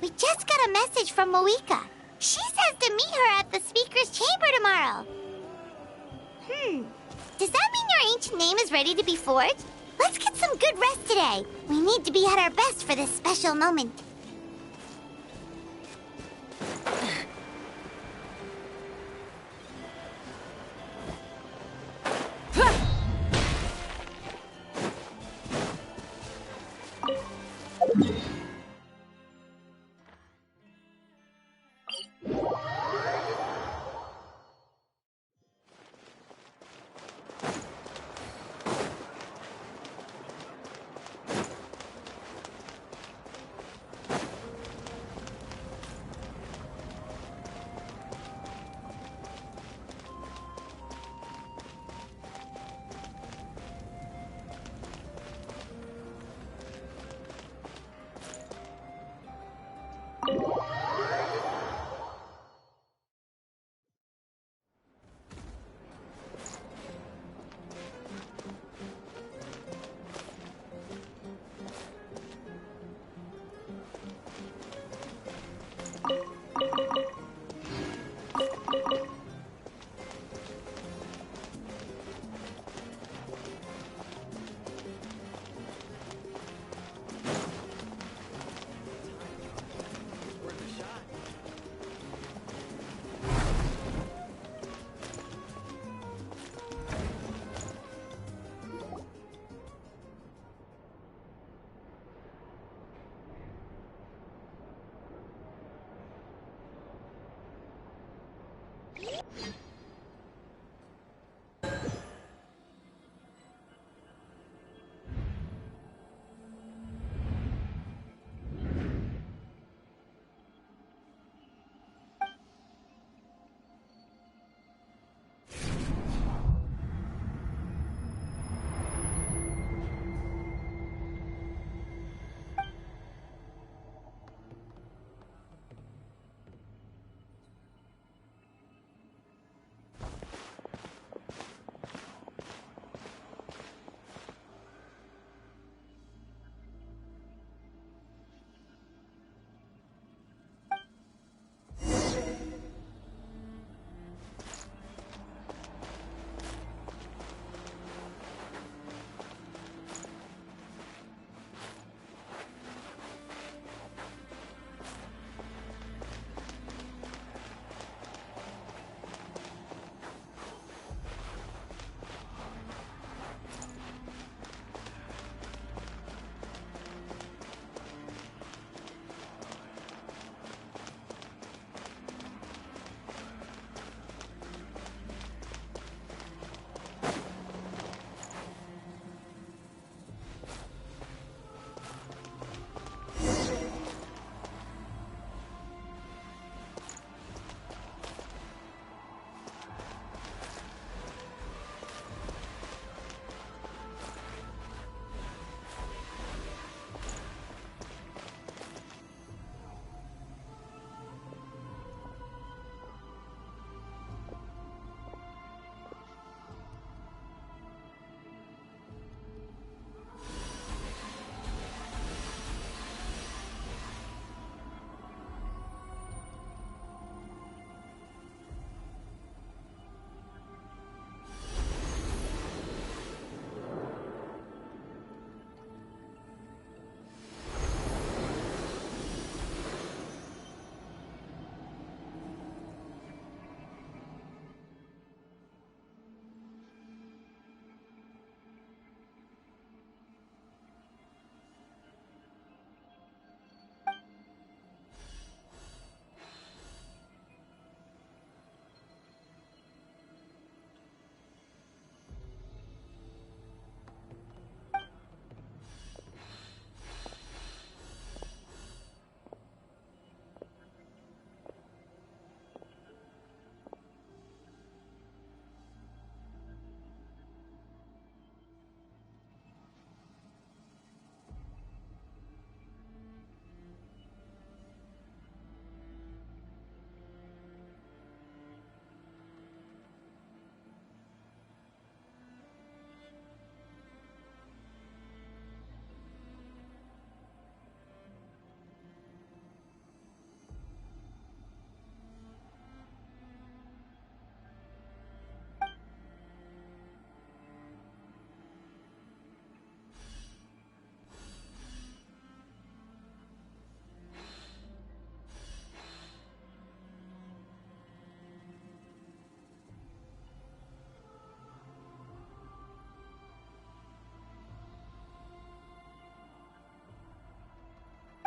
We just got a message from Moika. She says to meet her at the speaker's chamber tomorrow. Does that mean your ancient name is ready to be forged? Let's get some good rest today. We need to be at our best for this special moment.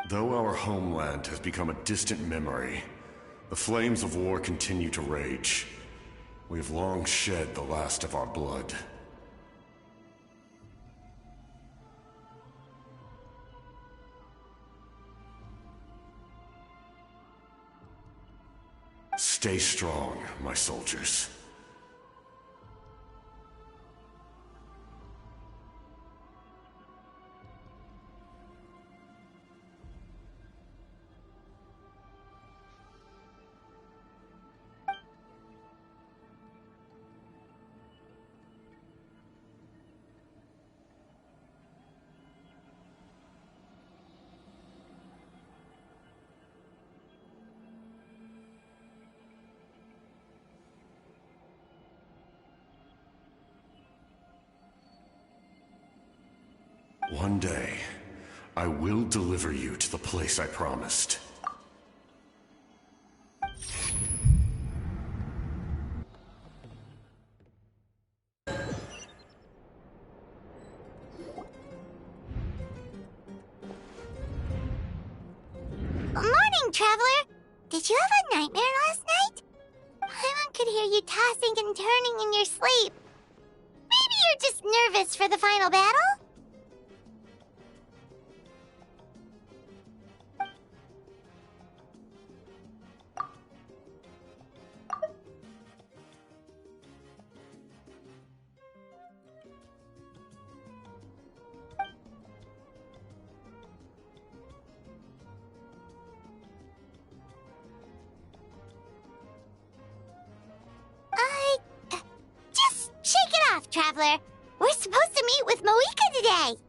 Though our homeland has become a distant memory, the flames of war continue to rage. We have long shed the last of our blood. Stay strong, my soldiers. One day, I will deliver you to the place I promised. Morning, Traveler! Did you have a nightmare last night? Paimon could hear you tossing and turning in your sleep. Maybe you're just nervous for the final battle? Just shake it off, Traveler. We're supposed to meet with Moeka today.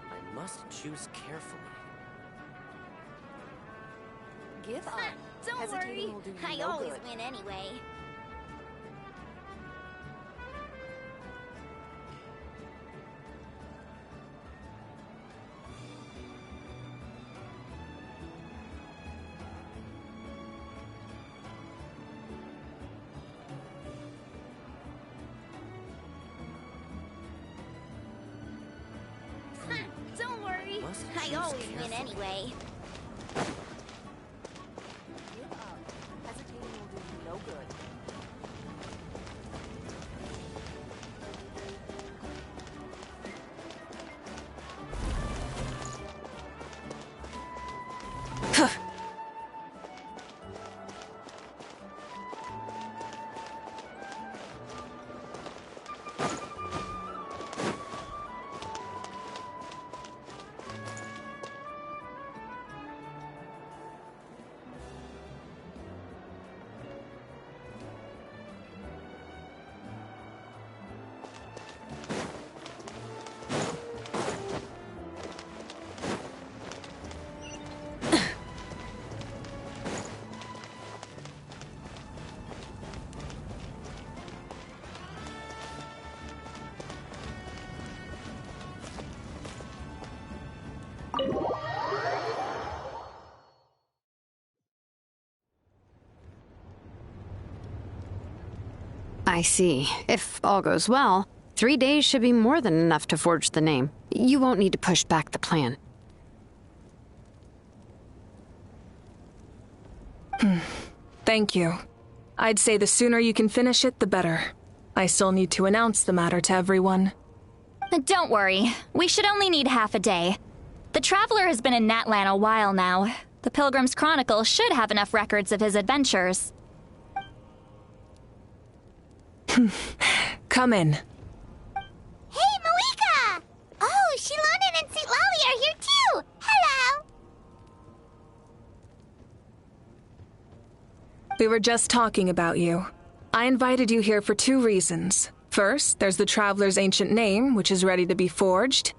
I must choose carefully. Give up. Don't Hesitating worry. will do you I no always good. win anyway. Don't worry. I always win anyway. Give up. Hesitating will do you no good. I see. If all goes well, 3 days should be more than enough to forge the name. You won't need to push back the plan. Thank you. I'd say the sooner you can finish it, the better. I still need to announce the matter to everyone. Don't worry. We should only need half a day. The Traveler has been in Natlan a while now. The Pilgrim's Chronicle should have enough records of his adventures. Come in. Hey, Malika! Oh, Shilonen and St. Lolly are here too! Hello! We were just talking about you. I invited you here for 2 reasons. First, there's the Traveler's ancient name, which is ready to be forged.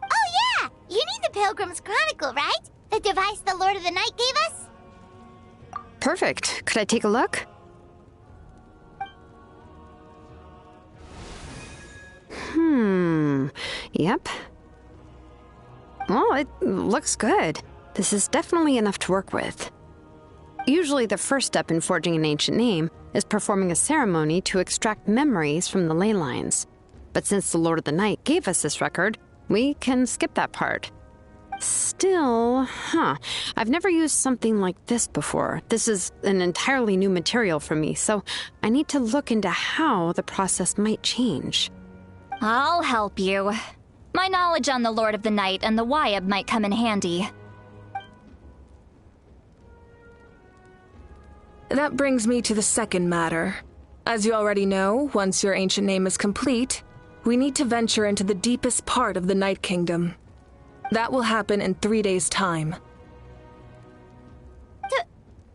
Oh yeah! You need the Pilgrim's Chronicle, right? The device the Lord of the Night gave us? Perfect. Could I take a look? Yep. Well, it looks good. This is definitely enough to work with. Usually the first step in forging an ancient name is performing a ceremony to extract memories from the ley lines. But since the Lord of the Night gave us this record, we can skip that part. Still, I've never used something like this before. This is an entirely new material for me, so I need to look into how the process might change. I'll help you. My knowledge on the Lord of the Night and the Wyab might come in handy. That brings me to the second matter. As you already know, once your ancient name is complete, we need to venture into the deepest part of the Night Kingdom. That will happen in 3 days' time.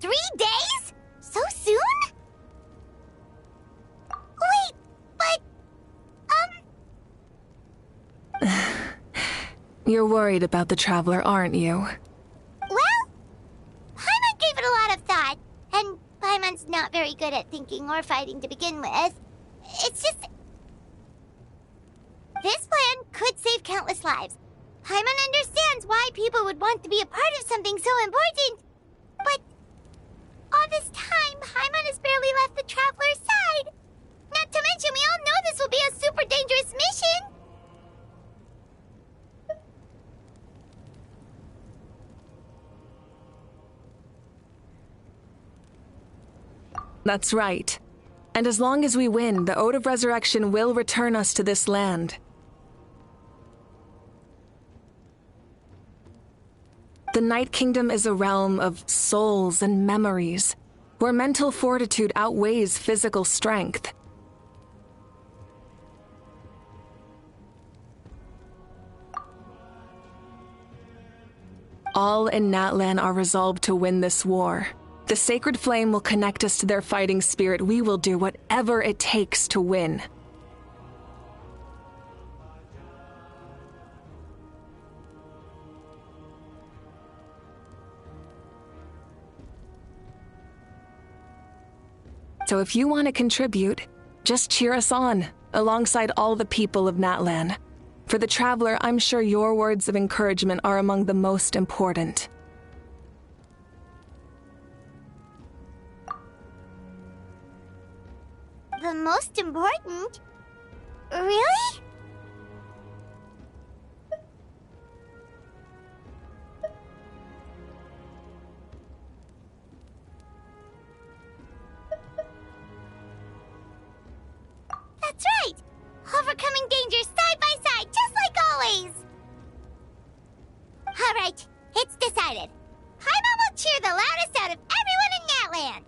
3 days? So soon? Wait, but... You're worried about the Traveler, aren't you? Well, Paimon gave it a lot of thought, and Paimon's not very good at thinking or fighting to begin with. It's just... This plan could save countless lives. Paimon understands why people would want to be a part of something so important. But all this time, Paimon has barely left the Traveler's side. Not to mention, we all know this will be a super dangerous mission. That's right. And as long as we win, the Ode of Resurrection will return us to this land. The Night Kingdom is a realm of souls and memories, where mental fortitude outweighs physical strength. All in Natlan are resolved to win this war. The sacred flame will connect us to their fighting spirit. We will do whatever it takes to win. So if you want to contribute, just cheer us on, alongside all the people of Natlan. For the Traveler, I'm sure your words of encouragement are among the most important. The most important? Really? That's right! Overcoming dangers side by side, just like always! Alright, it's decided. Paimon will cheer the loudest out of everyone in Natlan!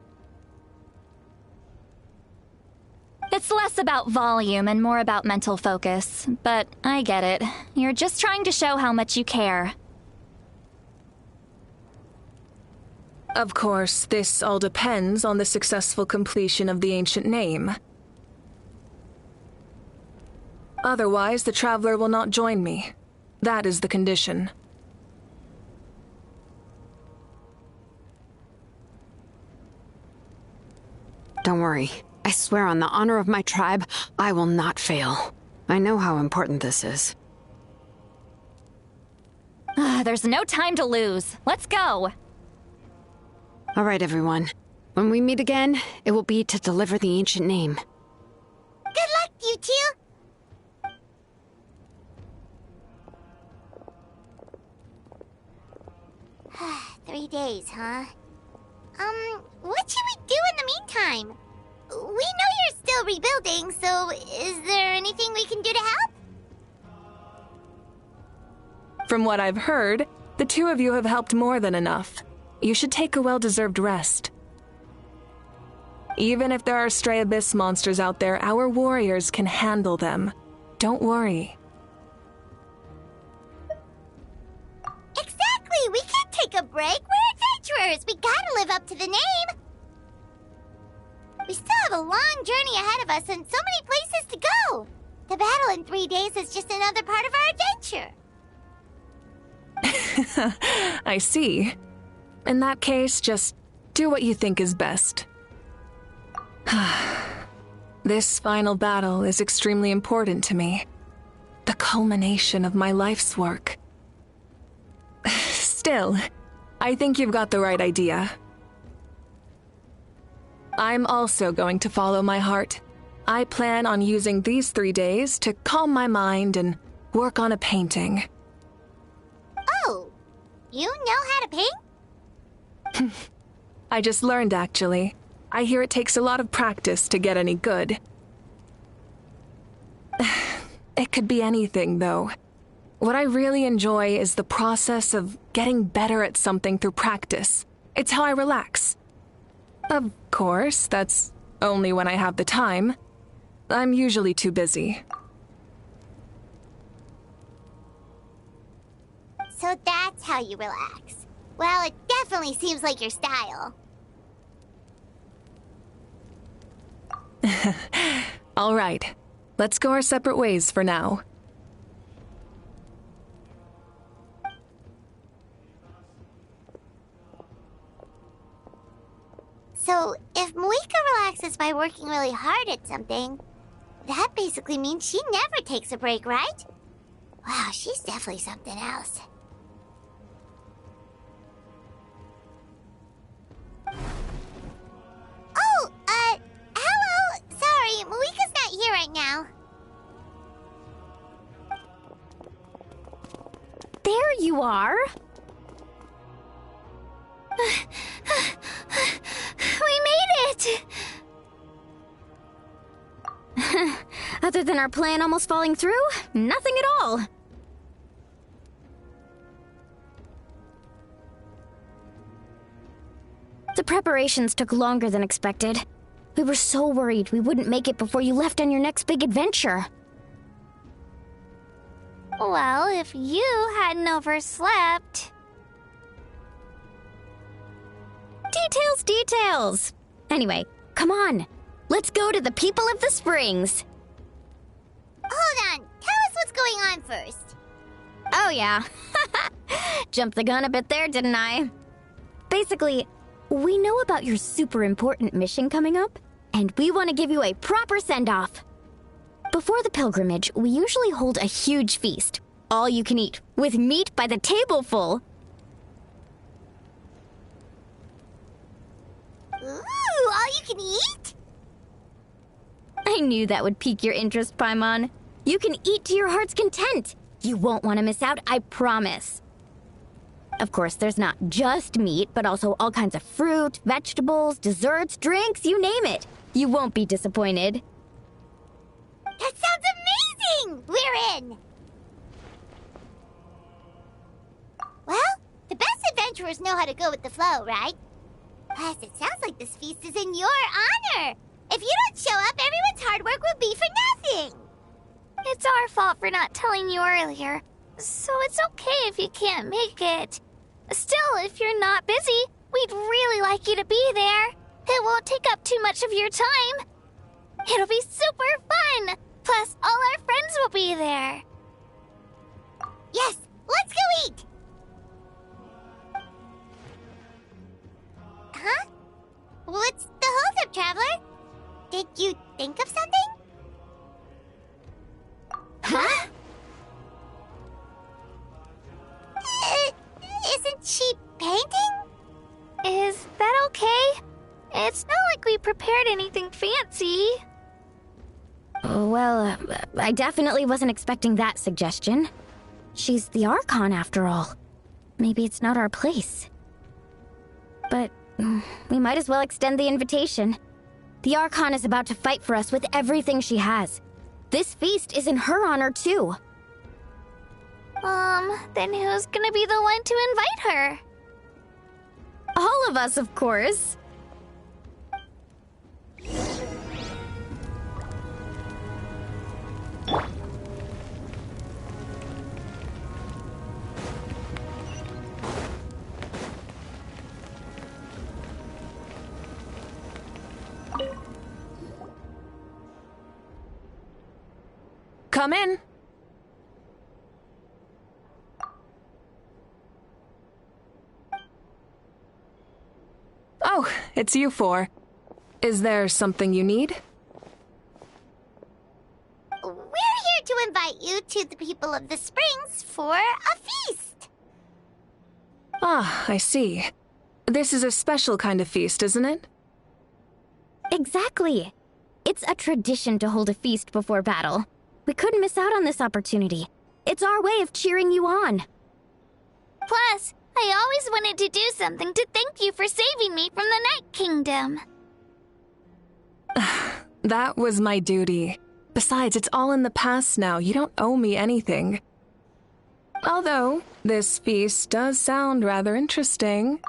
It's less about volume and more about mental focus, but I get it. You're just trying to show how much you care. Of course, this all depends on the successful completion of the ancient name. Otherwise, the Traveler will not join me. That is the condition. Don't worry. I swear on the honor of my tribe, I will not fail. I know how important this is. There's no time to lose. Let's go. All right, everyone. When we meet again, it will be to deliver the ancient name. Good luck, you two! 3 days, huh? What should we do in the meantime? We know you're still rebuilding, so is there anything we can do to help? From what I've heard, the two of you have helped more than enough. You should take a well-deserved rest. Even if there are stray abyss monsters out there, our warriors can handle them. Don't worry. Exactly! We can't take a break! We're adventurers! We gotta live up to the name! We still have a long journey ahead of us and so many places to go! The battle in 3 days is just another part of our adventure! I see. In that case, just do what you think is best. This final battle is extremely important to me. The culmination of my life's work. Still, I think you've got the right idea. I'm also going to follow my heart. I plan on using these 3 days to calm my mind and work on a painting. Oh, you know how to paint? I just learned, actually. I hear it takes a lot of practice to get any good. It could be anything, though. What I really enjoy is the process of getting better at something through practice. It's how I relax. Of course, that's only when I have the time. I'm usually too busy. So that's how you relax. Well, it definitely seems like your style. All right, let's go our separate ways for now. So, if Moika relaxes by working really hard at something, that basically means she never takes a break, right? Wow, she's definitely something else. Oh, hello! Sorry, Moika's not here right now. There you are. We made it! Other than our plan almost falling through, nothing at all. The preparations took longer than expected. We were so worried we wouldn't make it before you left on your next big adventure. Well, if you hadn't overslept... Details! Anyway, come on. Let's go to the People of the Springs. Hold on, tell us what's going on first. Oh yeah. Jumped the gun a bit there, didn't I? Basically, we know about your super important mission coming up, and we want to give you a proper send-off. Before the pilgrimage, we usually hold a huge feast. All you can eat, with meat by the tableful. Ooh, all you can eat? I knew that would pique your interest, Paimon. You can eat to your heart's content. You won't want to miss out, I promise. Of course, there's not just meat, but also all kinds of fruit, vegetables, desserts, drinks, you name it. You won't be disappointed. That sounds amazing! We're in! Well, the best adventurers know how to go with the flow, right? Plus, it sounds like this feast is in your honor! If you don't show up, everyone's hard work will be for nothing! It's our fault for not telling you earlier, so it's okay if you can't make it. Still, if you're not busy, we'd really like you to be there. It won't take up too much of your time. It'll be super fun! Plus, all our friends will be there. Yes, let's go eat! Huh? What's the holdup, Traveler? Did you think of something? Huh? Isn't she painting? Is that okay? It's not like we prepared anything fancy. Well, I definitely wasn't expecting that suggestion. She's the Archon, after all. Maybe it's not our place. But we might as well extend the invitation. The Archon is about to fight for us with everything she has. This feast is in her honor, too. Then who's gonna be the one to invite her? All of us, of course. Come in. Oh, it's you four. Is there something you need? We're here to invite you to the people of the Springs for a feast. Ah, I see. This is a special kind of feast, isn't it? Exactly. It's a tradition to hold a feast before battle. We couldn't miss out on this opportunity. It's our way of cheering you on. Plus, I always wanted to do something to thank you for saving me from the Night Kingdom. That was my duty. Besides, it's all in the past now. You don't owe me anything. Although, this feast does sound rather interesting.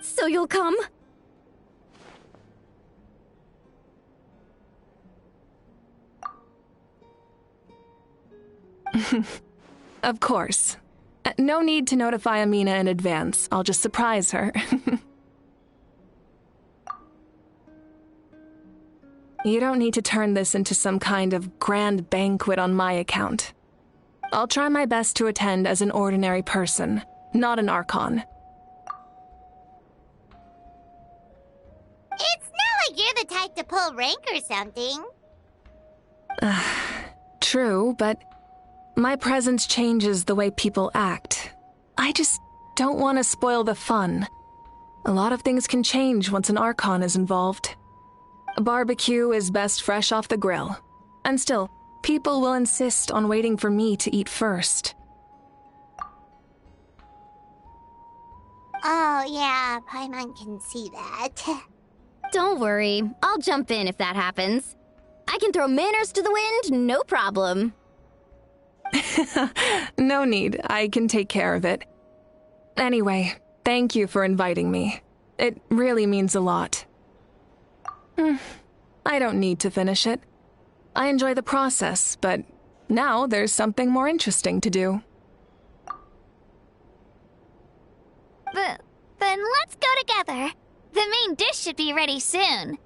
So you'll come? Of course. No need to notify Amina in advance. I'll just surprise her. You don't need to turn this into some kind of grand banquet on my account. I'll try my best to attend as an ordinary person, not an Archon. It's not like you're the type to pull rank or something. True, but my presence changes the way people act. I just don't want to spoil the fun. A lot of things can change once an Archon is involved. A barbecue is best fresh off the grill. And still, people will insist on waiting for me to eat first. Oh, yeah, Paimon can see that. Don't worry. I'll jump in if that happens. I can throw manners to the wind, no problem. No need. I can take care of it. Anyway, thank you for inviting me. It really means a lot. I don't need to finish it. I enjoy the process, but now there's something more interesting to do. Then let's go together. The main dish should be ready soon.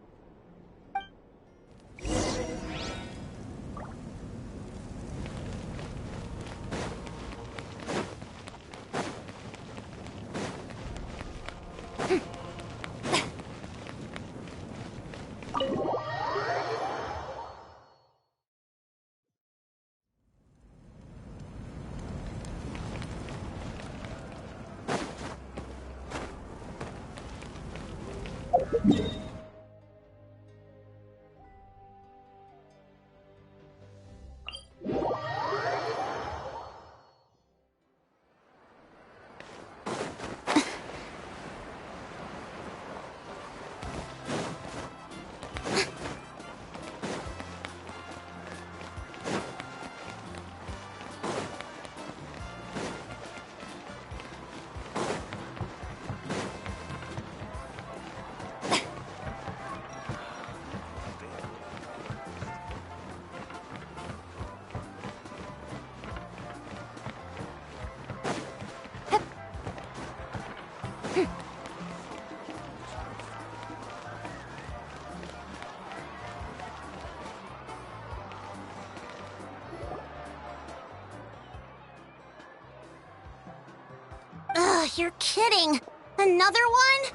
Ugh, you're kidding. Another one?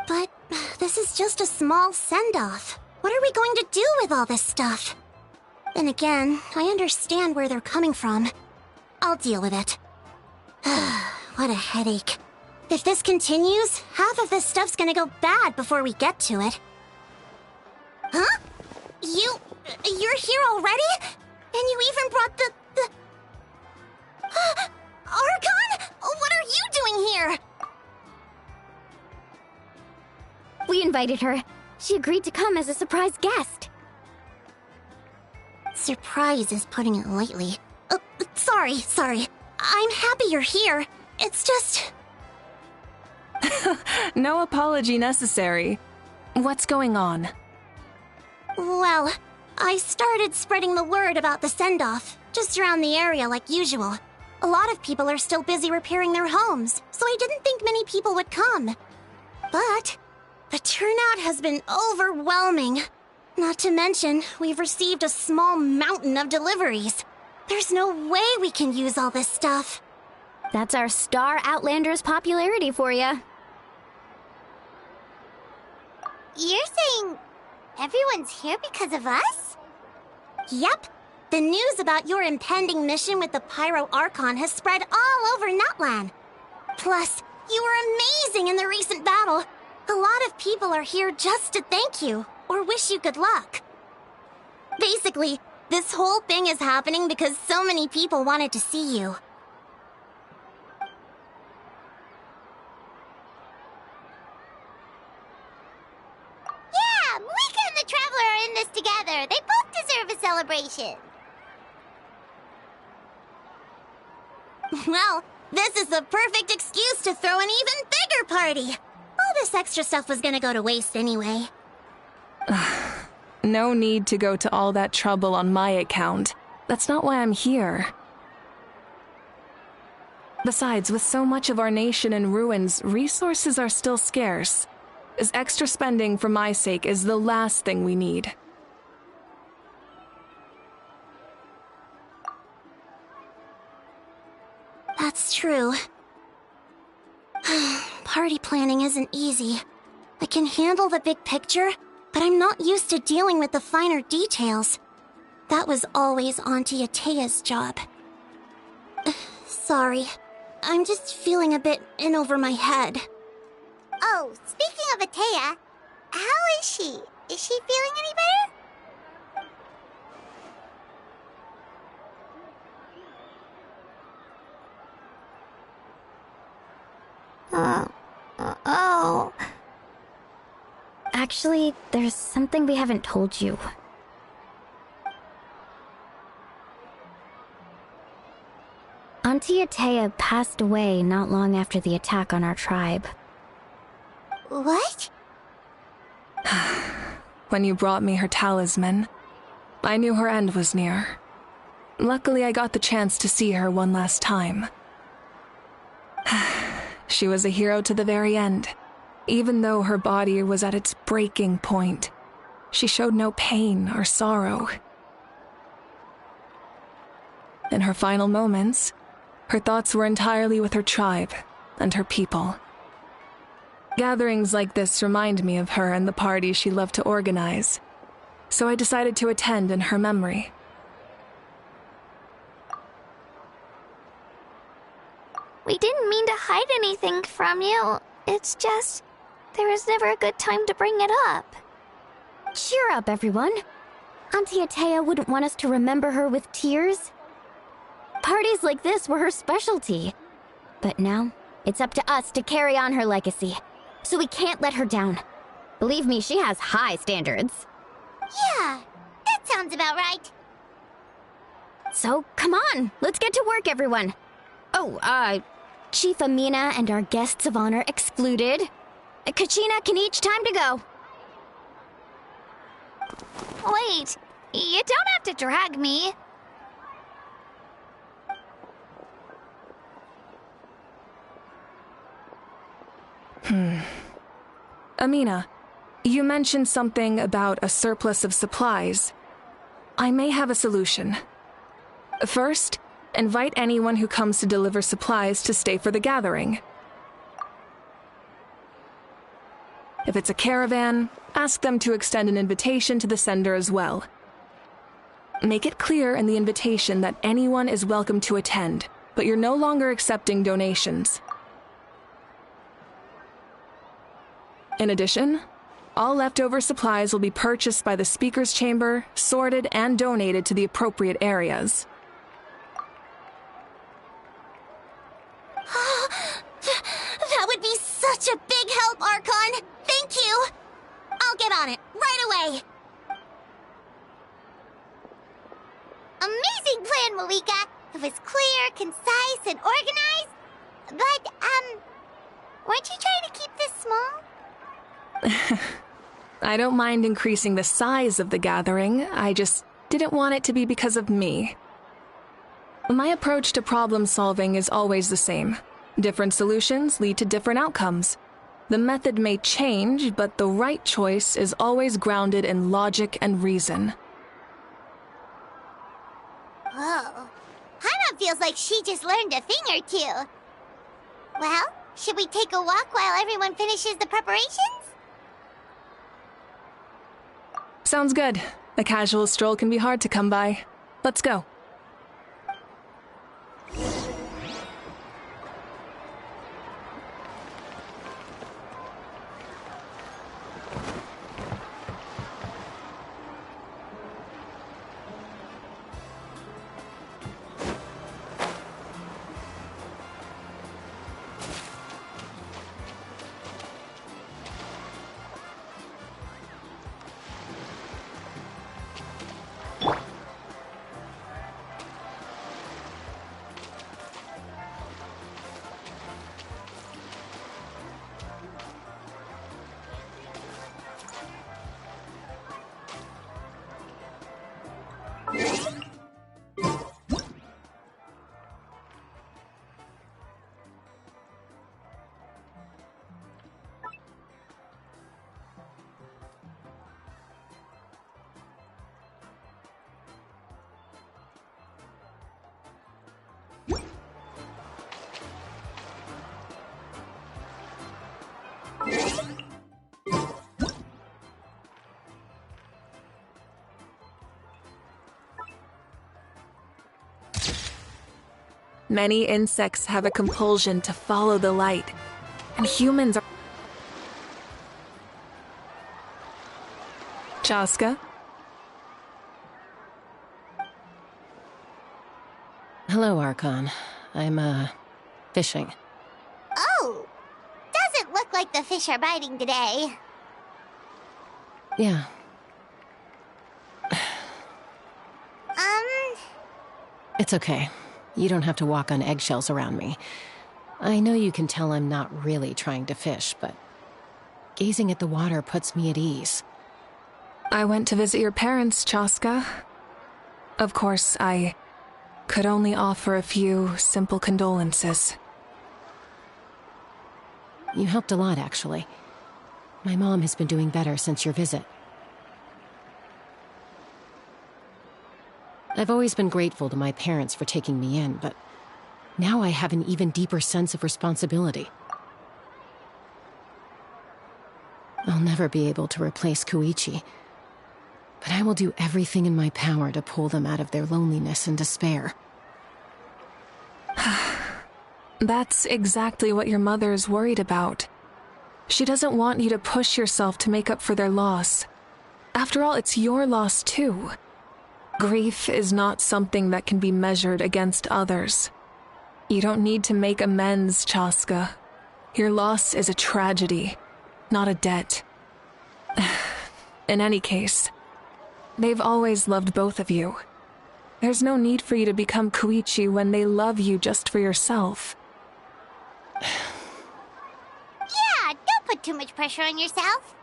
But this is just a small send-off. What are we going to do with all this stuff? Then again, I understand where they're coming from. I'll deal with it. What a headache. If this continues, half of this stuff's gonna go bad before we get to it. Huh? You're here already? And you even brought the... Archon? What are you doing here? We invited her. She agreed to come as a surprise guest. Surprise is putting it lightly. Sorry. I'm happy you're here. It's just... No apology necessary. What's going on? Well, I started spreading the word about the send-off, just around the area like usual. A lot of people are still busy repairing their homes, so I didn't think many people would come. But the turnout has been overwhelming. Not to mention, we've received a small mountain of deliveries. There's no way we can use all this stuff. That's our Star Outlander's popularity for you. You're saying everyone's here because of us? Yep. The news about your impending mission with the Pyro Archon has spread all over Natlan. Plus, you were amazing in the recent battle. A lot of people are here just to thank you, or wish you good luck. Basically, this whole thing is happening because so many people wanted to see you. Yeah, Mika and the Traveler are in this together. They both deserve a celebration. Well, this is the perfect excuse to throw an even bigger party. All this extra stuff was gonna go to waste anyway. No need to go to all that trouble on my account. That's not why I'm here. Besides, with so much of our nation in ruins, resources are still scarce. This extra spending for my sake is the last thing we need. That's true. Party planning isn't easy. I can handle the big picture, but I'm not used to dealing with the finer details. That was always Auntie Atea's job. Sorry. I'm just feeling a bit in over my head. Oh, speaking of Atea, how is she? Is she feeling any better? Oh. Actually, there's something we haven't told you. Auntie Atea passed away not long after the attack on our tribe. What? When you brought me her talisman, I knew her end was near. Luckily, I got the chance to see her one last time. She was a hero to the very end. Even though her body was at its breaking point, she showed no pain or sorrow. In her final moments, her thoughts were entirely with her tribe and her people. Gatherings like this remind me of her and the parties she loved to organize, so I decided to attend in her memory. We didn't mean to hide anything from you. It's just, there was never a good time to bring it up. Cheer up, everyone. Auntie Atea wouldn't want us to remember her with tears. Parties like this were her specialty. But now, it's up to us to carry on her legacy. So we can't let her down. Believe me, she has high standards. Yeah, that sounds about right. So, come on, let's get to work, everyone. Oh, Chief Amina and our guests of honor excluded. Kachina can each time to go. Wait, you don't have to drag me. Amina, you mentioned something about a surplus of supplies. I may have a solution. First, invite anyone who comes to deliver supplies to stay for the gathering. If it's a caravan, ask them to extend an invitation to the sender as well. Make it clear in the invitation that anyone is welcome to attend, but you're no longer accepting donations. In addition, all leftover supplies will be purchased by the Speaker's Chamber, sorted, and donated to the appropriate areas. That would be such a big help, Archon! Thank you! I'll get on it, right away! Amazing plan, Malika! It was clear, concise, and organized. But, weren't you trying to keep this small? I don't mind increasing the size of the gathering, I just didn't want it to be because of me. My approach to problem solving is always the same. Different solutions lead to different outcomes. The method may change, but the right choice is always grounded in logic and reason. Whoa. Hana feels like she just learned a thing or two. Well, should we take a walk while everyone finishes the preparations? Sounds good. A casual stroll can be hard to come by. Let's go. Many insects have a compulsion to follow the light, and humans are... Chaska? Hello, Archon. I'm, fishing. Oh! Doesn't look like the fish are biting today. Yeah. It's okay. You don't have to walk on eggshells around me. I know you can tell I'm not really trying to fish, but gazing at the water puts me at ease. I went to visit your parents, Chaska. Of course, I could only offer a few simple condolences. You helped a lot, actually. My mom has been doing better since your visit. I've always been grateful to my parents for taking me in, but now I have an even deeper sense of responsibility. I'll never be able to replace Koichi, but I will do everything in my power to pull them out of their loneliness and despair. That's exactly what your mother is worried about. She doesn't want you to push yourself to make up for their loss. After all, it's your loss too. Grief is not something that can be measured against others. You don't need to make amends, Chaska. Your loss is a tragedy, not a debt. In any case, they've always loved both of you. There's no need for you to become Koichi when they love you just for yourself. Yeah, don't put too much pressure on yourself.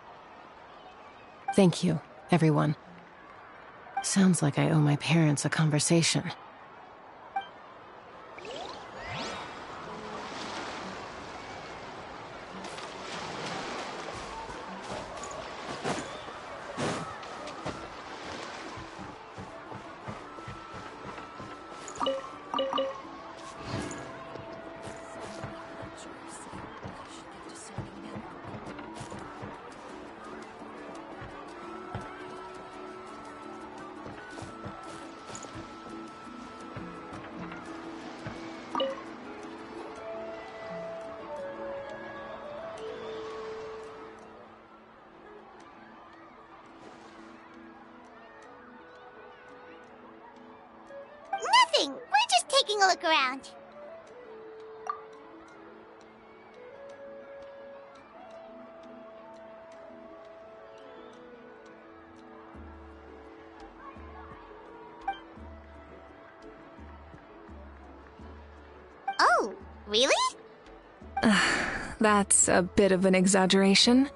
Thank you, everyone. Sounds like I owe my parents a conversation. taking a look around. Oh, really? That's a bit of an exaggeration.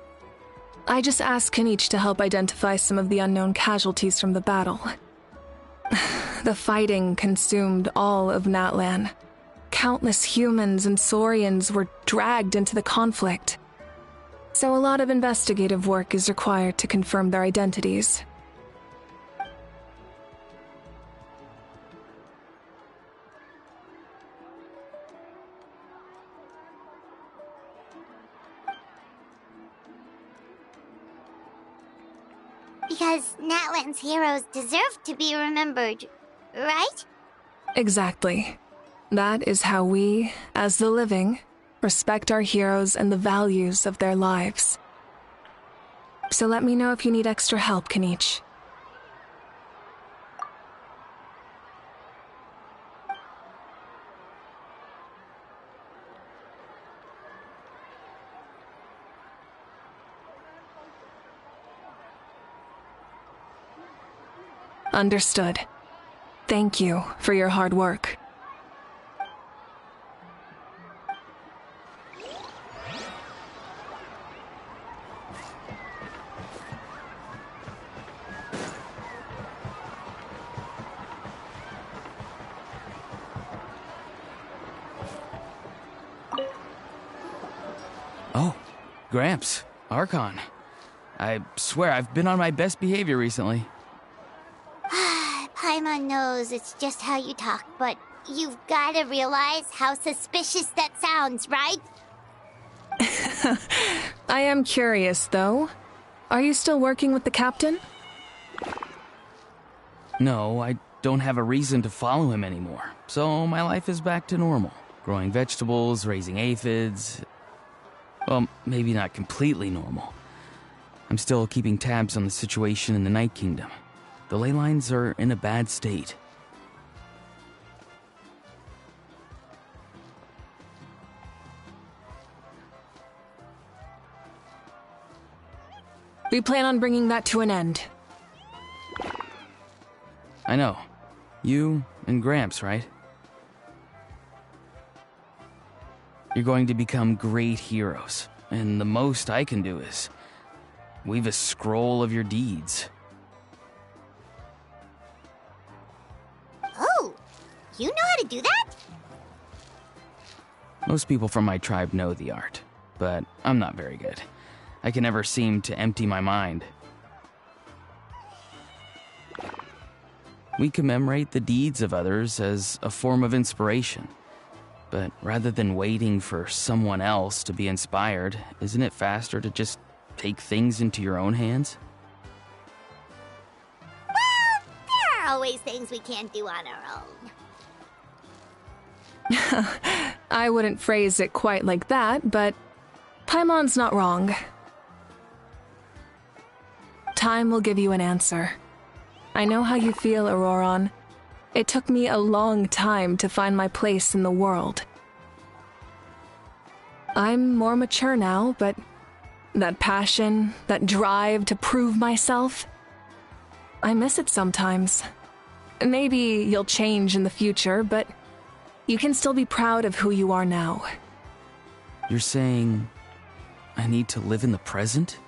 I just asked Kanich to help identify some of the unknown casualties from the battle. The fighting consumed all of Natlan. Countless humans and Saurians were dragged into the conflict. So a lot of investigative work is required to confirm their identities. Because Natlan's heroes deserve to be remembered, right? Exactly. That is how we, as the living, respect our heroes and the values of their lives. So let me know if you need extra help, Kanich. Understood. Thank you for your hard work. Oh, Gramps, Archon. I swear I've been on my best behavior recently. Paimon knows it's just how you talk, but you've gotta realize how suspicious that sounds, right? I am curious, though. Are you still working with the captain? No, I don't have a reason to follow him anymore, so my life is back to normal. Growing vegetables, raising aphids. Well, maybe not completely normal. I'm still keeping tabs on the situation in the Night Kingdom. The ley lines are in a bad state. We plan on bringing that to an end. I know. You and Gramps, right? You're going to become great heroes, and the most I can do is weave a scroll of your deeds. Oh, you know how to do that? Most people from my tribe know the art, but I'm not very good. I can never seem to empty my mind. We commemorate the deeds of others as a form of inspiration. But rather than waiting for someone else to be inspired, isn't it faster to just take things into your own hands? Well, there are always things we can't do on our own. I wouldn't phrase it quite like that, but Paimon's not wrong. Time will give you an answer. I know how you feel, Auroron. It took me a long time to find my place in the world. I'm more mature now, but that passion, that drive to prove myself, I miss it sometimes. Maybe you'll change in the future, but you can still be proud of who you are now. You're saying I need to live in the present?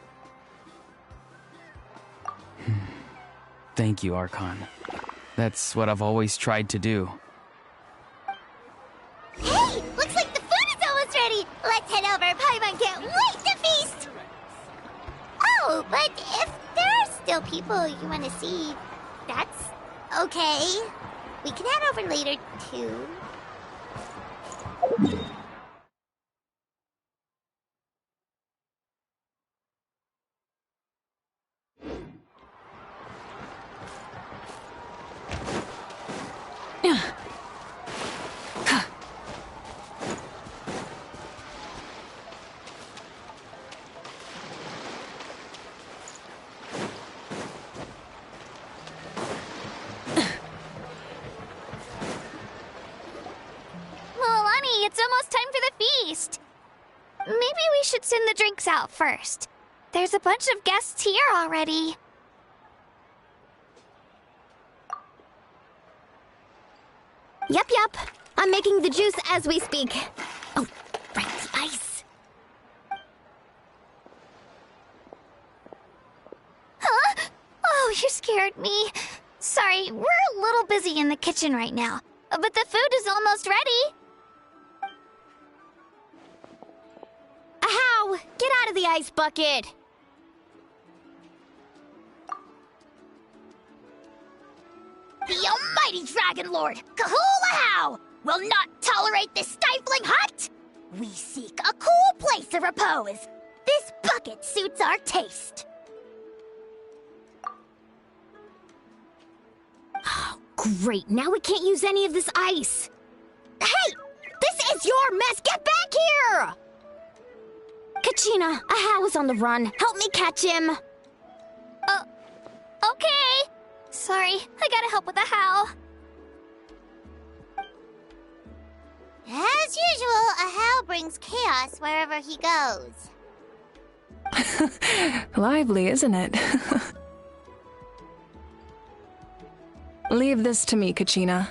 Thank you, Archon. That's what I've always tried to do. Hey, looks like the food is almost ready. Let's head over. Paimon can't wait to feast. Oh, but if there are still people you want to see, that's okay. We can head over later, too. it's almost time for the feast. Maybe we should send the drinks out first. There's a bunch of guests here already. Yep. I'm making the juice as we speak. Oh, right, the ice. Huh? Oh, you scared me. Sorry, we're a little busy in the kitchen right now, but the food is almost ready. Ahow! Get out of the ice bucket! The almighty Dragon Lord, Kahulahau, will not tolerate this stifling hut! We seek a cool place of repose. This bucket suits our taste. Oh, great. Now we can't use any of this ice. Hey! This is your mess! Get back here! Kachina, Ahow is on the run. Help me catch him. Okay. Sorry, I gotta help with the how. As usual, Ahow brings chaos wherever he goes. Lively, isn't it? Leave this to me, Kachina.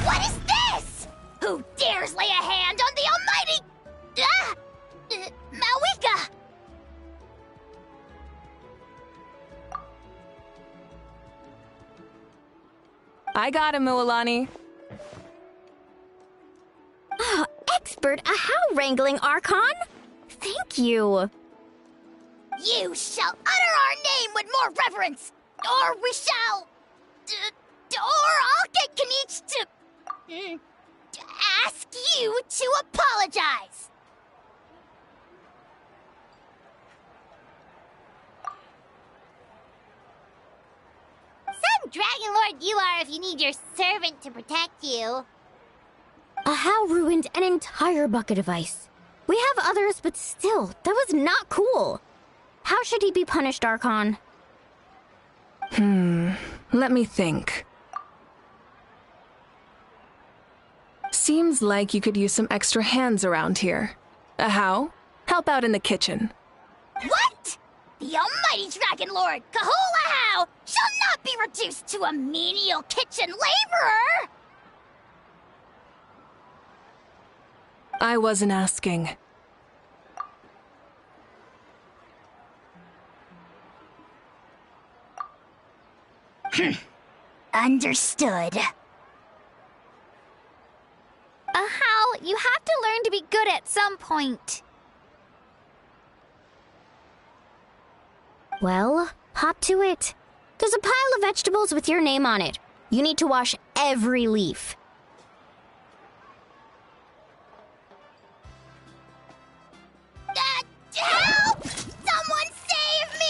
What is this? Who dares lay a hand on the almighty... Mawika? I got him, Mualani. Oh, expert Ahow wrangling, Archon. Thank you. You shall utter our name with more reverence, or we shall... or I'll get Kanich to ask you to apologize. Some Dragon Lord you are if you need your servant to protect you. Ahow ruined an entire bucket of ice. We have others, but still, that was not cool. How should he be punished, Archon? Let me think. Seems like you could use some extra hands around here. Ahow, help out in the kitchen. What? The almighty Dragon Lord, Kahulahau, shall not be reduced to a menial kitchen laborer! I wasn't asking. Understood. How? You have to learn to be good at some point. Well, hop to it. There's a pile of vegetables with your name on it. You need to wash every leaf. Help! Someone save me!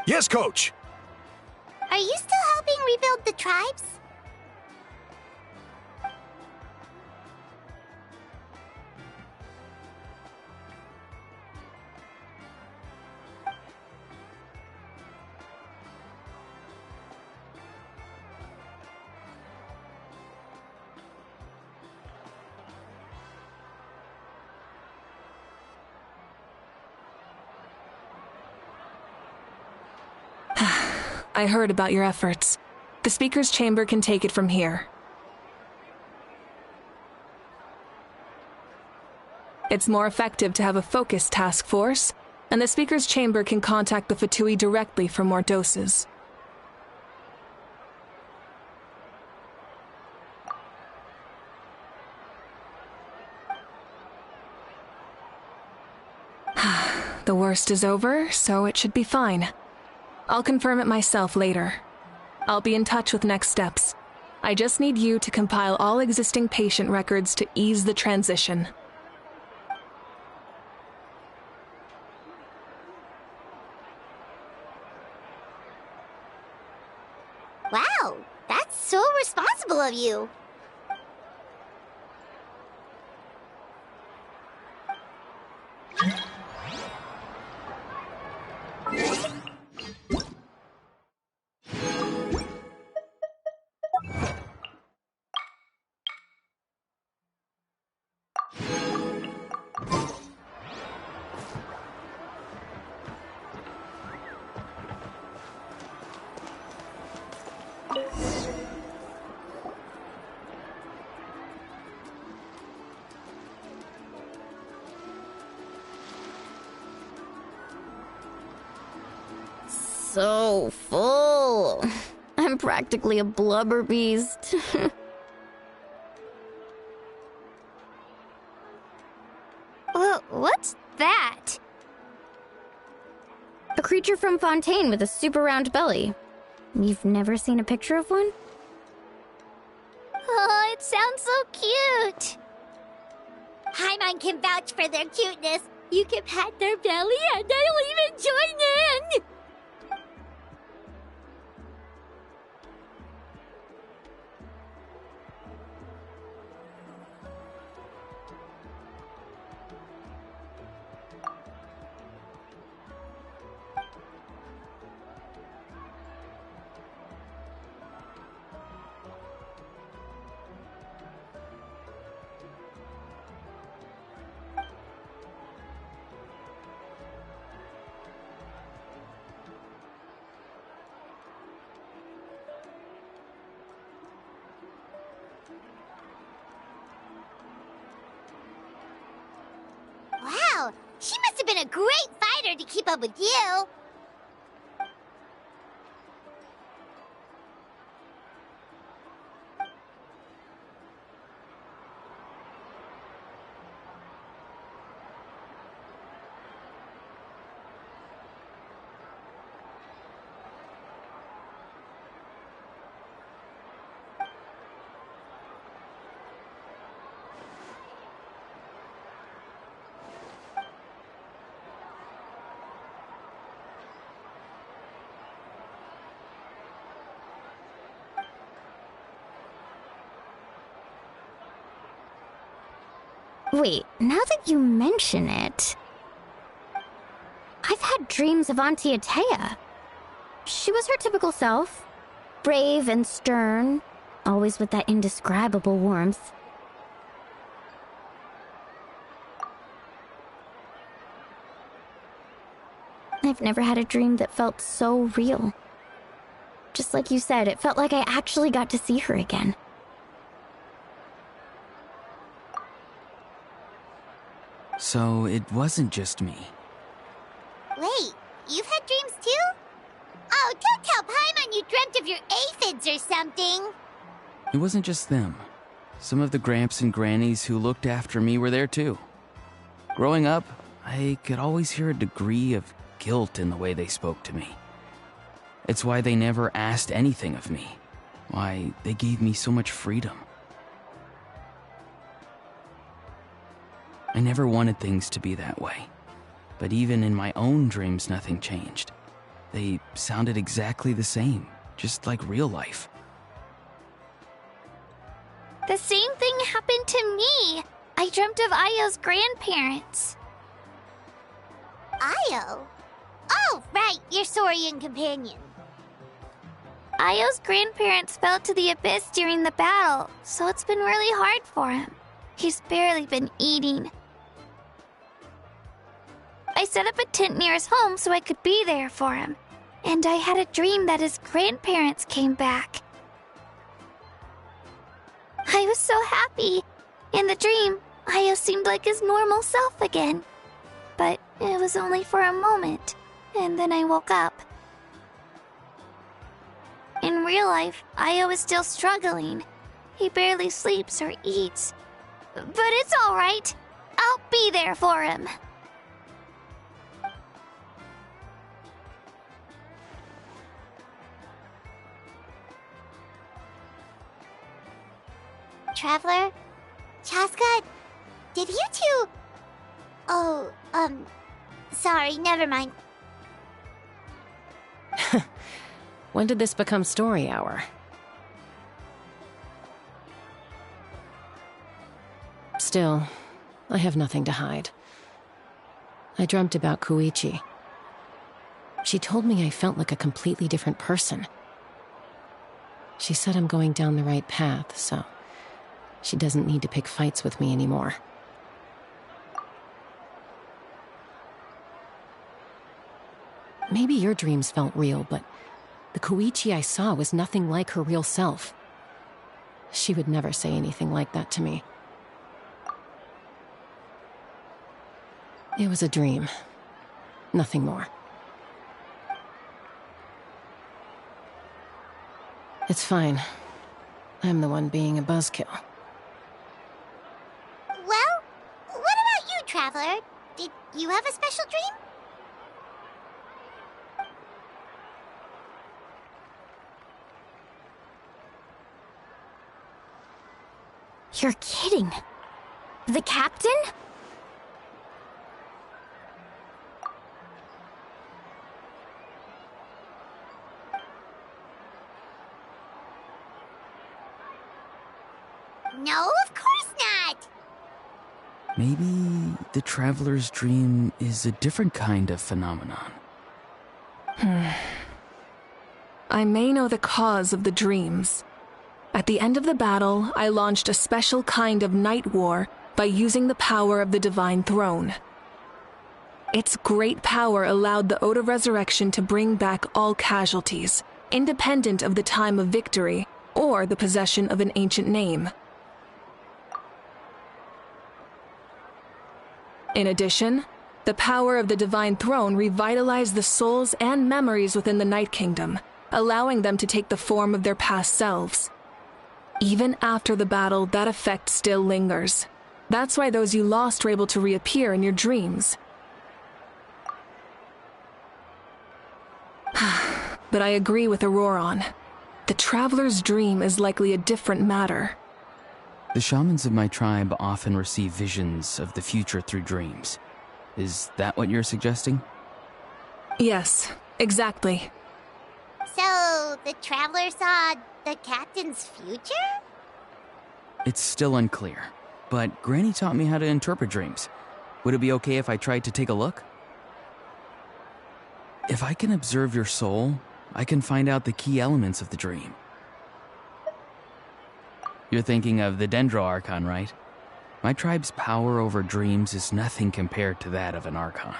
Yes, Coach. Are you still helping rebuild the tribes? I heard about your efforts. The Speaker's Chamber can take it from here. It's more effective to have a focused task force, and the Speaker's Chamber can contact the Fatui directly for more doses. The worst is over, so it should be fine. I'll confirm it myself later. I'll be in touch with next steps. I just need you to compile all existing patient records to ease the transition. Wow, that's so responsible of you. So full. I'm practically a blubber beast. What's that? A creature from Fontaine with a super round belly. You've never seen a picture of one? Oh, it sounds so cute. Paimon can vouch for their cuteness. You can pat their belly and I'll even join in! Wow, she must have been a great fighter to keep up with you. Wait, now that you mention it, I've had dreams of Auntie Atea. She was her typical self, brave and stern, always with that indescribable warmth. I've never had a dream that felt so real. Just like you said, it felt like I actually got to see her again. So it wasn't just me. Wait, you've had dreams too? Oh, don't tell Paimon you dreamt of your aphids or something. It wasn't just them. Some of the Gramps and Grannies who looked after me were there too. Growing up, I could always hear a degree of guilt in the way they spoke to me. It's why they never asked anything of me. Why they gave me so much freedom. I never wanted things to be that way. But even in my own dreams, nothing changed. They sounded exactly the same, just like real life. The same thing happened to me. I dreamt of Ayo's grandparents. Ayo? Oh, right, your Saurian companion. Ayo's grandparents fell to the abyss during the battle, so it's been really hard for him. He's barely been eating. I set up a tent near his home so I could be there for him. and I had a dream that his grandparents came back. I was so happy. In the dream, Io seemed like his normal self again. But it was only for a moment, and then I woke up. In real life, Io is still struggling. He barely sleeps or eats. But it's alright. I'll be there for him. Traveler? Chaska? Did you two... Oh, sorry, never mind. When did this become story hour? Still, I have nothing to hide. I dreamt about Koichi. She told me I felt like a completely different person. She said I'm going down the right path, so she doesn't need to pick fights with me anymore. Maybe your dreams felt real, but the Koichi I saw was nothing like her real self. She would never say anything like that to me. It was a dream. Nothing more. It's fine. I'm the one being a buzzkill. Well, what about you, Traveler? Did you have a special dream? You're kidding. The captain? No, of course not! Maybe the traveler's dream is a different kind of phenomenon. I may know the cause of the dreams. At the end of the battle, I launched a special kind of night war by using the power of the Divine Throne. Its great power allowed the Ode of Resurrection to bring back all casualties, independent of the time of victory or the possession of an ancient name. In addition, the power of the Divine Throne revitalized the souls and memories within the Night Kingdom, allowing them to take the form of their past selves. Even after the battle, that effect still lingers. That's why those you lost were able to reappear in your dreams. But I agree with Auroron. The Traveler's dream is likely a different matter. The shamans of my tribe often receive visions of the future through dreams. Is that what you're suggesting? Yes, exactly. So, the Traveler saw the captain's future? It's still unclear, but Granny taught me how to interpret dreams. Would it be okay if I tried to take a look? If I can observe your soul, I can find out the key elements of the dream. You're thinking of the Dendro Archon, right? My tribe's power over dreams is nothing compared to that of an Archon.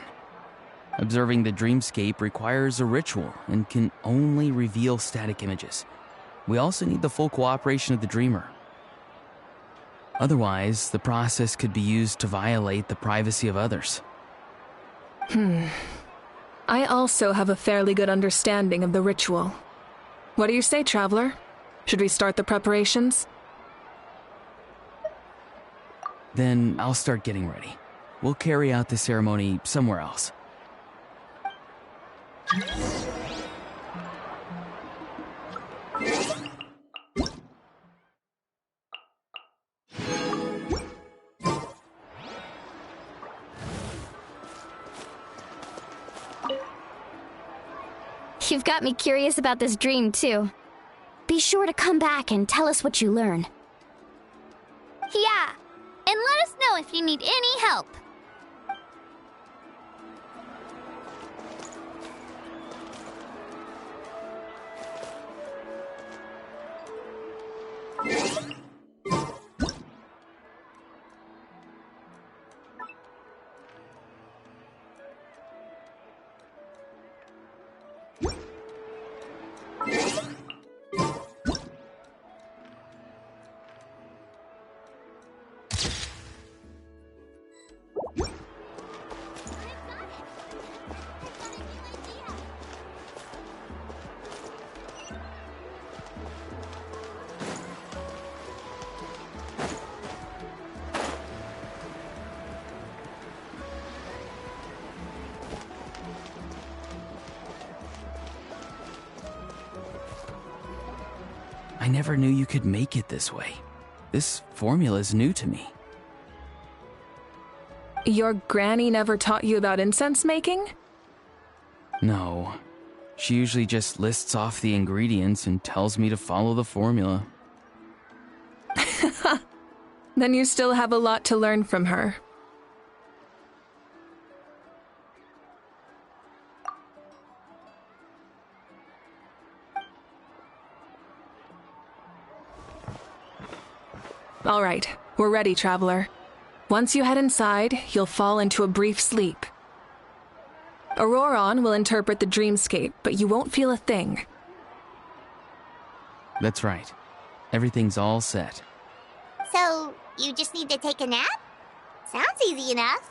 Observing the dreamscape requires a ritual and can only reveal static images. We also need the full cooperation of the dreamer. Otherwise, the process could be used to violate the privacy of others. I also have a fairly good understanding of the ritual. What do you say, Traveler? Should we start the preparations? Then I'll start getting ready. We'll carry out the ceremony somewhere else. You've got me curious about this dream, too. Be sure to come back and tell us what you learn. Yeah, and let us know if you need any help. I never knew you could make it this way. This formula is new to me. Your granny never taught you about incense making? No. She usually just lists off the ingredients and tells me to follow the formula. Then you still have a lot to learn from her. All right, we're ready, Traveler. Once you head inside, you'll fall into a brief sleep. Auroron will interpret the dreamscape, but you won't feel a thing. That's right. Everything's all set. So, you just need to take a nap? Sounds easy enough.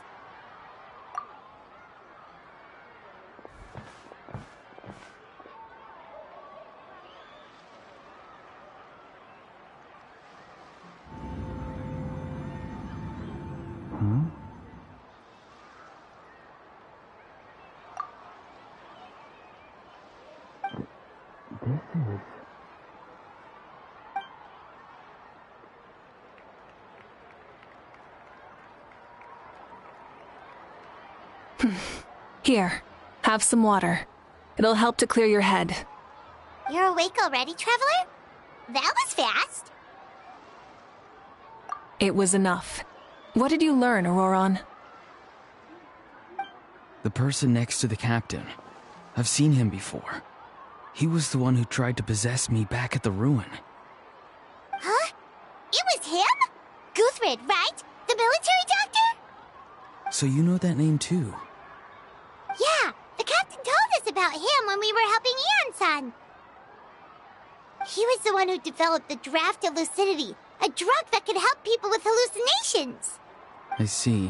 Here, have some water. It'll help to clear your head. You're awake already, Traveler? That was fast. It was enough. What did you learn, Auroron? The person next to the captain. I've seen him before. He was the one who tried to possess me back at the ruin. Huh? It was him? Guthred, right? The military doctor? So you know that name too? Yeah, the captain told us about him when we were helping Eon-san. He was the one who developed the draft of lucidity, a drug that could help people with hallucinations. I see.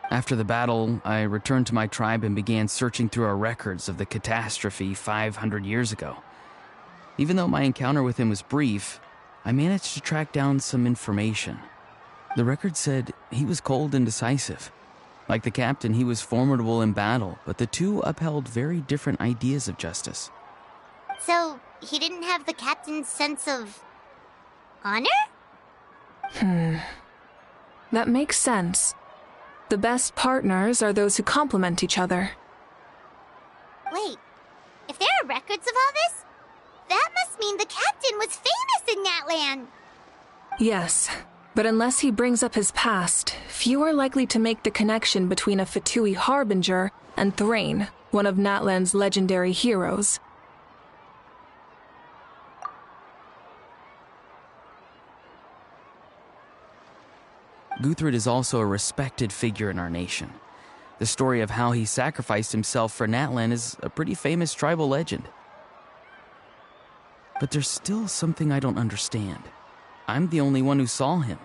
After the battle, I returned to my tribe and began searching through our records of the catastrophe 500 years ago. Even though my encounter with him was brief, I managed to track down some information. The record said he was cold and decisive. Like the captain, he was formidable in battle, but the two upheld very different ideas of justice. So, he didn't have the captain's sense of honor? That makes sense. The best partners are those who complement each other. Wait, if there are records of all this, that must mean the captain was famous in Natlan. Yes, but unless he brings up his past, few are likely to make the connection between a Fatui harbinger and Thrain, one of Natlan's legendary heroes. Guthred is also a respected figure in our nation. The story of how he sacrificed himself for Natlan is a pretty famous tribal legend. But there's still something I don't understand. I'm the only one who saw him.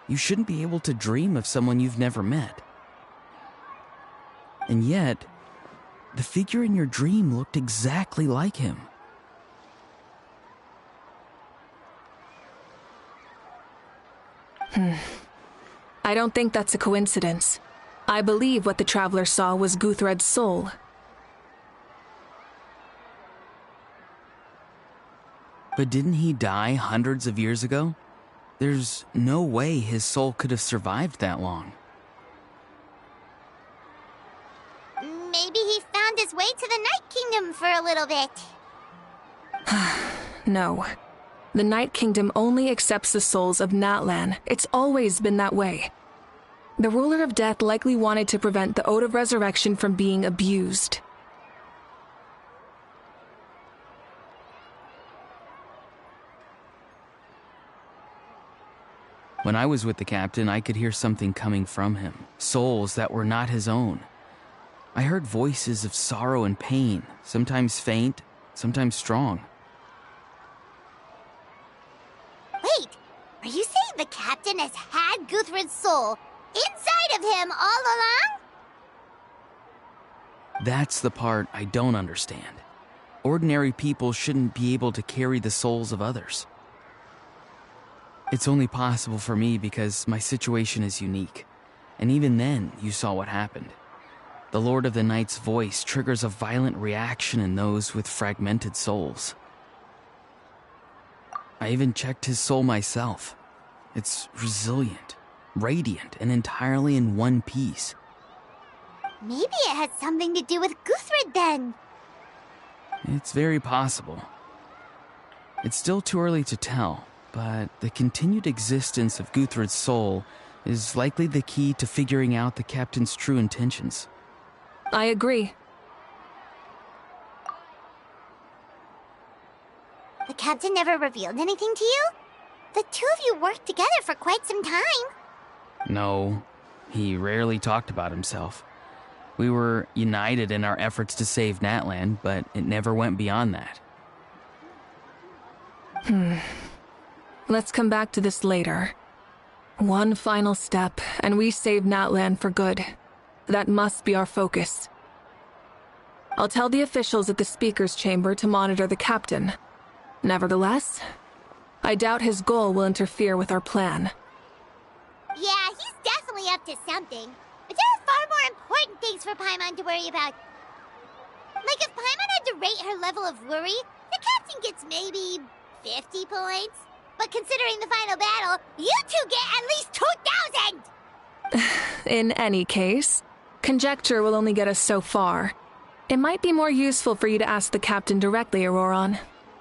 You shouldn't be able to dream of someone you've never met. And yet, the figure in your dream looked exactly like him. I don't think that's a coincidence. I believe what the Traveler saw was Guthred's soul. But didn't he die hundreds of years ago? There's no way his soul could have survived that long. Maybe he found his way to the Night Kingdom for a little bit. No. The Night Kingdom only accepts the souls of Natlan. It's always been that way. The Ruler of Death likely wanted to prevent the Ode of Resurrection from being abused. When I was with the captain, I could hear something coming from him. Souls that were not his own. I heard voices of sorrow and pain, sometimes faint, sometimes strong. Wait, are you saying the captain has had Guthred's soul inside of him all along? That's the part I don't understand. Ordinary people shouldn't be able to carry the souls of others. It's only possible for me because my situation is unique. And even then, you saw what happened. The Lord of the Night's voice triggers a violent reaction in those with fragmented souls. I even checked his soul myself. It's resilient, radiant, and entirely in one piece. Maybe it has something to do with Guthrid then. It's very possible. It's still too early to tell, but the continued existence of Guthrid's soul is likely the key to figuring out the captain's true intentions. I agree. The captain never revealed anything to you? The two of you worked together for quite some time. No, he rarely talked about himself. We were united in our efforts to save Natlan, but it never went beyond that. Let's come back to this later. One final step, and we save Natlan for good. That must be our focus. I'll tell the officials at the speaker's chamber to monitor the captain. Nevertheless, I doubt his goal will interfere with our plan. Yeah, he's definitely up to something. But there are far more important things for Paimon to worry about. Like if Paimon had to rate her level of worry, the captain gets maybe 50 points. But considering the final battle, you two get at least 2,000! In any case, conjecture will only get us so far. It might be more useful for you to ask the captain directly, Auroron.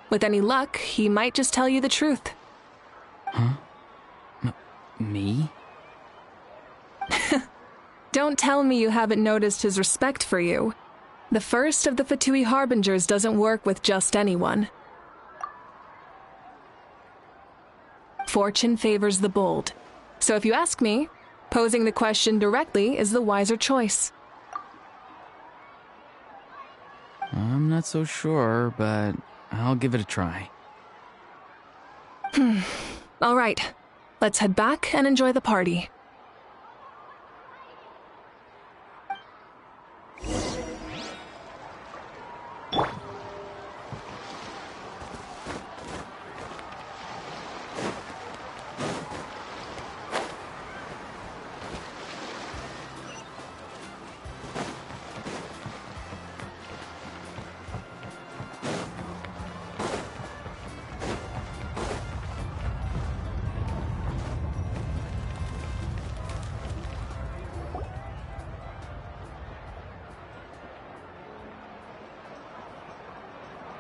With any luck, he might just tell you the truth. Huh? Me? Don't tell me you haven't noticed his respect for you. The first of the Fatui Harbingers doesn't work with just anyone. Fortune favors the bold. So if you ask me, posing the question directly is the wiser choice. I'm not so sure, but I'll give it a try. All right, let's head back and enjoy the party.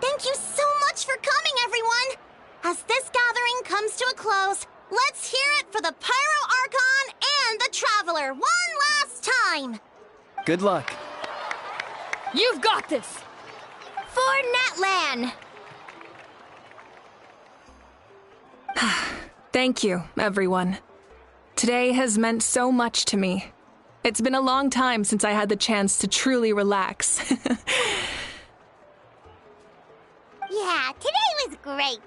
Thank you so much for coming, everyone! As this gathering comes to a close, let's hear it for the Pyro Archon and the Traveler one last time! Good luck. You've got this! For Natlan! Thank you, everyone. Today has meant so much to me. It's been a long time since I had the chance to truly relax. Yeah, today was great.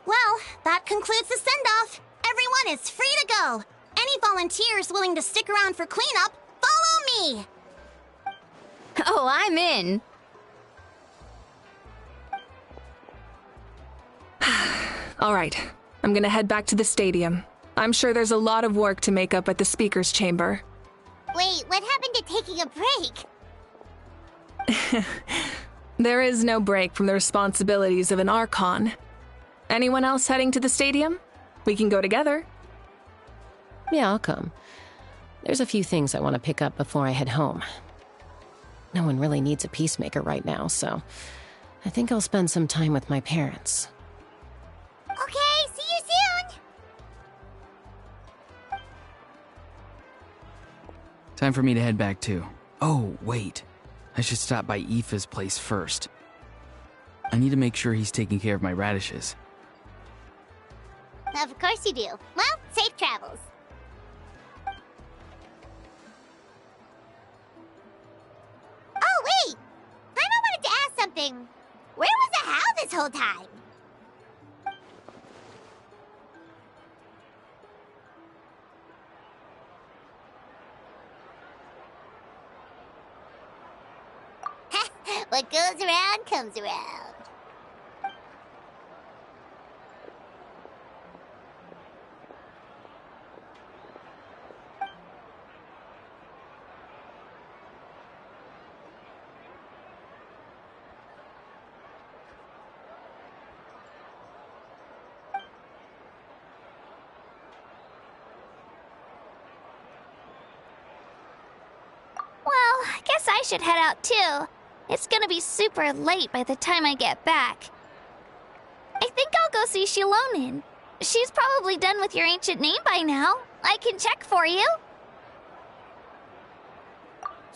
Well, that concludes the send-off. Everyone is free to go. Any volunteers willing to stick around for cleanup, follow me! Oh, I'm in. All right, I'm gonna head back to the stadium. I'm sure there's a lot of work to make up at the speaker's chamber. Wait, what happened to taking a break? There is no break from the responsibilities of an Archon. Anyone else heading to the stadium? We can go together. Yeah, I'll come. There's a few things I want to pick up before I head home. No one really needs a peacemaker right now, so I think I'll spend some time with my parents. Okay, see you soon! Time for me to head back too. Oh, wait. I should stop by Aoife's place first. I need to make sure he's taking care of my radishes. Of course you do. Well, safe travels. Oh, wait! Paimon wanted to ask something. Where was the How this whole time? What goes around comes around. guess I should head out too. It's gonna be super late by the time I get back. I think I'll go see Shilonin. She's probably done with your ancient name by now. I can check for you.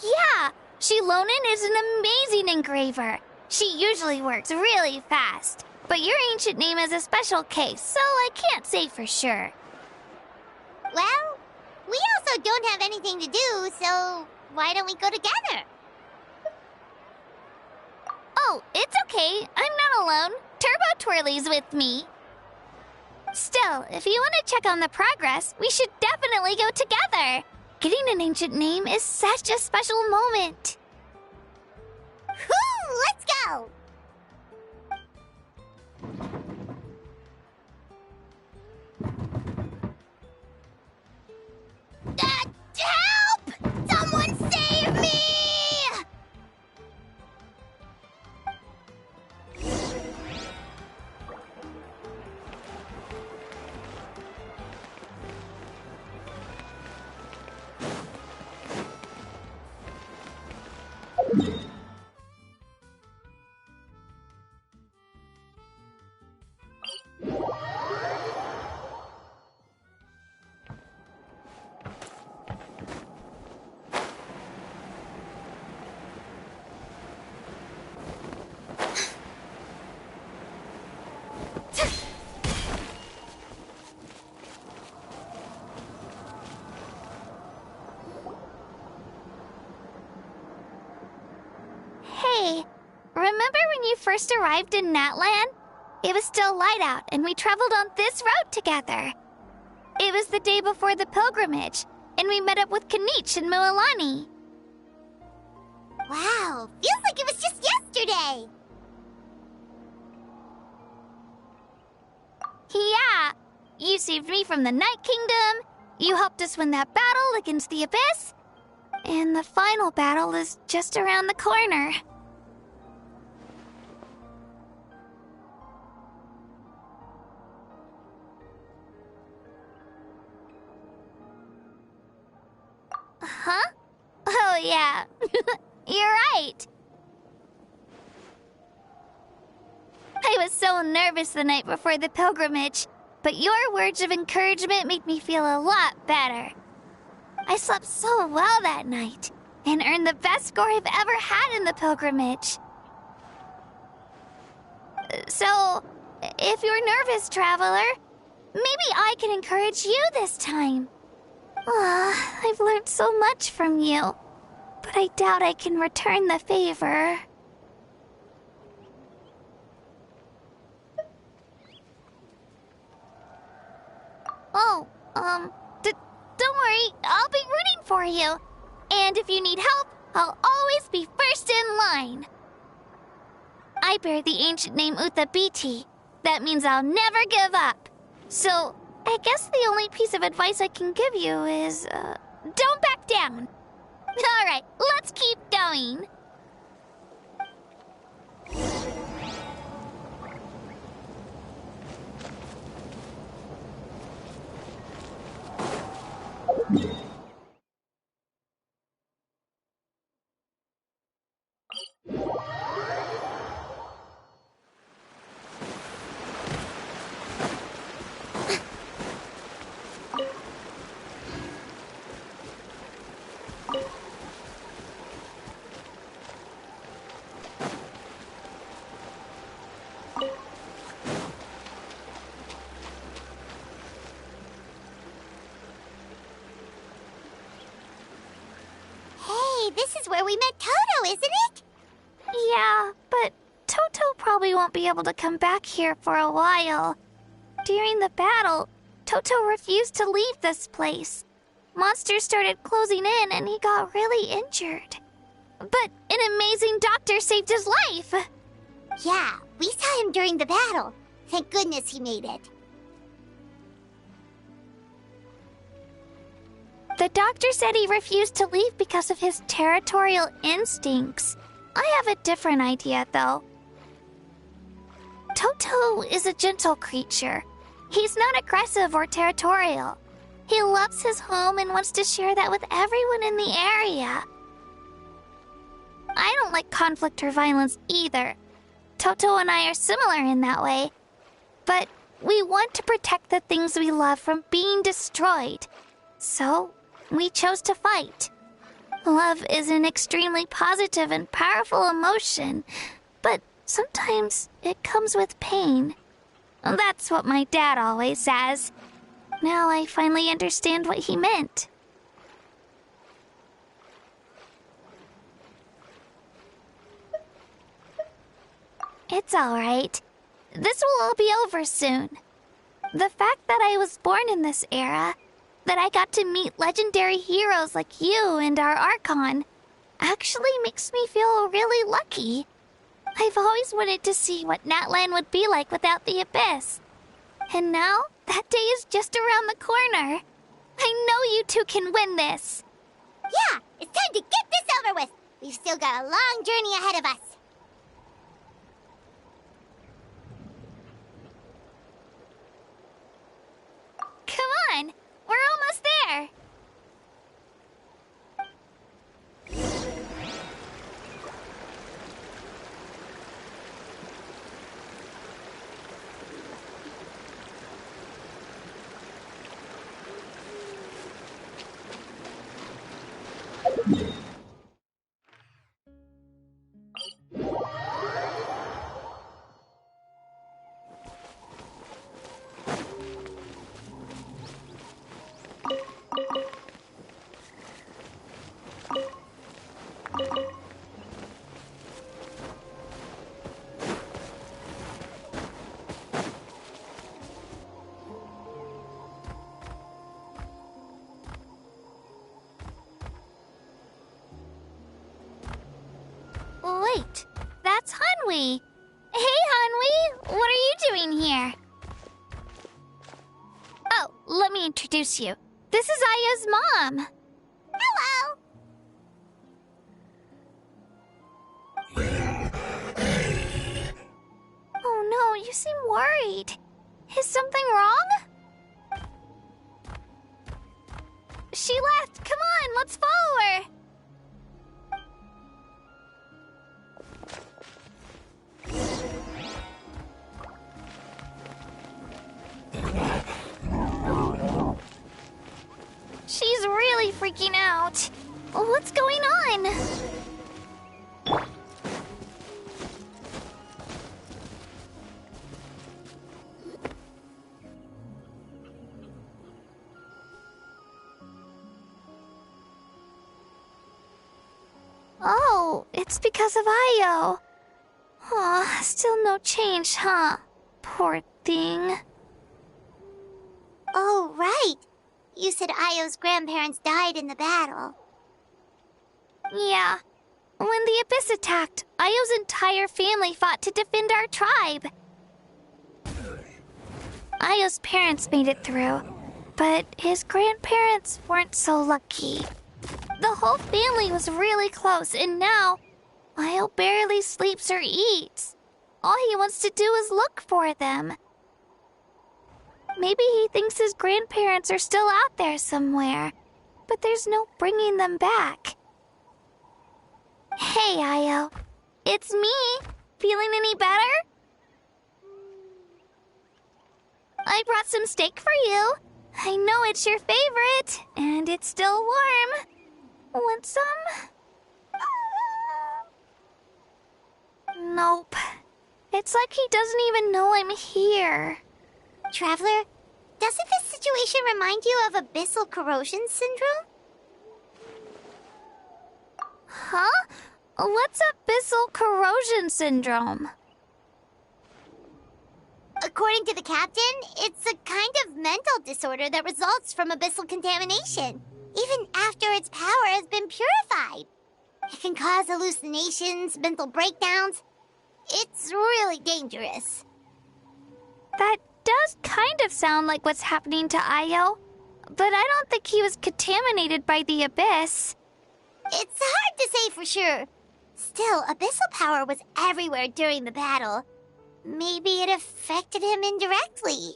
Yeah, Shilonin is an amazing engraver. She usually works really fast. But your ancient name is a special case, so I can't say for sure. Well, we also don't have anything to do, so why don't we go together? Oh, it's okay. I'm not alone. Turbo Twirly's with me. Still, if you want to check on the progress, we should definitely go together. Getting an ancient name is such a special moment. Whoo! Let's go! Help! Someone save me! Hey, remember when you first arrived in Natlan? It was still light out, and we traveled on this road together. It was the day before the pilgrimage, and we met up with Kanich and Mualani. Wow, feels like it was just yesterday. Yeah, you saved me from the Night Kingdom, you helped us win that battle against the Abyss, and the final battle is just around the corner. Huh? Oh, yeah. You're right. I was so nervous the night before the pilgrimage, but your words of encouragement made me feel a lot better. I slept so well that night and earned the best score I've ever had in the pilgrimage. So, if you're nervous, traveler, maybe I can encourage you this time. I've learned so much from you, but I doubt I can return the favor. Oh, don't worry, I'll be rooting for you. And if you need help, I'll always be first in line. I bear the ancient name Uthabiti. That means I'll never give up. So, I guess the only piece of advice I can give you is, don't back down. Alright, let's keep going. This is where we met Toto, isn't it? Yeah, but Toto probably won't be able to come back here for a while. During the battle, Toto refused to leave this place. Monsters started closing in and he got really injured. But an amazing doctor saved his life. Yeah, we saw him during the battle. Thank goodness he made it. The doctor said he refused to leave because of his territorial instincts. I have a different idea, though. Toto is a gentle creature. He's not aggressive or territorial. He loves his home and wants to share that with everyone in the area. don't like conflict or violence either. Toto and I are similar in that way. But we want to protect the things we love from being destroyed. So, we chose to fight. Love is an extremely positive and powerful emotion, but sometimes it comes with pain. That's what my dad always says. Now I finally understand what he meant. It's alright. This will all be over soon. The fact that I was born in this era, that I got to meet legendary heroes like you and our Archon, actually makes me feel really lucky. I've always wanted to see what Natlan would be like without the Abyss. And now, that day is just around the corner. I know you two can win this. Yeah, it's time to get this over with. We've still got a long journey ahead of us. Come on, we're almost there. Wait, that's Hanwi. Hey, Hanwi, what are you doing here? Oh, let me introduce you. This is Aya's mom. Hello! Oh no, you seem worried. Is something wrong? She left. Come on, let's follow her. She's really freaking out. What's going on? Oh, it's because of Io. Aw, still no change, huh? Poor thing. Oh, right. You said Io's grandparents died in the battle. Yeah. When the Abyss attacked, Io's entire family fought to defend our tribe. Io's parents made it through, but his grandparents weren't so lucky. The whole family was really close, and now Io barely sleeps or eats. All he wants to do is look for them. Maybe he thinks his grandparents are still out there somewhere, but there's no bringing them back. Hey, Io. It's me. Feeling any better? I brought some steak for you. I know it's your favorite, and it's still warm. Want some? Nope. It's like he doesn't even know I'm here. Traveler, doesn't this situation remind you of abyssal corrosion syndrome? Huh? What's abyssal corrosion syndrome? According to the captain, it's a kind of mental disorder that results from abyssal contamination, even after its power has been purified. It can cause hallucinations, mental breakdowns. It's really dangerous. That does kind of sound like what's happening to Io, but I don't think he was contaminated by the Abyss. It's hard to say for sure. Still, abyssal power was everywhere during the battle. Maybe it affected him indirectly.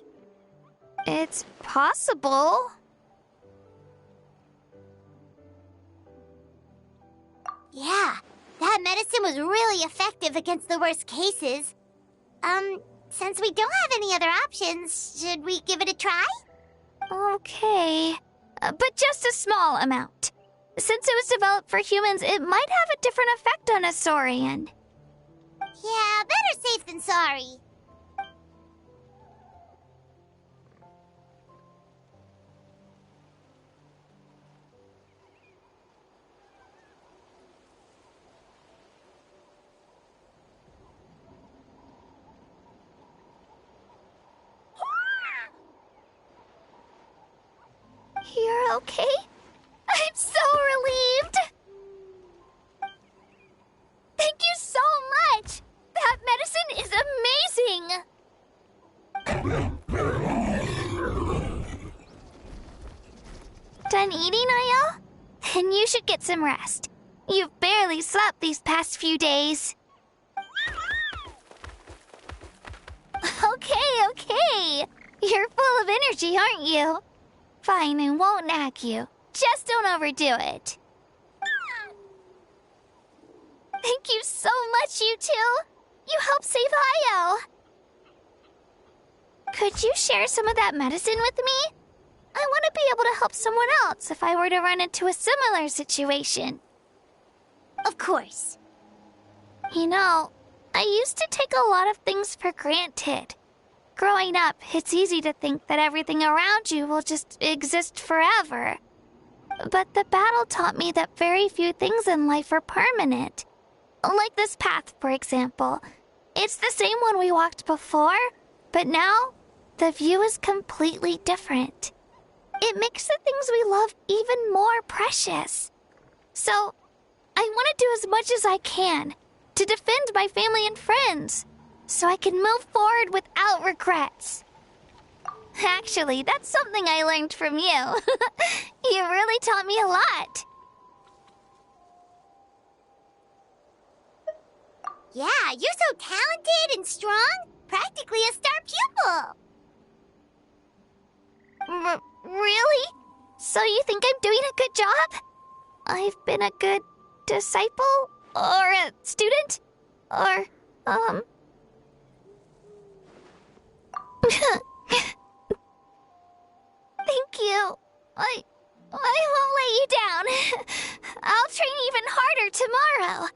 It's possible. Yeah, that medicine name was really effective against the worst cases. Since we don't have any other options, should we give it a try? Okay. But just a small amount. Since it was developed for humans, it might have a different effect on a Saurian. Yeah, better safe than sorry. You're okay? I'm so relieved! Thank you so much! That medicine is amazing! Done eating, are y'all? Then you should get some rest. You've barely slept these past few days. Okay. You're full of energy, aren't you? Fine, I won't nag you. Just don't overdo it. Thank you so much, you two. You helped save Io. Could you share some of that medicine with me? I want to be able to help someone else if I were to run into a similar situation. Of course. You know, I used to take a lot of things for granted. Growing up, it's easy to think that everything around you will just exist forever. But the battle taught me that very few things in life are permanent. Like this path, for example. It's the same one we walked before, but now the view is completely different. It makes the things we love even more precious. So, I want to do as much as I can to defend my family and friends, so I can move forward without regrets. Actually, that's something I learned from you. You really taught me a lot. Yeah, you're so talented and strong. Practically a star pupil. Really? So you think I'm doing a good job? I've been a good disciple? Or a student? Or, Thank you. I won't let you down. I'll train even harder tomorrow.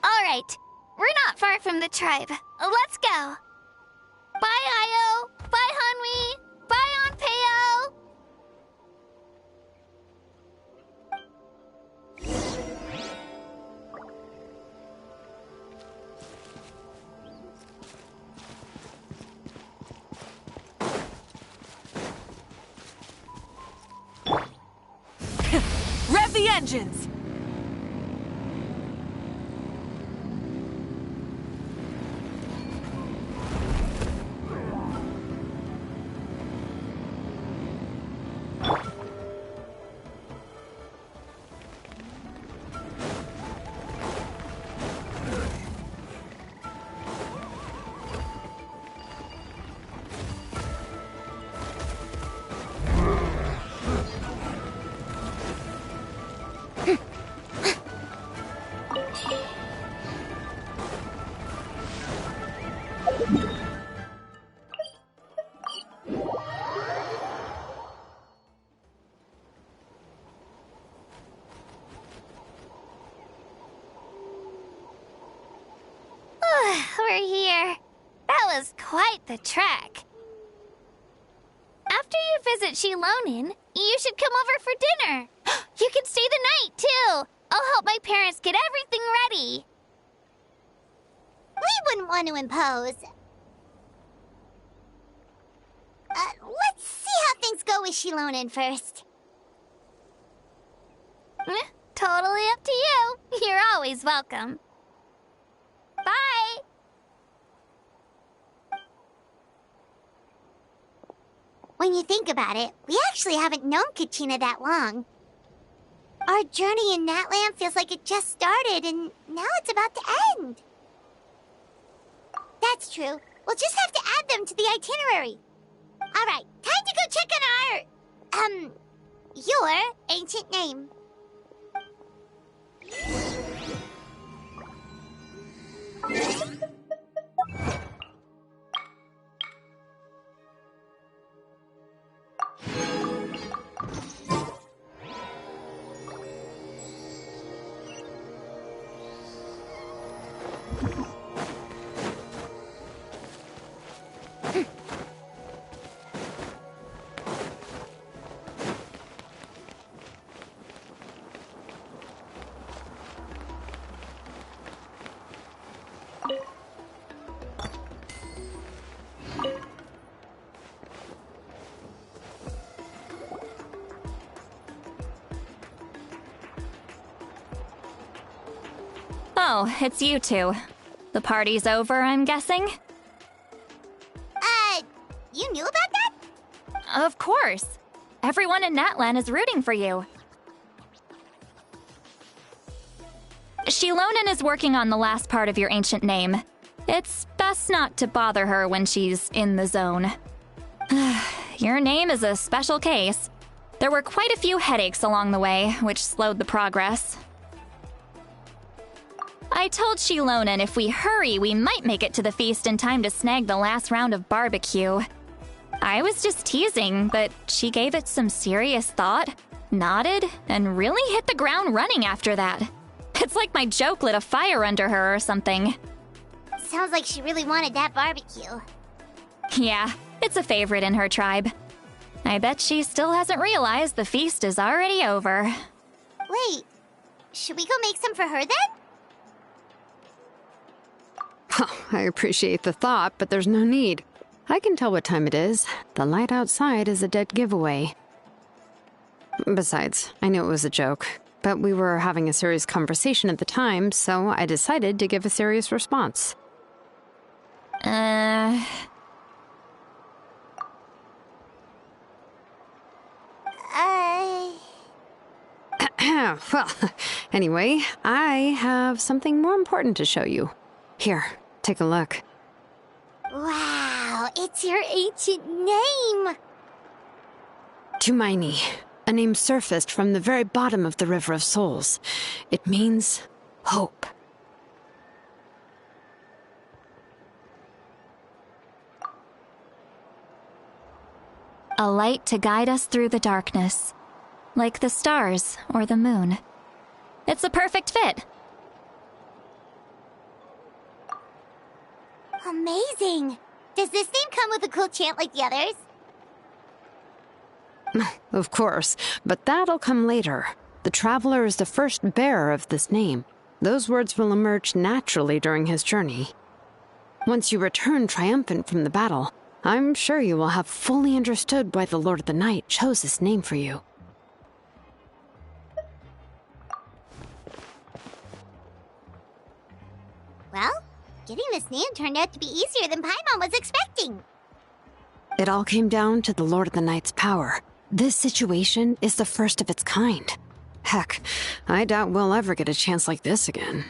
All right. We're not far from the tribe. Let's go. Bye, Io. Bye, Hanwi. Bye, Onpeo. Rev the engines! We're here. That was quite the trek. After you visit Shilonin, you should come over for dinner. You can stay the night, too. I'll help my parents get everything ready. We wouldn't want to impose. Let's see how things go with Shilonin first. Totally up to you. You're always welcome. Bye. When you think about it, we actually haven't known Kachina that long. Our journey in Natlan feels like it just started, and now it's about to end. That's true. We'll just have to add them to the itinerary. All right, time to go check on our, your ancient name. Oh, it's you two. The party's over, I'm guessing? You knew about that? Of course. Everyone in Natlan is rooting for you. Shilonen is working on the last part of your ancient name. It's best not to bother her when she's in the zone. Your name is a special case. There were quite a few headaches along the way, which slowed the progress. I told Shilonen if we hurry, we might make it to the feast in time to snag the last round of barbecue. I was just teasing, but she gave it some serious thought, nodded, and really hit the ground running after that. It's like my joke lit a fire under her or something. Sounds like she really wanted that barbecue. Yeah, it's a favorite in her tribe. I bet she still hasn't realized the feast is already over. Wait, should we go make some for her then? Oh, I appreciate the thought, but there's no need. I can tell what time it is. The light outside is a dead giveaway. Besides, I knew it was a joke, but we were having a serious conversation at the time, so I decided to give a serious response. Well, anyway, I have something more important to show you. Here, take a look. Wow, it's your ancient name! Tumaini, a name surfaced from the very bottom of the River of Souls. It means hope. A light to guide us through the darkness, like the stars or the moon. It's a perfect fit. Amazing! Does this name come with a cool chant like the others? Of course, but that'll come later. The Traveler is the first bearer of this name. Those words will emerge naturally during his journey. Once you return triumphant from the battle, I'm sure you will have fully understood why the Lord of the Night chose this name for you. Well, getting this name turned out to be easier than Paimon was expecting. It all came down to the Lord of the Night's power. This situation is the first of its kind. Heck, I doubt we'll ever get a chance like this again.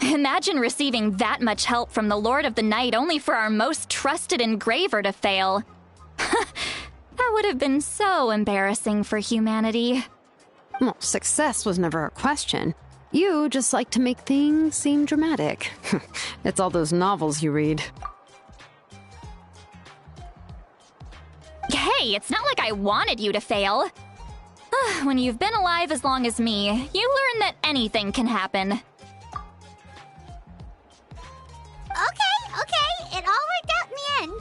Imagine receiving that much help from the Lord of the Night only for our most trusted engraver to fail. That would have been so embarrassing for humanity. Well, success was never a question. You just like to make things seem dramatic. It's all those novels you read. Hey, it's not like I wanted you to fail. When you've been alive as long as me, you learn that anything can happen. Okay, it all worked out in the end.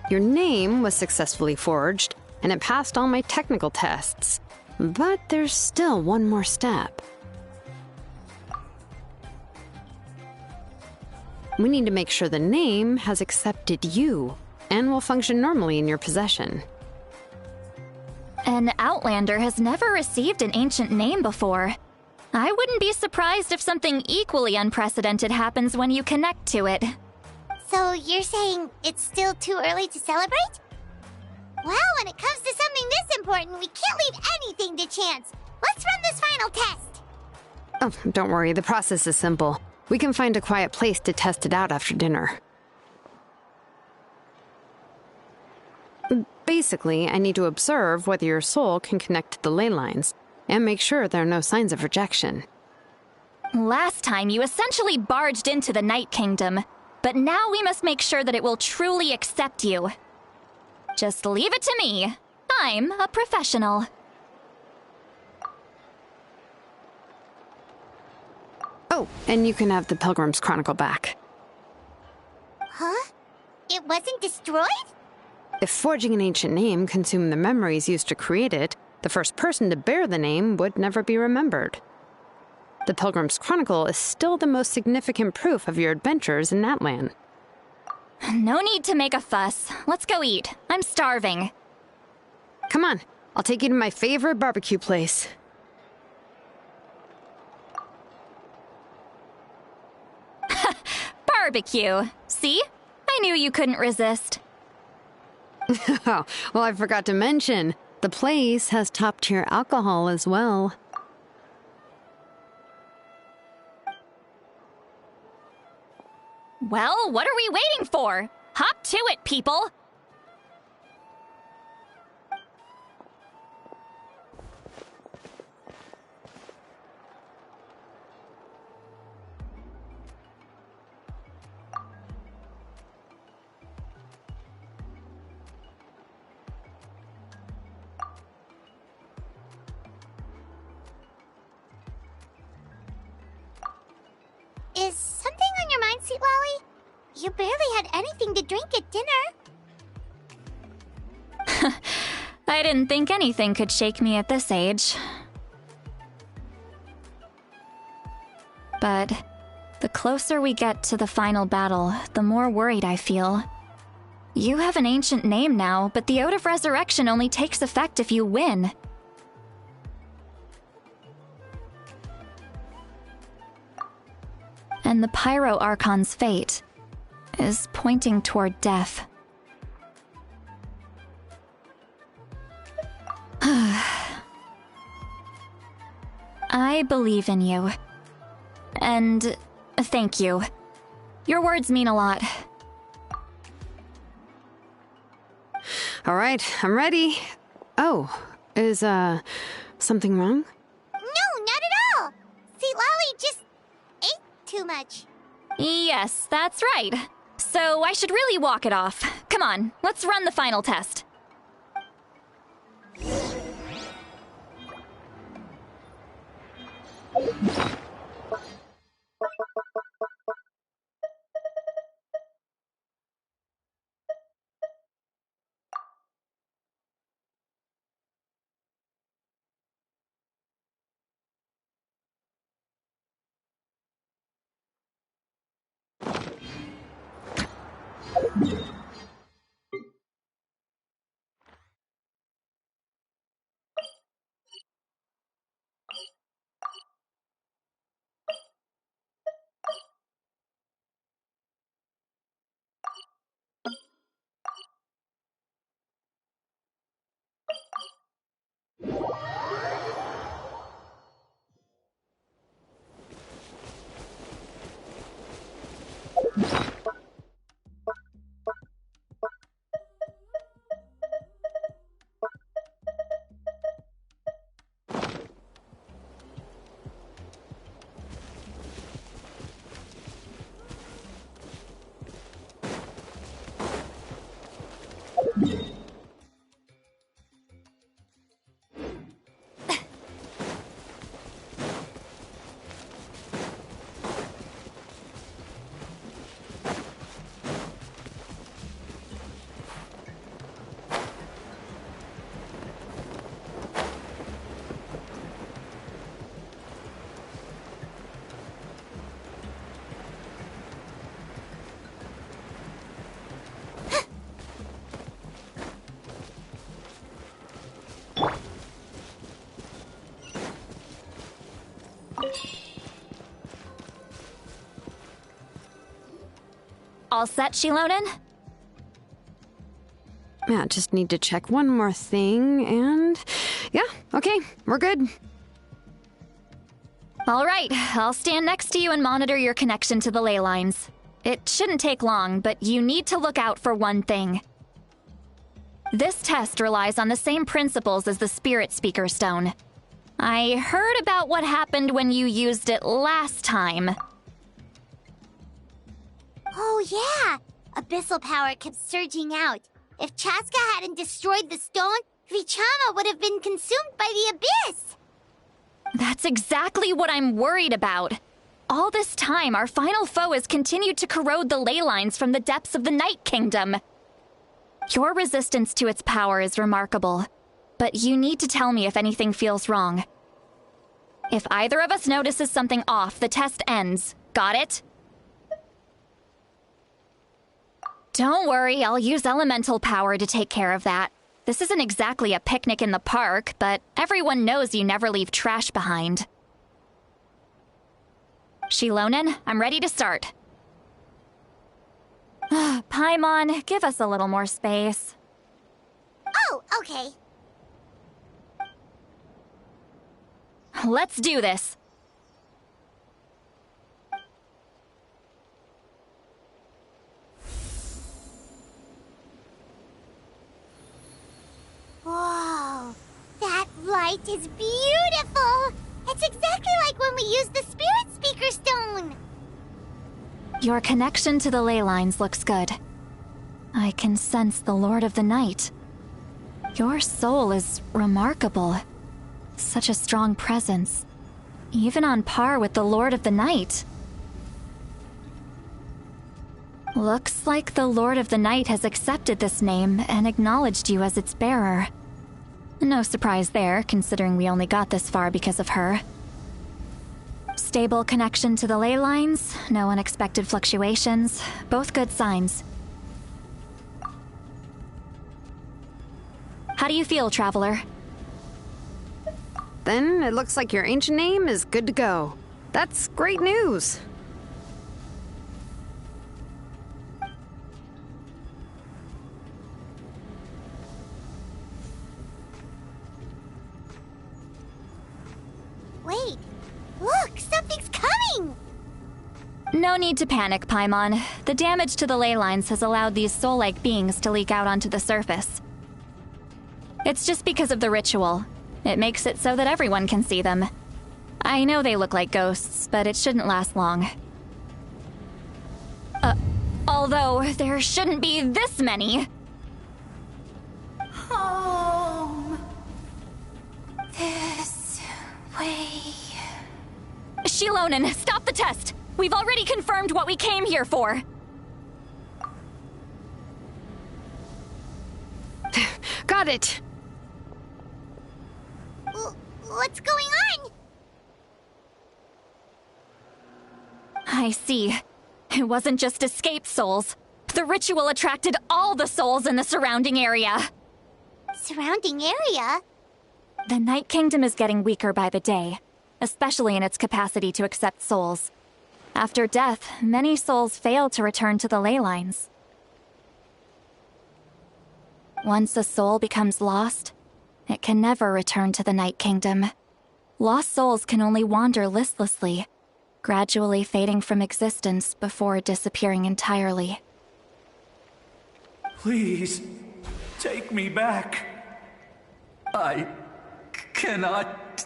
Your name was successfully forged, and it passed all my technical tests. But there's still one more step. We need to make sure the name has accepted you, and will function normally in your possession. An Outlander has never received an ancient name before. I wouldn't be surprised if something equally unprecedented happens when you connect to it. So you're saying it's still too early to celebrate? Well, when it comes to something this important, we can't leave anything to chance. Let's run this final test. Oh, don't worry, the process is simple. We can find a quiet place to test it out after dinner. Basically, I need to observe whether your soul can connect to the ley lines, and make sure there are no signs of rejection. Last time, you essentially barged into the Night Kingdom, but now we must make sure that it will truly accept you. Just leave it to me. I'm a professional. Oh, and you can have the Pilgrim's Chronicle back. Huh? It wasn't destroyed? If forging an ancient name consumed the memories used to create it, the first person to bear the name would never be remembered. The Pilgrim's Chronicle is still the most significant proof of your adventures in Natlan. No need to make a fuss. Let's go eat. I'm starving. Come on, I'll take you to my favorite barbecue place. barbecue. See? I knew you couldn't resist. Oh, well, I forgot to mention, the place has top-tier alcohol as well. Well, what are we waiting for? Hop to it, people! Is something on your mind, Sweet Lolly? You barely had anything to drink at dinner. I didn't think anything could shake me at this age. But the closer we get to the final battle, the more worried I feel. You have an ancient name now, but the Oath of Resurrection only takes effect if you win. And the Pyro Archon's fate is pointing toward death. I believe in you. And thank you. Your words mean a lot. All right, I'm ready. Oh, is, something wrong? No, not at all. Sweet Lolly just ate too much. Yes, that's right. So I should really walk it off. Come on, let's run the final test. All set, Shilonen? Yeah, just need to check one more thing, and... yeah, okay, we're good. All right, I'll stand next to you and monitor your connection to the ley lines. It shouldn't take long, but you need to look out for one thing. This test relies on the same principles as the Spirit Speaker Stone. I heard about what happened when you used it last time. Oh yeah! Abyssal power kept surging out. If Chaska hadn't destroyed the stone, Vichama would have been consumed by the abyss! That's exactly what I'm worried about. All this time, our final foe has continued to corrode the ley lines from the depths of the Night Kingdom. Your resistance to its power is remarkable, but you need to tell me if anything feels wrong. If either of us notices something off, the test ends. Got it? Don't worry, I'll use elemental power to take care of that. This isn't exactly a picnic in the park, but everyone knows you never leave trash behind. Shilonen, I'm ready to start. Paimon, give us a little more space. Oh, okay. Let's do this. Whoa, that light is beautiful! It's exactly like when we used the Spirit Speaker Stone! Your connection to the ley lines looks good. I can sense the Lord of the Night. Your soul is remarkable. Such a strong presence. Even on par with the Lord of the Night. Looks like the Lord of the Night has accepted this name and acknowledged you as its bearer. No surprise there, considering we only got this far because of her. Stable connection to the ley lines, no unexpected fluctuations, both good signs. How do you feel, Traveler? Then it looks like your ancient name is good to go. That's great news. Wait, look, something's coming! No need to panic, Paimon. The damage to the ley lines has allowed these soul-like beings to leak out onto the surface. It's just because of the ritual. It makes it so that everyone can see them. I know they look like ghosts, but it shouldn't last long. Although there shouldn't be this many. Home. This way. Shilonen, stop the test! We've already confirmed what we came here for. Got it! What's going on? I see. It wasn't just escaped souls. The ritual attracted all the souls in the surrounding area. Surrounding area? The Night Kingdom is getting weaker by the day, especially in its capacity to accept souls. After death, many souls fail to return to the ley lines. Once a soul becomes lost, it can never return to the Night Kingdom. Lost souls can only wander listlessly, gradually fading from existence before disappearing entirely. Please, take me back. I cannot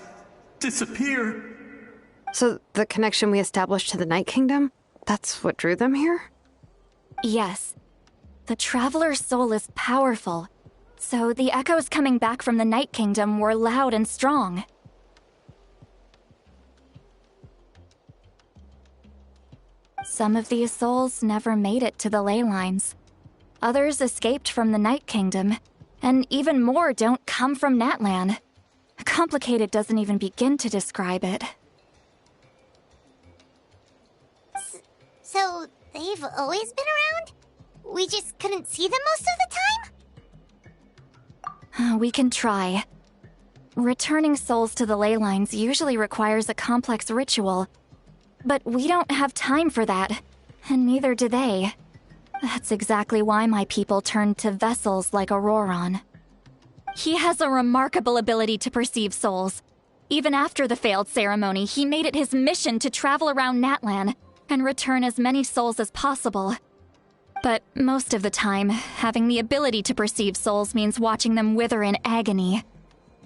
disappear. So the connection we established to the Night Kingdom, that's what drew them here? Yes. The Traveler's soul is powerful, so the echoes coming back from the Night Kingdom were loud and strong. Some of these souls never made it to the ley lines. Others escaped from the Night Kingdom, and even more don't come from Natlan. Complicated doesn't even begin to describe it. So, they've always been around? We just couldn't see them most of the time? We can try. Returning souls to the ley lines usually requires a complex ritual, but we don't have time for that, and neither do they. That's exactly why my people turned to vessels like Auroron. He has a remarkable ability to perceive souls. Even after the failed ceremony, he made it his mission to travel around Natlan and return as many souls as possible. But most of the time, having the ability to perceive souls means watching them wither in agony.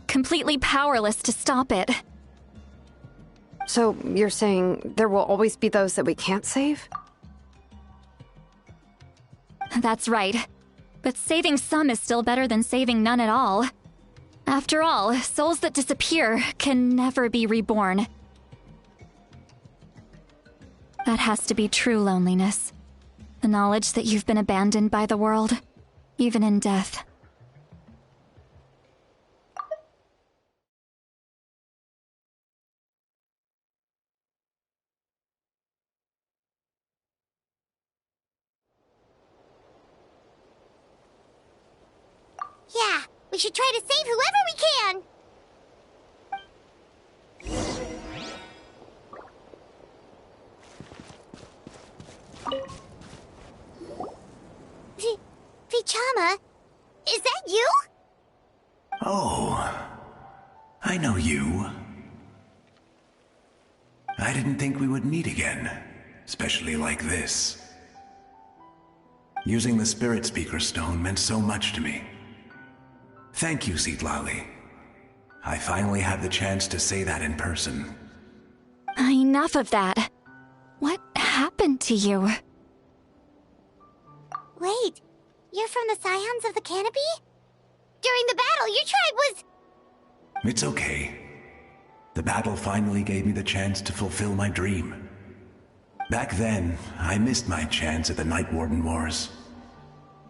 Completely powerless to stop it. So you're saying there will always be those that we can't save? That's right. But saving some is still better than saving none at all. After all, souls that disappear can never be reborn. That has to be true loneliness. The knowledge that you've been abandoned by the world, even in death. Yeah, we should try to save whoever we can! Vichama. Is that you? Oh, I know you. I didn't think we would meet again, especially like this. Using the Spirit Speaker Stone meant so much to me. Thank you, Citlali. I finally had the chance to say that in person. Enough of that. What happened to you? Wait, you're from the Scions of the Canopy? During the battle, your tribe was... It's okay. The battle finally gave me the chance to fulfill my dream. Back then, I missed my chance at the Night Warden Wars.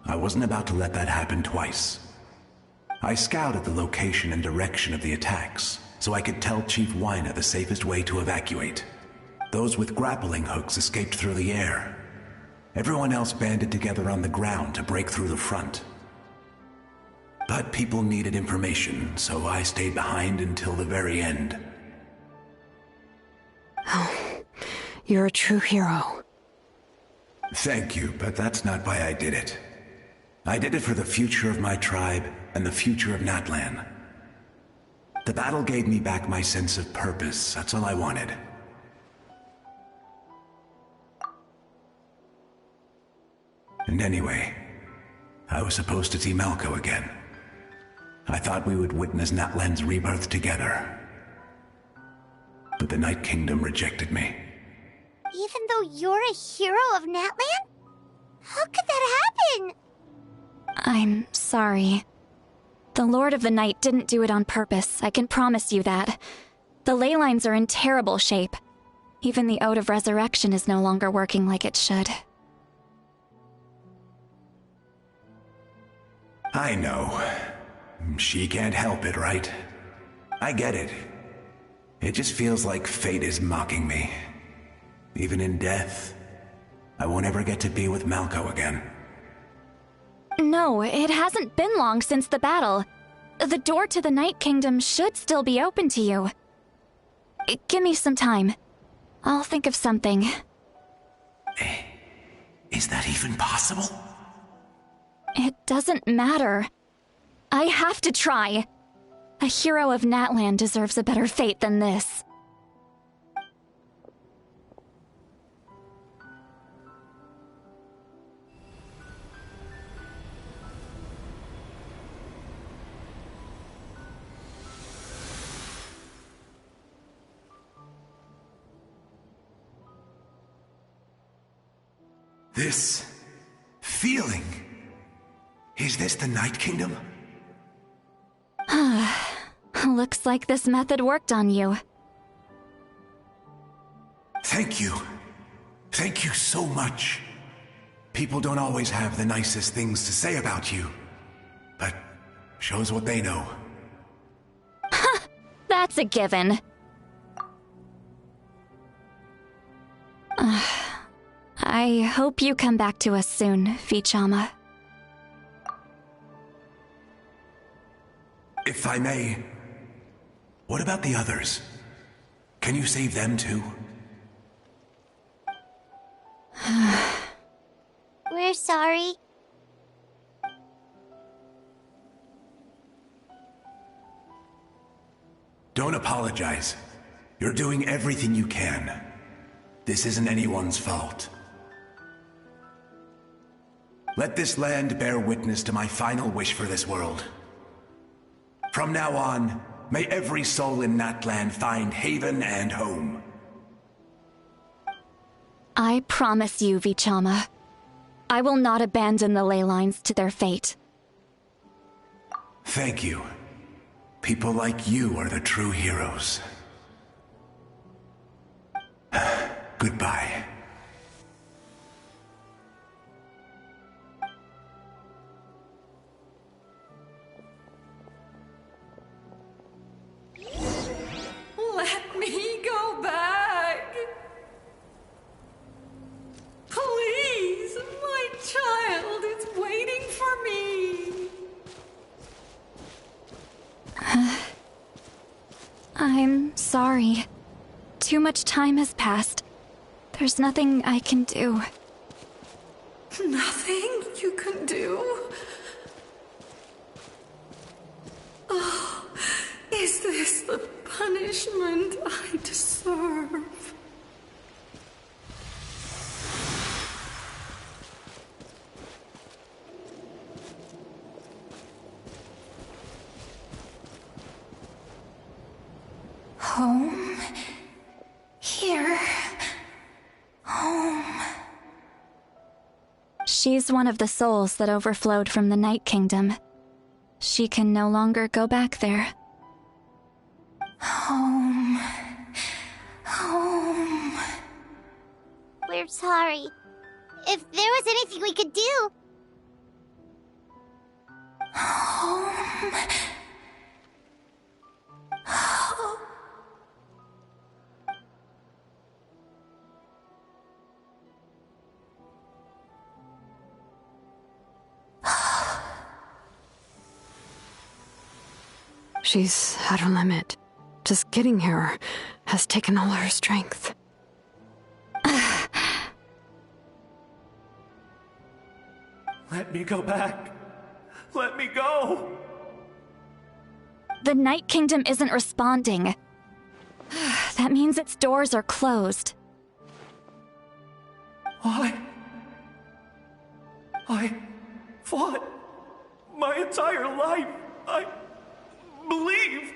I wasn't about to let that happen twice. I scouted the location and direction of the attacks, so I could tell Chief Wyna the safest way to evacuate. Those with grappling hooks escaped through the air. Everyone else banded together on the ground to break through the front. But people needed information, so I stayed behind until the very end. Oh, you're a true hero. Thank you, but that's not why I did it. I did it for the future of my tribe and the future of Natlan. The battle gave me back my sense of purpose, that's all I wanted. And anyway, I was supposed to see Malco again. I thought we would witness Natlan's rebirth together. But the Night Kingdom rejected me. Even though you're a hero of Natlan? How could that happen? I'm sorry. The Lord of the Night didn't do it on purpose, I can promise you that. The ley lines are in terrible shape. Even the Ode of Resurrection is no longer working like it should. I know. She can't help it, right? I get it. It just feels like fate is mocking me. Even in death, I won't ever get to be with Malco again. No, it hasn't been long since the battle. The door to the Night Kingdom should still be open to you. Give me some time. I'll think of something. Is that even possible? It doesn't matter. I have to try. A hero of Natlan deserves a better fate than this. This feeling. Is this the Night Kingdom? Looks like this method worked on you. Thank you. Thank you so much. People don't always have the nicest things to say about you, but shows what they know. That's a given. I hope you come back to us soon, Vichama. If I may, what about the others? Can you save them too? We're sorry. Don't apologize. You're doing everything you can. This isn't anyone's fault. Let this land bear witness to my final wish for this world. From now on, may every soul in Natlan find haven and home. I promise you, Vichama. I will not abandon the ley lines to their fate. Thank you. People like you are the true heroes. Goodbye. Let me go back. Please, my child is waiting for me. I'm sorry. Too much time has passed. There's nothing I can do. Nothing you can do? punishment I deserve. Home. Here. Home. She's one of the souls that overflowed from the Night Kingdom. She can no longer go back there. Home. Home. We're sorry. If there was anything we could do... Home. She's at her limit. Just getting here has taken all her strength. Let me go back. Let me go. The Night Kingdom isn't responding. That means its doors are closed. I fought my entire life. I believed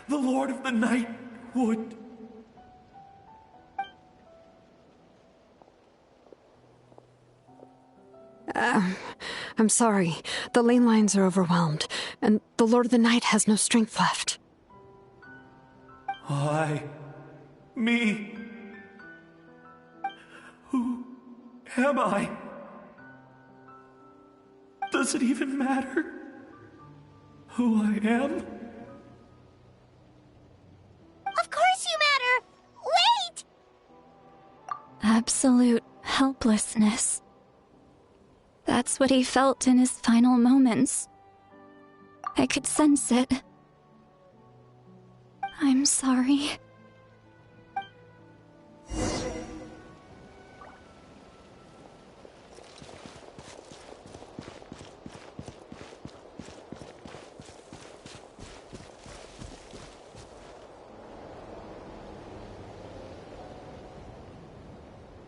the Lord of the Night would. I'm sorry. The lane lines are overwhelmed, and the Lord of the Night has no strength left. Me. Who am I? Does it even matter who I am? Of course you matter! Wait! Absolute helplessness. That's what he felt in his final moments. I could sense it. I'm sorry.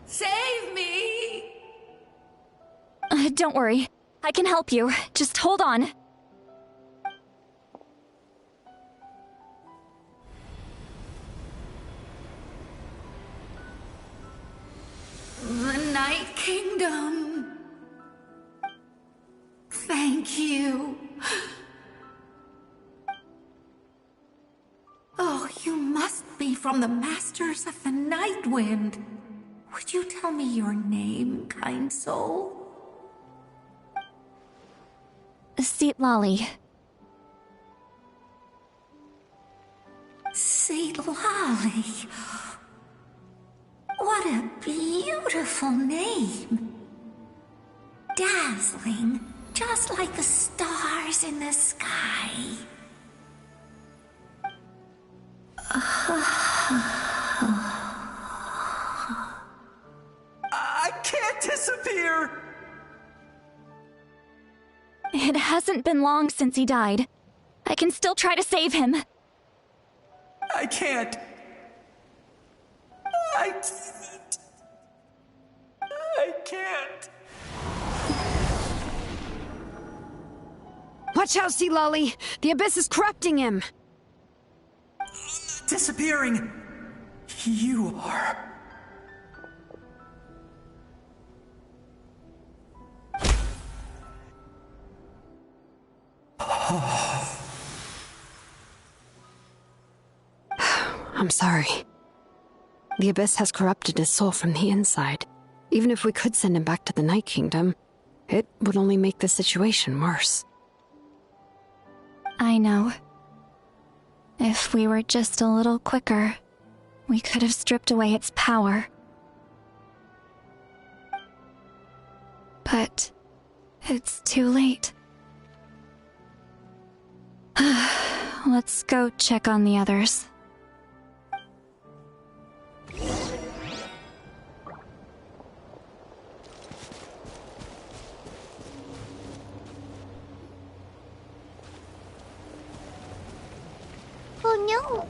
Save me! Don't worry. I can help you. Just hold on. The Night Kingdom. Thank you. Oh, you must be from the Masters of the Night Wind. Would you tell me your name, kind soul? Seat Lolly. Seat Lolly. What a beautiful name. Dazzling, just like the stars in the sky. I can't disappear! It hasn't been long since he died. I can still try to save him. I can't. I can't. Watch out, Sea Lolly! The Abyss is corrupting him! Disappearing. You are. I'm sorry. The Abyss has corrupted his soul from the inside. Even if we could send him back to the Night Kingdom, it would only make the situation worse. I know. If we were just a little quicker, we could have stripped away its power. But it's too late. Let's go check on the others. Oh no!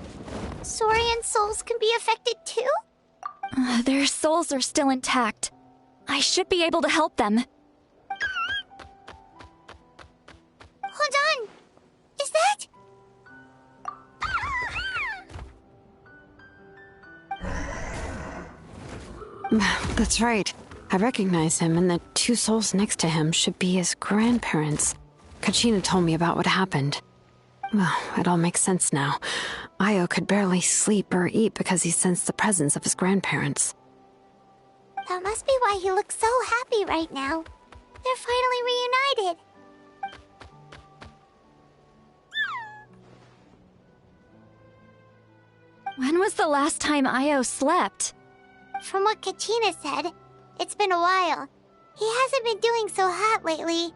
Saurian souls can be affected too? Their souls are still intact. I should be able to help them. Hold on! Is that... That's right. I recognize him, and the two souls next to him should be his grandparents. Kachina told me about what happened. Well, it all makes sense now. Io could barely sleep or eat because he sensed the presence of his grandparents. That must be why he looks so happy right now. They're finally reunited. When was the last time Io slept? From what Kachina said, it's been a while. He hasn't been doing so hot lately.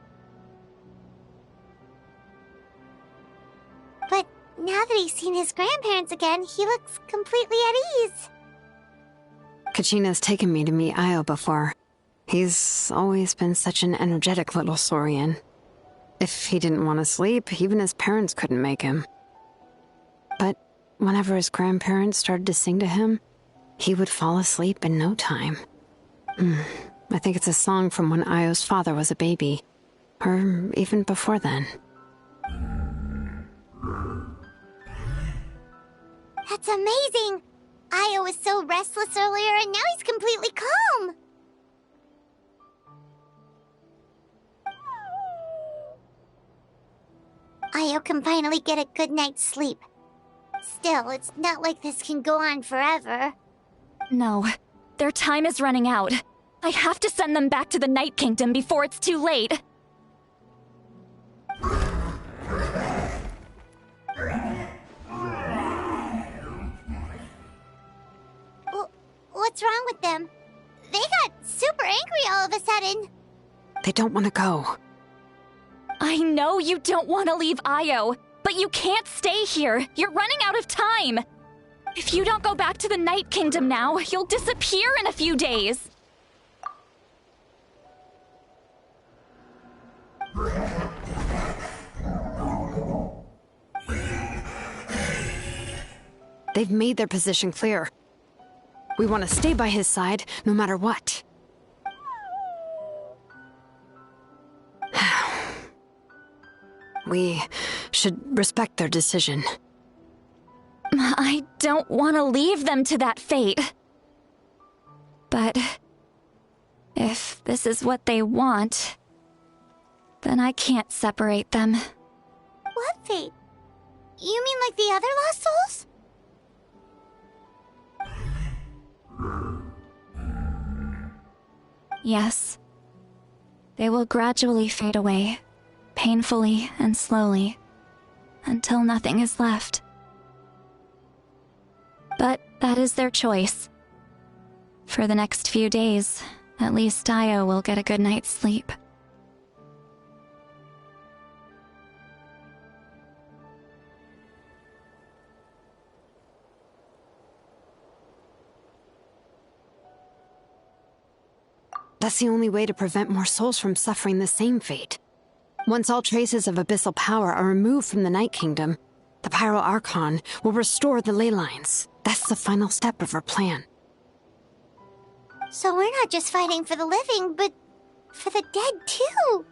But now that he's seen his grandparents again, he looks completely at ease. Kachina's taken me to meet Io before. He's always been such an energetic little Saurian. If he didn't want to sleep, even his parents couldn't make him. But whenever his grandparents started to sing to him, he would fall asleep in no time. I think it's a song from when Io's father was a baby. Or even before then. That's amazing! Io was so restless earlier, and now he's completely calm! Io can finally get a good night's sleep. Still, it's not like this can go on forever. No, their time is running out. I have to send them back to the Night Kingdom before it's too late. What's wrong with them? They got super angry all of a sudden. They don't want to go. I know you don't want to leave Io, but you can't stay here. You're running out of time. If you don't go back to the Night Kingdom now, you'll disappear in a few days. They've made their position clear. We want to stay by his side, no matter what. We should respect their decision. I don't want to leave them to that fate. But if this is what they want, then I can't separate them. What fate? You mean like the other lost souls? Yes. They will gradually fade away, painfully and slowly, until nothing is left. But that is their choice. For the next few days, at least Io will get a good night's sleep. That's the only way to prevent more souls from suffering the same fate. Once all traces of abyssal power are removed from the Night Kingdom, the Pyro Archon will restore the ley lines. That's the final step of our plan. So we're not just fighting for the living, but for the dead too.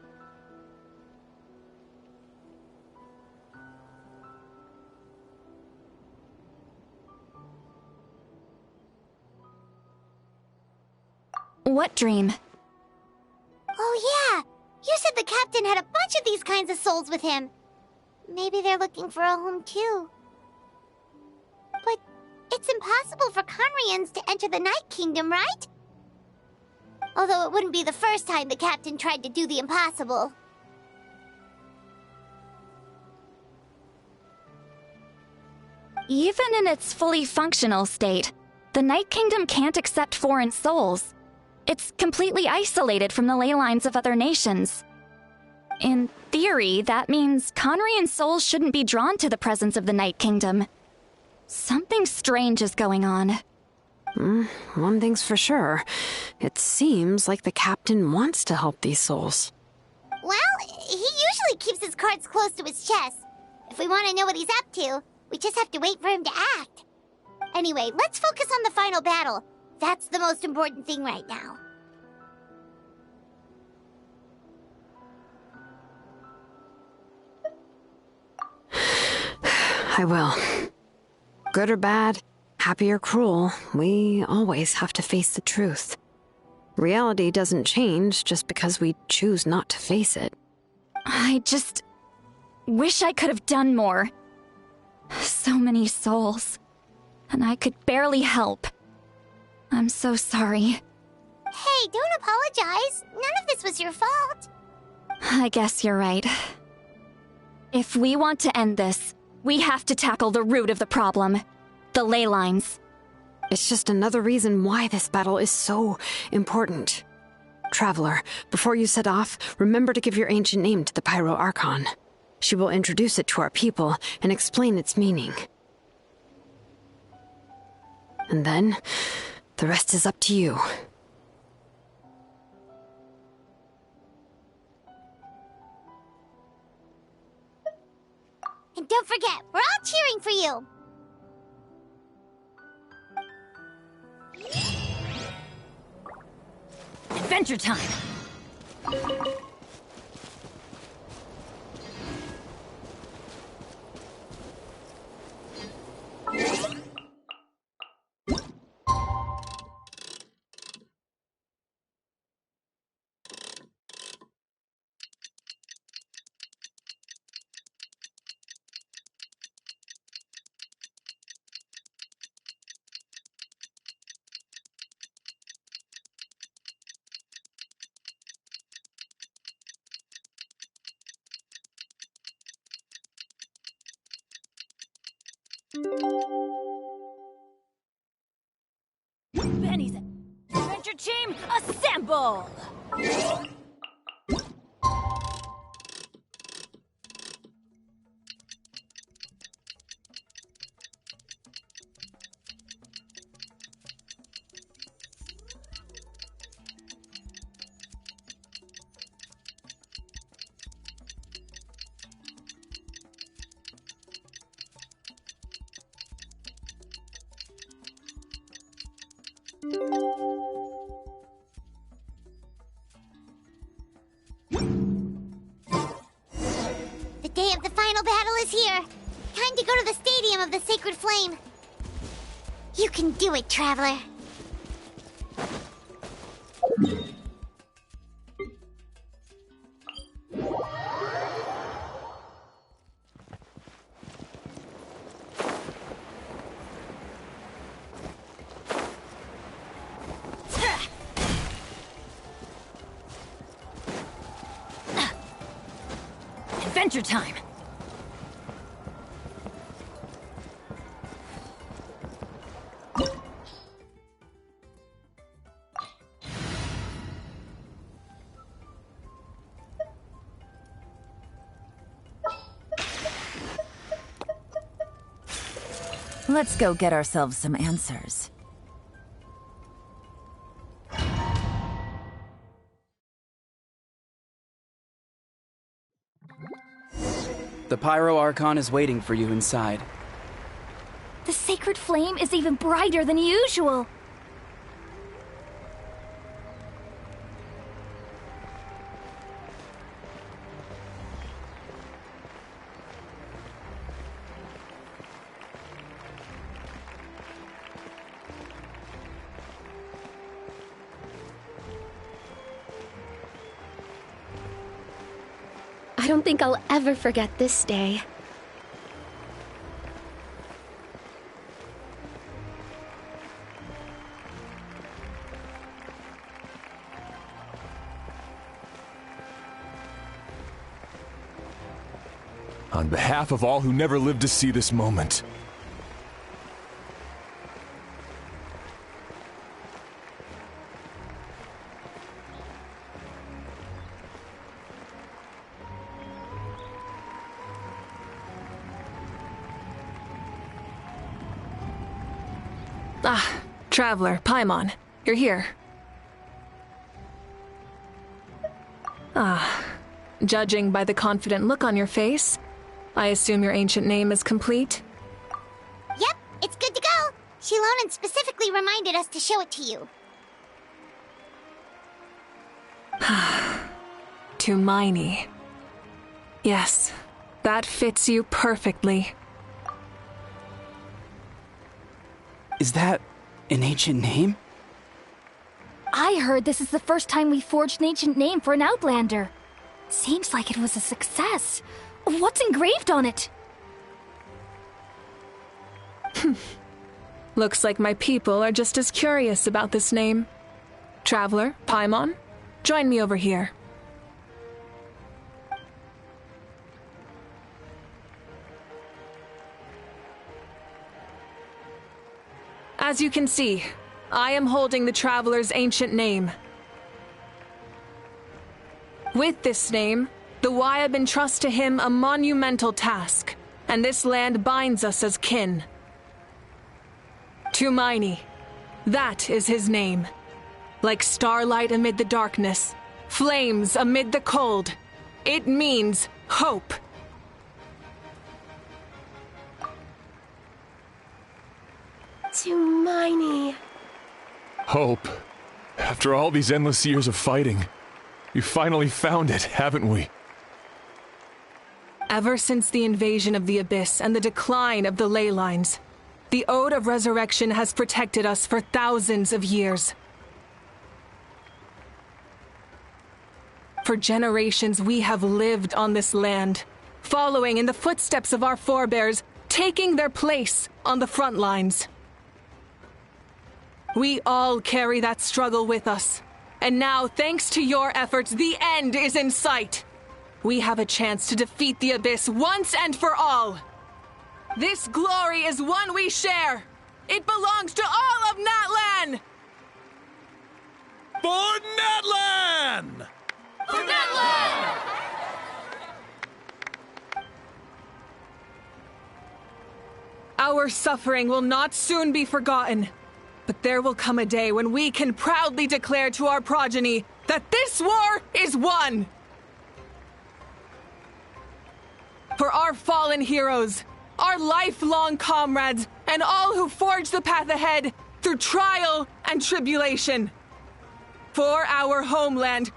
What dream? Oh yeah! You said the captain had a bunch of these kinds of souls with him. Maybe they're looking for a home too. But it's impossible for Conrians to enter the Night Kingdom, right? Although it wouldn't be the first time the captain tried to do the impossible. Even in its fully functional state, the Night Kingdom can't accept foreign souls. It's completely isolated from the ley lines of other nations. In theory, that means Conrian souls shouldn't be drawn to the presence of the Night Kingdom. Something strange is going on. One thing's for sure. It seems like the captain wants to help these souls. Well, he usually keeps his cards close to his chest. If we want to know what he's up to, we just have to wait for him to act. Anyway, let's focus on the final battle. That's the most important thing right now. I will. Good or bad, happy or cruel, we always have to face the truth. Reality doesn't change just because we choose not to face it. I just wish I could have done more. So many souls. And I could barely help. I'm so sorry. Hey, don't apologize. None of this was your fault. I guess you're right. If we want to end this, we have to tackle the root of the problem. The ley lines. It's just another reason why this battle is so important. Traveler, before you set off, remember to give your ancient name to the Pyro Archon. She will introduce it to our people and explain its meaning. And then, the rest is up to you. And don't forget, we're all cheering for you. Adventure time! Benny's adventure team, assemble! The day of the final battle is here. Time to go to the Stadium of the Sacred Flame. You can do it, Traveler. Adventure time! Let's go get ourselves some answers. The Pyro Archon is waiting for you inside. The sacred flame is even brighter than usual. I don't think I'll ever forget this day. On behalf of all who never lived to see this moment. Ah, Traveler, Paimon, you're here. Ah, judging by the confident look on your face, I assume your ancient name is complete? Yep, it's good to go. Shilonen specifically reminded us to show it to you. To Miney. Yes, that fits you perfectly. Is that an ancient name? I heard this is the first time we forged an ancient name for an Outlander. Seems like it was a success. What's engraved on it? Looks like my people are just as curious about this name. Traveler, Paimon, join me over here. As you can see, I am holding the Traveler's ancient name. With this name, the Wyab entrust to him a monumental task, and this land binds us as kin. To Miney, that is his name. Like starlight amid the darkness, flames amid the cold, it means hope. To Miney. Hope. After all these endless years of fighting, we finally found it, haven't we? Ever since the invasion of the Abyss and the decline of the ley lines, the Ode of Resurrection has protected us for thousands of years. For generations, we have lived on this land, following in the footsteps of our forebears, taking their place on the front lines. We all carry that struggle with us. And now, thanks to your efforts, the end is in sight. We have a chance to defeat the Abyss once and for all. This glory is one we share. It belongs to all of Natlan! For Natlan! For Natlan! Our suffering will not soon be forgotten. But there will come a day when we can proudly declare to our progeny that this war is won! For our fallen heroes, our lifelong comrades, and all who forge the path ahead through trial and tribulation. For our homeland.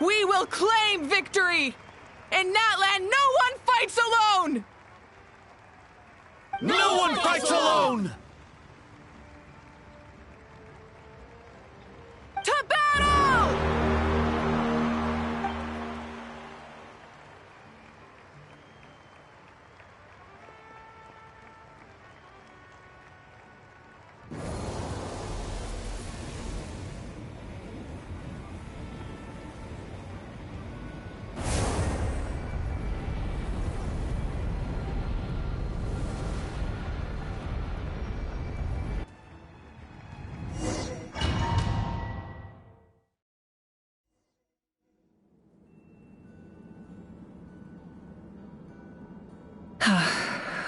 We will claim victory! In Natlan, no one fights alone! No one fights alone! To battle!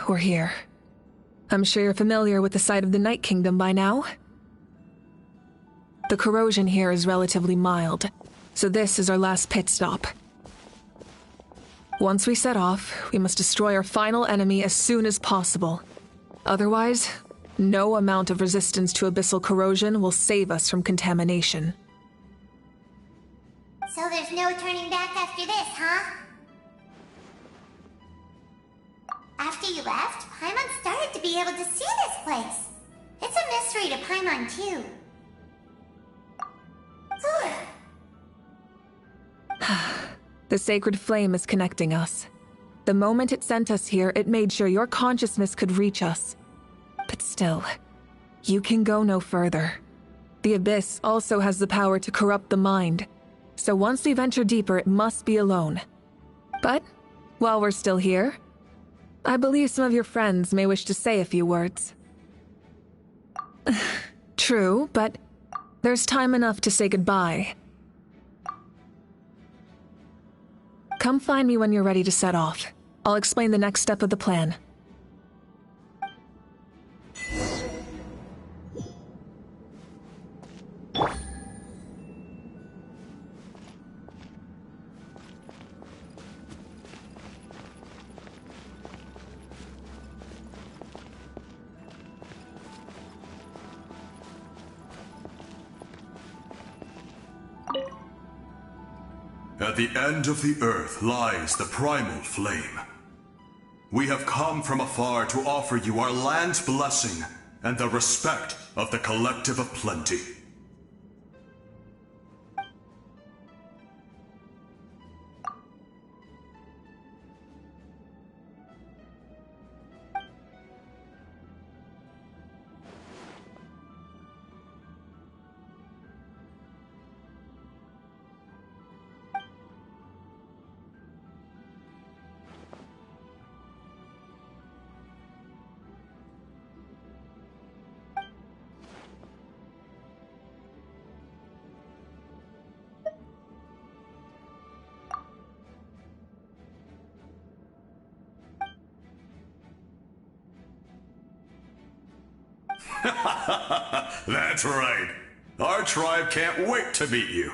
We're here. I'm sure you're familiar with the site of the Night Kingdom by now. The corrosion here is relatively mild, so this is our last pit stop. Once we set off, we must destroy our final enemy as soon as possible. Otherwise, no amount of resistance to abyssal corrosion will save us from contamination. So there's no turning back after this, huh? After you left, Paimon started to be able to see this place. It's a mystery to Paimon, too. The sacred flame is connecting us. The moment it sent us here, it made sure your consciousness could reach us. But still, you can go no further. The Abyss also has the power to corrupt the mind, so once we venture deeper, it must be alone. But, while we're still here, I believe some of your friends may wish to say a few words. True, but there's time enough to say goodbye. Come find me when you're ready to set off. I'll explain the next step of the plan. At the end of the earth lies the primal flame. We have come from afar to offer you our land's blessing and the respect of the Collective of Plenty. That's right. Our tribe can't wait to meet you.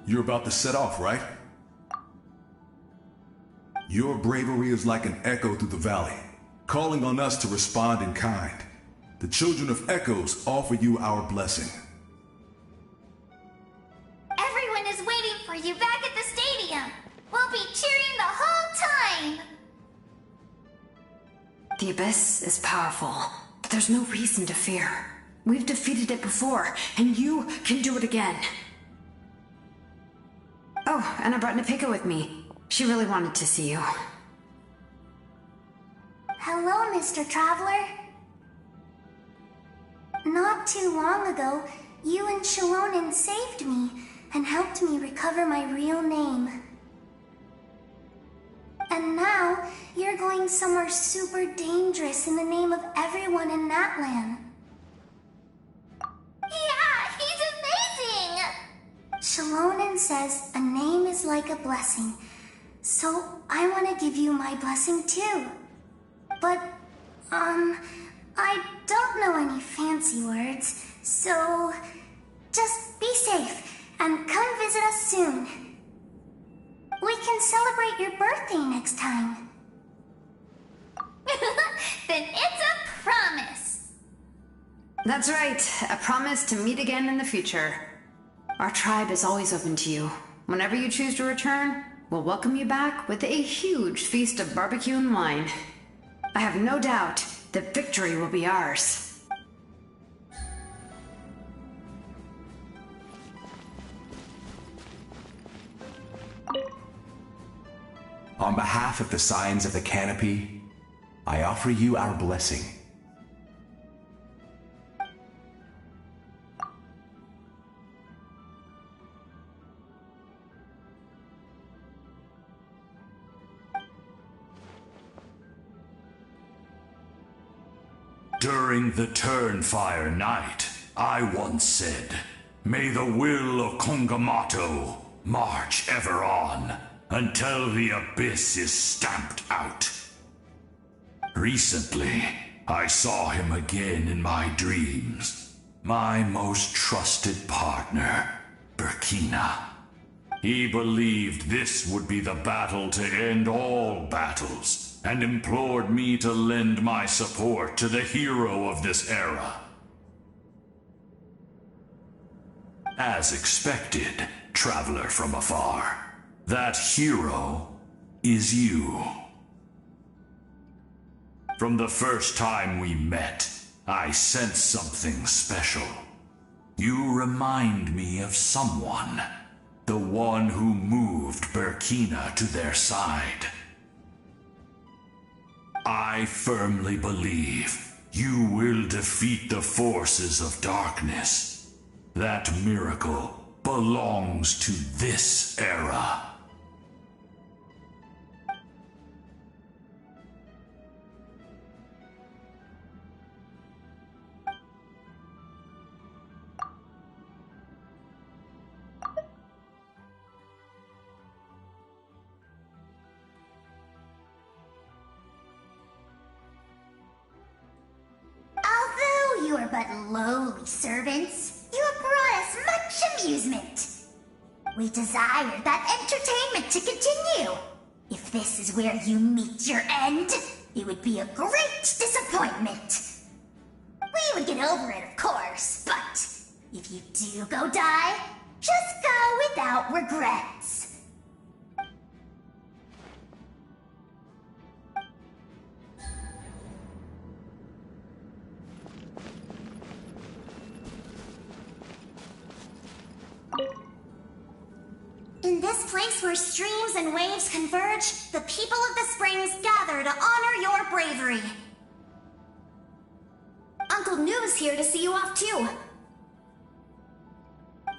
You're about to set off, right? Your bravery is like an echo through the valley, calling on us to respond in kind. The Children of Echoes offer you our blessing. Everyone is waiting for you back at the stadium. We'll be cheering the whole time. The Abyss is powerful, but there's no reason to fear. We've defeated it before, and you can do it again. Oh, and I brought Napika with me. She really wanted to see you. Hello, Mr. Traveler. Not too long ago, you and Shalonen saved me and helped me recover my real name. And now, you're going somewhere super dangerous in the name of everyone in Natlan. Yeah, he's amazing! Shalonen says a name is like a blessing. So, I want to give you my blessing too. But, I don't know any fancy words, so just be safe and come visit us soon. We can celebrate your birthday next time. Then it's a promise. That's right, a promise to meet again in the future. Our tribe is always open to you. Whenever you choose to return, we'll welcome you back with a huge feast of barbecue and wine. I have no doubt that victory will be ours. On behalf of the Signs of the Canopy, I offer you our blessing. During the Turnfire Night, I once said, "May the will of Kongamato march ever on until the Abyss is stamped out." Recently, I saw him again in my dreams. My most trusted partner, Burkina. He believed this would be the battle to end all battles, and implored me to lend my support to the hero of this era. As expected, traveler from afar, that hero is you. From the first time we met, I sensed something special. You remind me of someone, the one who moved Burkina to their side. I firmly believe you will defeat the forces of darkness. That miracle belongs to this era. Although you are but lowly servants, you have brought us much amusement. We desire that entertainment to continue. If this is where you meet your end, it would be a great disappointment. We would get over it, of course, but if you do go die, just go without regrets. In this place where streams and waves converge, the people of the springs gather to honor your bravery. Uncle Noo's here to see you off too.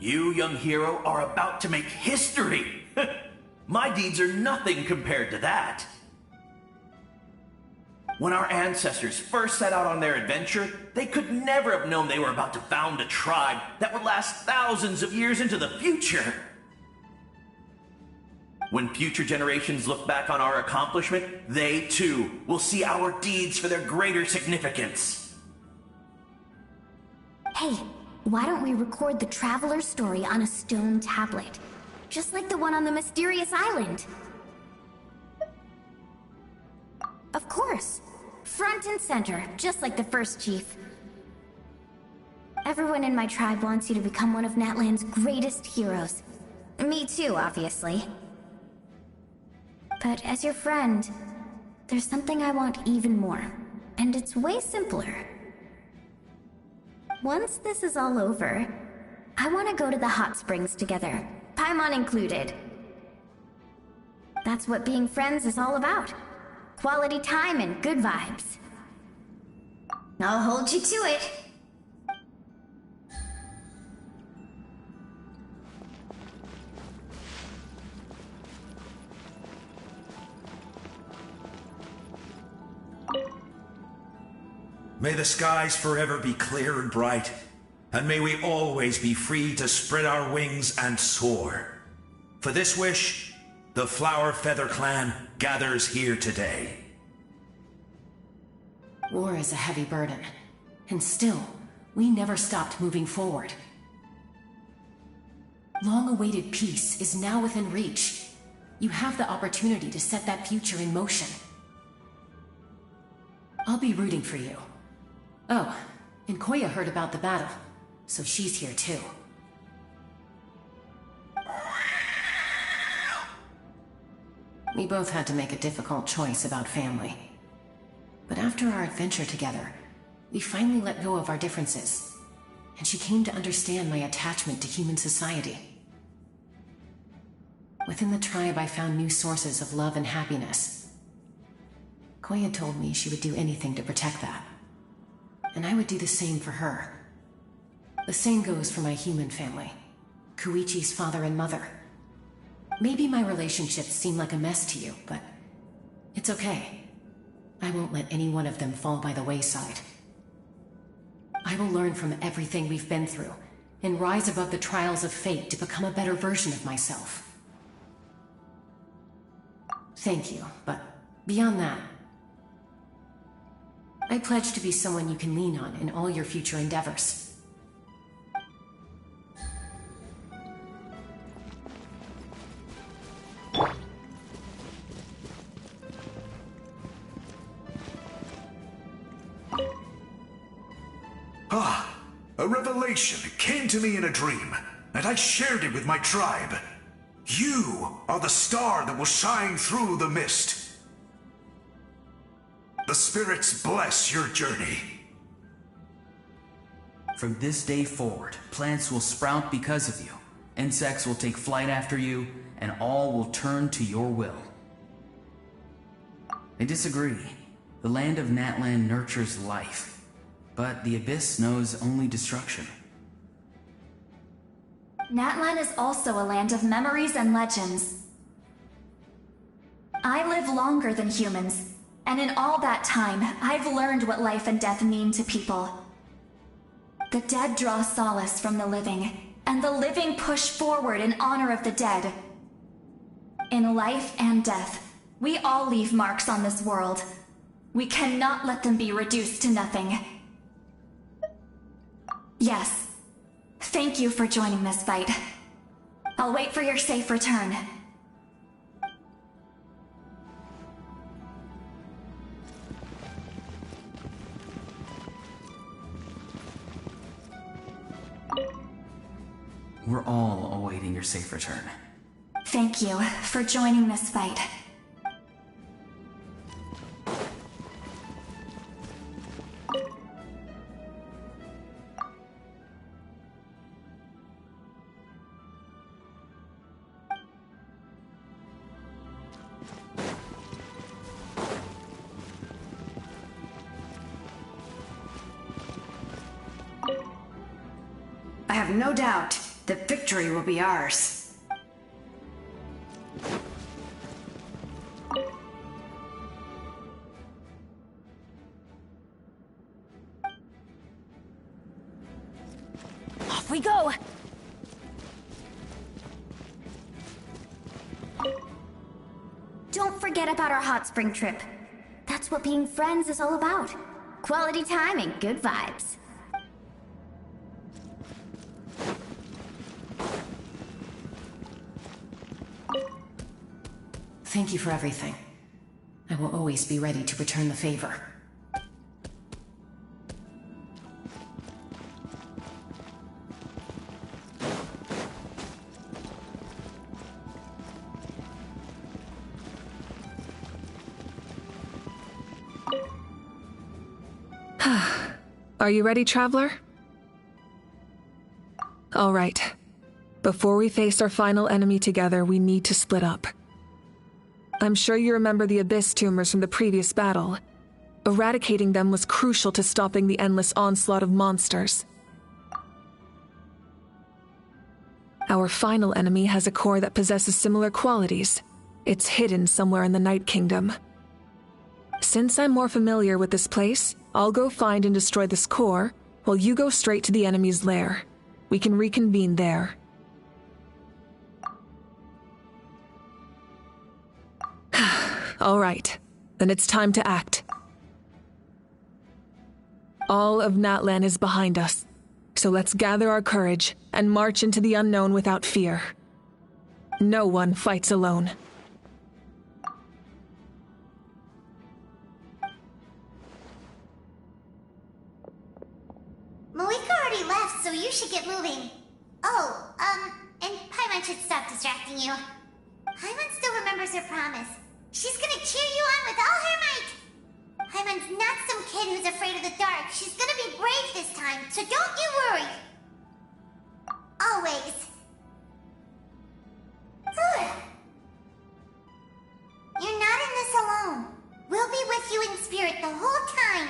You, young hero, are about to make history. My deeds are nothing compared to that. When our ancestors first set out on their adventure, they could never have known they were about to found a tribe that would last thousands of years into the future. When future generations look back on our accomplishment, they too will see our deeds for their greater significance. Hey, why don't we record the traveler's story on a stone tablet? Just like the one on the mysterious island. Of course. Front and center, just like the first chief. Everyone in my tribe wants you to become one of Natlan's greatest heroes. Me too, obviously. But as your friend, there's something I want even more. And it's way simpler. Once this is all over, I want to go to the hot springs together, Paimon included. That's what being friends is all about. Quality time and good vibes. I'll hold you to it. May the skies forever be clear and bright, and may we always be free to spread our wings and soar. For this wish, the Flower Feather Clan gathers here today. War is a heavy burden, and still, we never stopped moving forward. Long-awaited peace is now within reach. You have the opportunity to set that future in motion. I'll be rooting for you. Oh, and Koya heard about the battle, so she's here too. We both had to make a difficult choice about family. But after our adventure together, we finally let go of our differences, and she came to understand my attachment to human society. Within the tribe, I found new sources of love and happiness. Koya told me she would do anything to protect that. And I would do the same for her. The same goes for my human family, Koichi's father and mother. Maybe my relationships seem like a mess to you, but it's okay. I won't let any one of them fall by the wayside. I will learn from everything we've been through, and rise above the trials of fate to become a better version of myself. Thank you, but beyond that, I pledge to be someone you can lean on in all your future endeavors. A revelation came to me in a dream, and I shared it with my tribe. You are the star that will shine through the mist. The spirits bless your journey. From this day forward, plants will sprout because of you. Insects will take flight after you, and all will turn to your will. I disagree. The land of Natlan nurtures life, but the Abyss knows only destruction. Natlan is also a land of memories and legends. I live longer than humans, and in all that time, I've learned what life and death mean to people. The dead draw solace from the living, and the living push forward in honor of the dead. In life and death, we all leave marks on this world. We cannot let them be reduced to nothing. Yes. Thank you for joining this fight. I'll wait for your safe return. We're all awaiting your safe return. Thank you for joining this fight. I have no doubt that victory will be ours. Off we go! Don't forget about our hot spring trip. That's what being friends is all about. Quality time and good vibes. Thank you for everything. I will always be ready to return the favor. Are you ready, traveler? All right. Before we face our final enemy together, we need to split up. I'm sure you remember the Abyss tumors from the previous battle. Eradicating them was crucial to stopping the endless onslaught of monsters. Our final enemy has a core that possesses similar qualities. It's hidden somewhere in the Night Kingdom. Since I'm more familiar with this place, I'll go find and destroy this core, while you go straight to the enemy's lair. We can reconvene there. All right, then it's time to act. All of Natlan is behind us, so let's gather our courage and march into the unknown without fear. No one fights alone. Malika already left, so you should get moving. Oh, and Paimon should stop distracting you. Paimon still remembers her promise. She's gonna cheer you on with all her might! Paimon's not some kid who's afraid of the dark. She's gonna be brave this time, so don't you worry! Always. You're not in this alone. We'll be with you in spirit the whole time.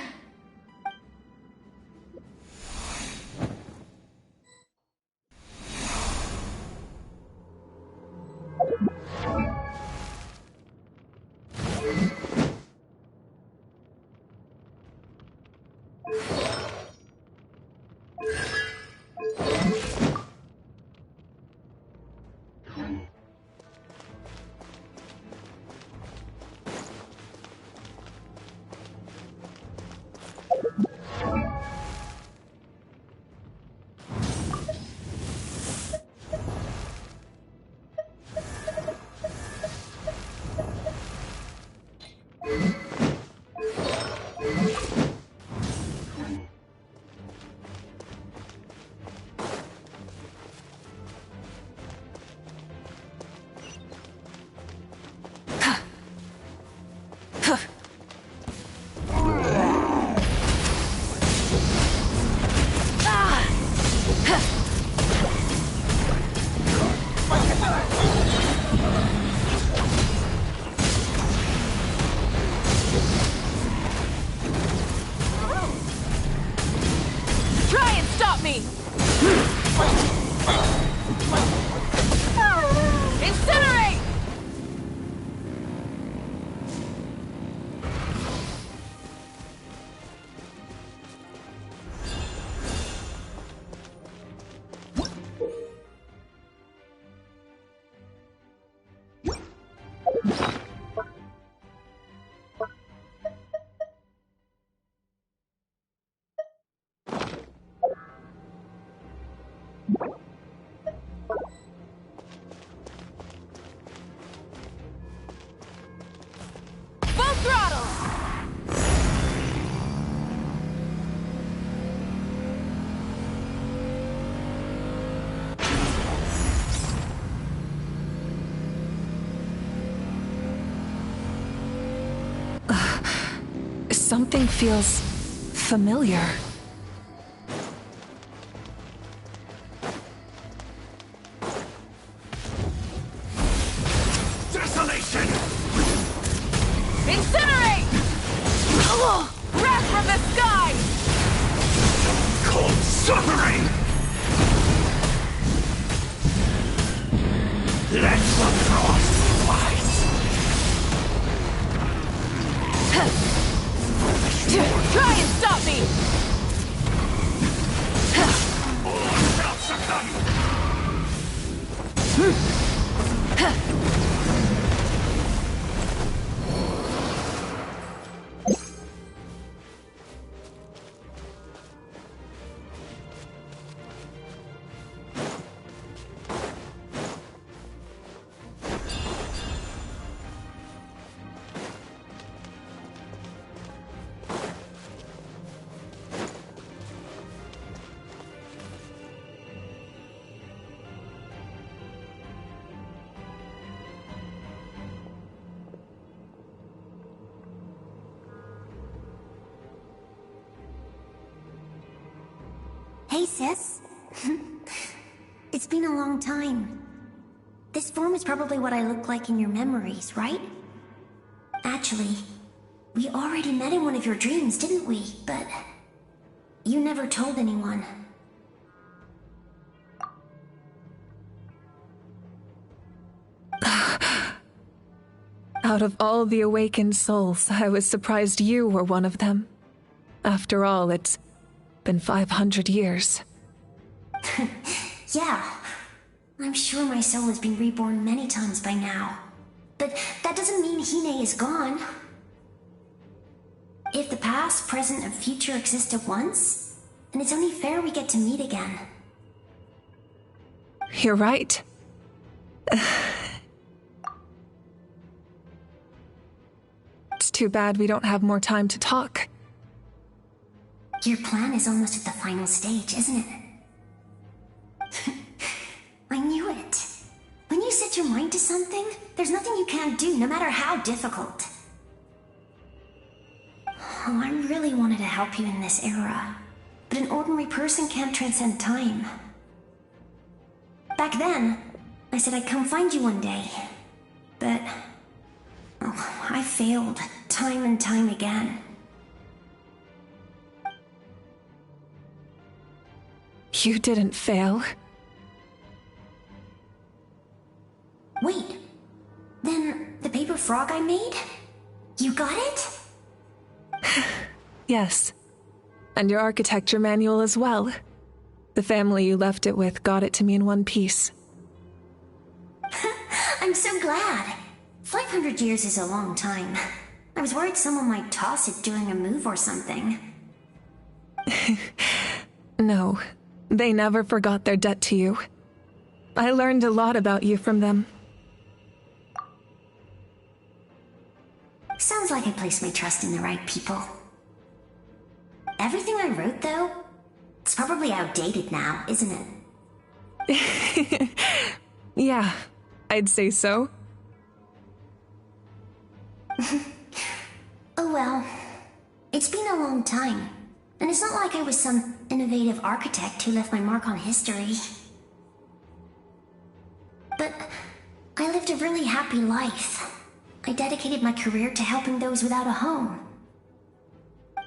Something feels familiar. Desolation! Incinerate! Wrath from the sky! Cold suffering! Let the frost fight! Try and stop me! All shall succumb! Hey, sis. It's been a long time. This form is probably what I look like in your memories, right? Actually, we already met in one of your dreams, didn't we? But you never told anyone. Out of all the awakened souls, I was surprised you were one of them. After all, it's been 500 years. Yeah. I'm sure my soul has been reborn many times by now. But that doesn't mean Hine is gone. If the past, present, and future exist at once, then it's only fair we get to meet again. You're right. It's too bad we don't have more time to talk. Your plan is almost at the final stage, isn't it? I knew it. When you set your mind to something, there's nothing you can't do, no matter how difficult. Oh, I really wanted to help you in this era, but an ordinary person can't transcend time. Back then, I said I'd come find you one day, but I failed time and time again. You didn't fail. Wait, then the paper frog I made? You got it? Yes. And your architecture manual as well. The family you left it with got it to me in one piece. I'm so glad. 500 years is a long time. I was worried someone might toss it during a move or something. No, they never forgot their debt to you. I learned a lot about you from them. Sounds like I placed my trust in the right people. Everything I wrote, though, it's probably outdated now, isn't it? Yeah, I'd say so. Oh well. It's been a long time. And it's not like I was some innovative architect who left my mark on history. But I lived a really happy life. I dedicated my career to helping those without a home.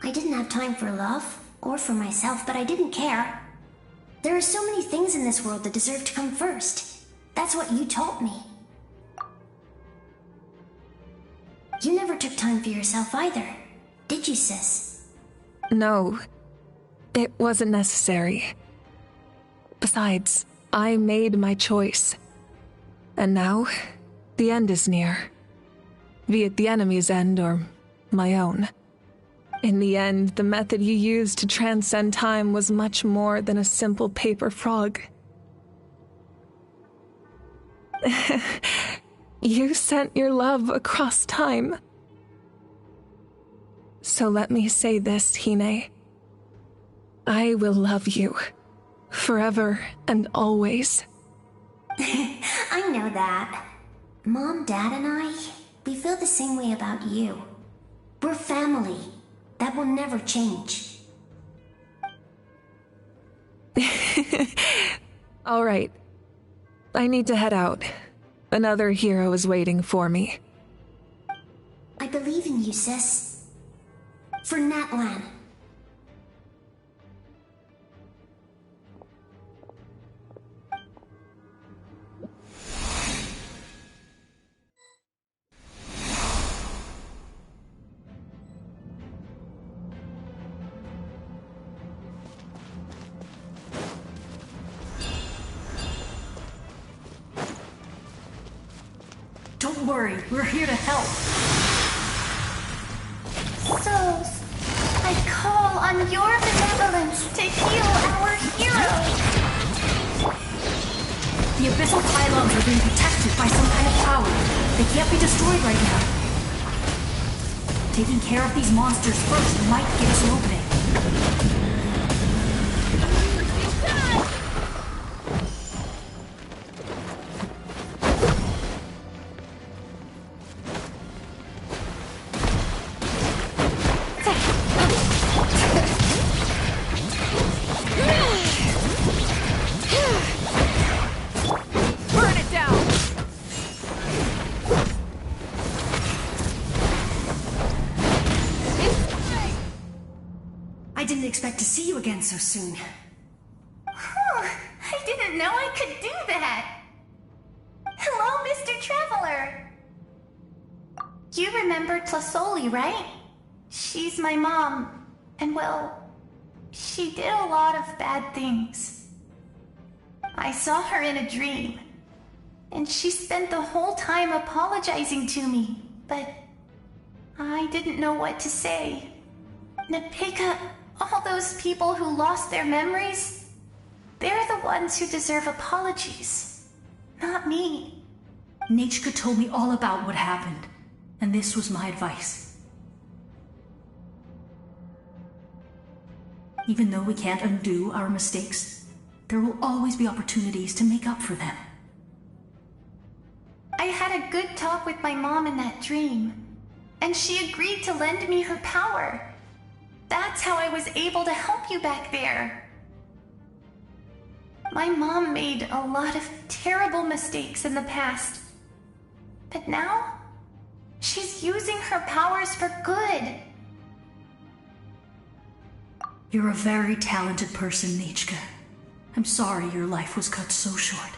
I didn't have time for love, or for myself, but I didn't care. There are so many things in this world that deserve to come first. That's what you taught me. You never took time for yourself either, did you, sis? No, it wasn't necessary. Besides, I made my choice. And now, the end is near. Be it the enemy's end or my own. In the end, the method you used to transcend time was much more than a simple paper frog. You sent your love across time. So let me say this, Hine. I will love you. Forever and always. I know that. Mom, Dad, and I, we feel the same way about you. We're family. That will never change. All right. I need to head out. Another hero is waiting for me. I believe in you, sis. For Natlan. Don't worry, we're here to help. Souls, I call on your benevolence to heal our hero. The abyssal pylons are being protected by some kind of power. They can't be destroyed right now. Taking care of these monsters first might give us an opening. I didn't expect to see you again so soon. I didn't know I could do that. Hello, Mr. Traveler. You remember Tlasoli, right? She's my mom, and well, she did a lot of bad things. I saw her in a dream, and she spent the whole time apologizing to me, but I didn't know what to say. Napika, all those people who lost their memories, they're the ones who deserve apologies, not me. Nachka told me all about what happened, and this was my advice. Even though we can't undo our mistakes, there will always be opportunities to make up for them. I had a good talk with my mom in that dream, and she agreed to lend me her power. That's how I was able to help you back there. My mom made a lot of terrible mistakes in the past. But now, she's using her powers for good. You're a very talented person, Nachka. I'm sorry your life was cut so short.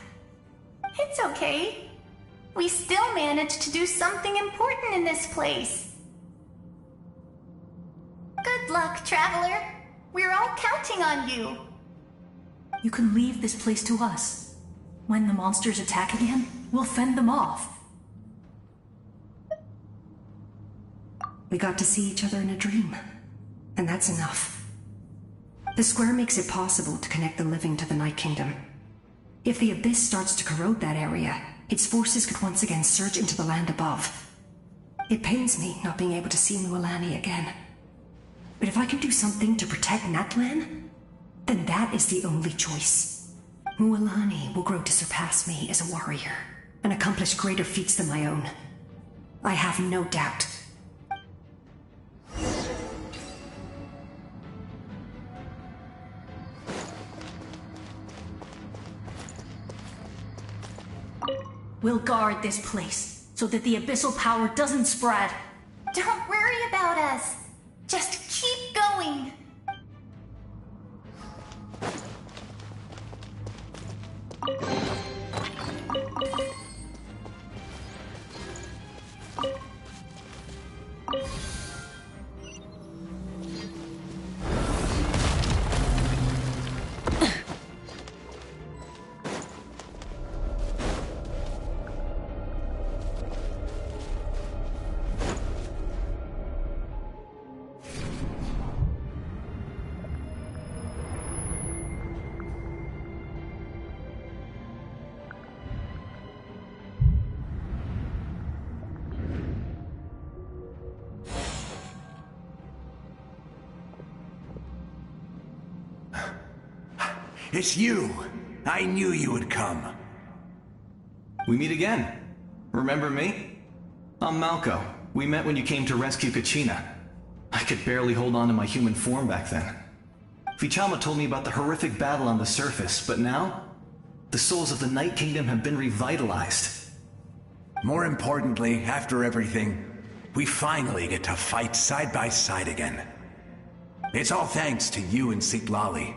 It's okay. We still managed to do something important in this place. Good luck, Traveler. We're all counting on you. You can leave this place to us. When the monsters attack again, we'll fend them off. We got to see each other in a dream, and that's enough. The square makes it possible to connect the living to the Night Kingdom. If the Abyss starts to corrode that area, its forces could once again surge into the land above. It pains me not being able to see Mualani again. But if I can do something to protect Natlan, then that is the only choice. Mualani will grow to surpass me as a warrior, and accomplish greater feats than my own. I have no doubt. We'll guard this place, so that the abyssal power doesn't spread. Don't worry about us. Just keep going. It's you! I knew you would come. We meet again. Remember me? I'm Malco. We met when you came to rescue Kachina. I could barely hold on to my human form back then. Vichama told me about the horrific battle on the surface, but now, the souls of the Night Kingdom have been revitalized. More importantly, after everything, we finally get to fight side by side again. It's all thanks to you and Citlali.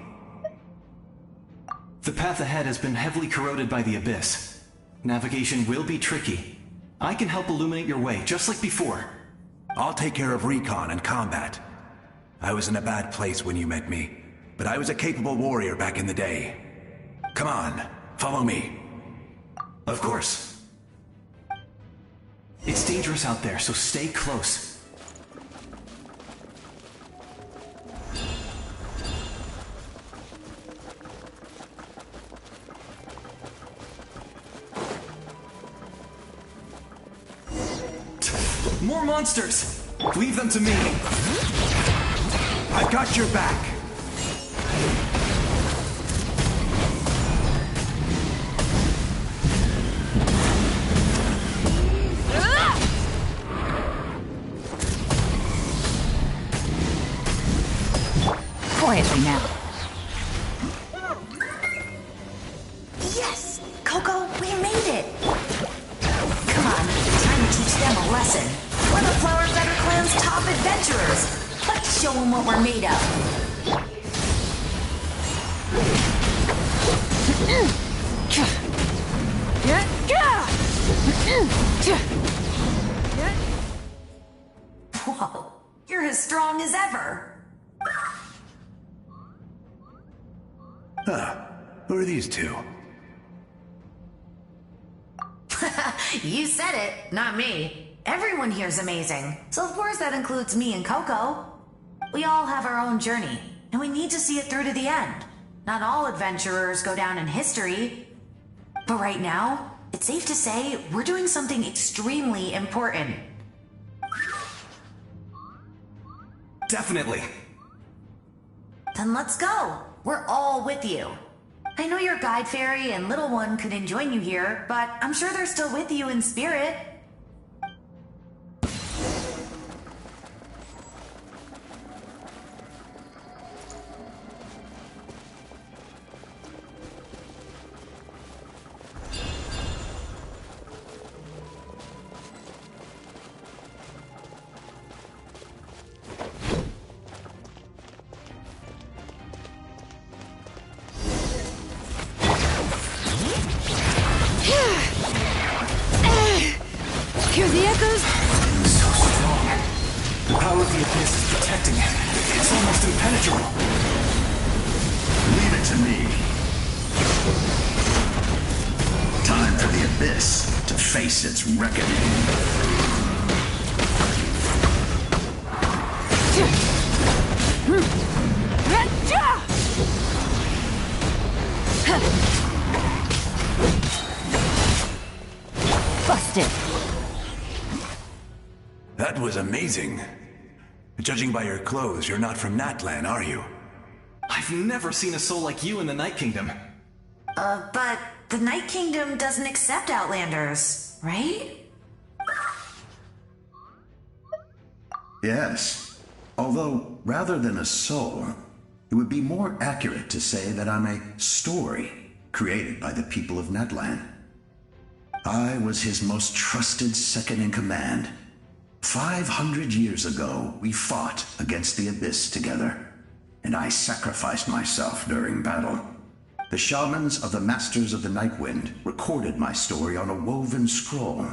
The path ahead has been heavily corroded by the Abyss. Navigation will be tricky. I can help illuminate your way, just like before. I'll take care of recon and combat. I was in a bad place when you met me, but I was a capable warrior back in the day. Come on, follow me. Of course. It's dangerous out there, so stay close. More monsters! Leave them to me! I've got your back! Quietly now. Yes! Coco, we made it! Come on, time to teach them a lesson. We're the Flower Feather Clan's top adventurers. Let's show them what we're made of. Whoa, you're as strong as ever. Huh. Who are these two? You said it, not me. Everyone here's amazing. So of course that includes me and Coco. We all have our own journey, and we need to see it through to the end. Not all adventurers go down in history. But right now, it's safe to say we're doing something extremely important. Definitely. Then let's go. We're all with you. I know your guide fairy and little one couldn't join you here, but I'm sure they're still with you in spirit. Hear the echoes? So strong. The power of the Abyss is protecting it. It's almost impenetrable. Leave it to me. Time for the Abyss to face its reckoning. Busted. That was amazing. Judging by your clothes, you're not from Natlan, are you? I've never seen a soul like you in the Night Kingdom. But the Night Kingdom doesn't accept Outlanders, right? Yes. Although, rather than a soul, it would be more accurate to say that I'm a story created by the people of Natlan. I was his most trusted second-in-command. 500 years ago, we fought against the Abyss together, and I sacrificed myself during battle. The shamans of the Masters of the Nightwind recorded my story on a woven scroll.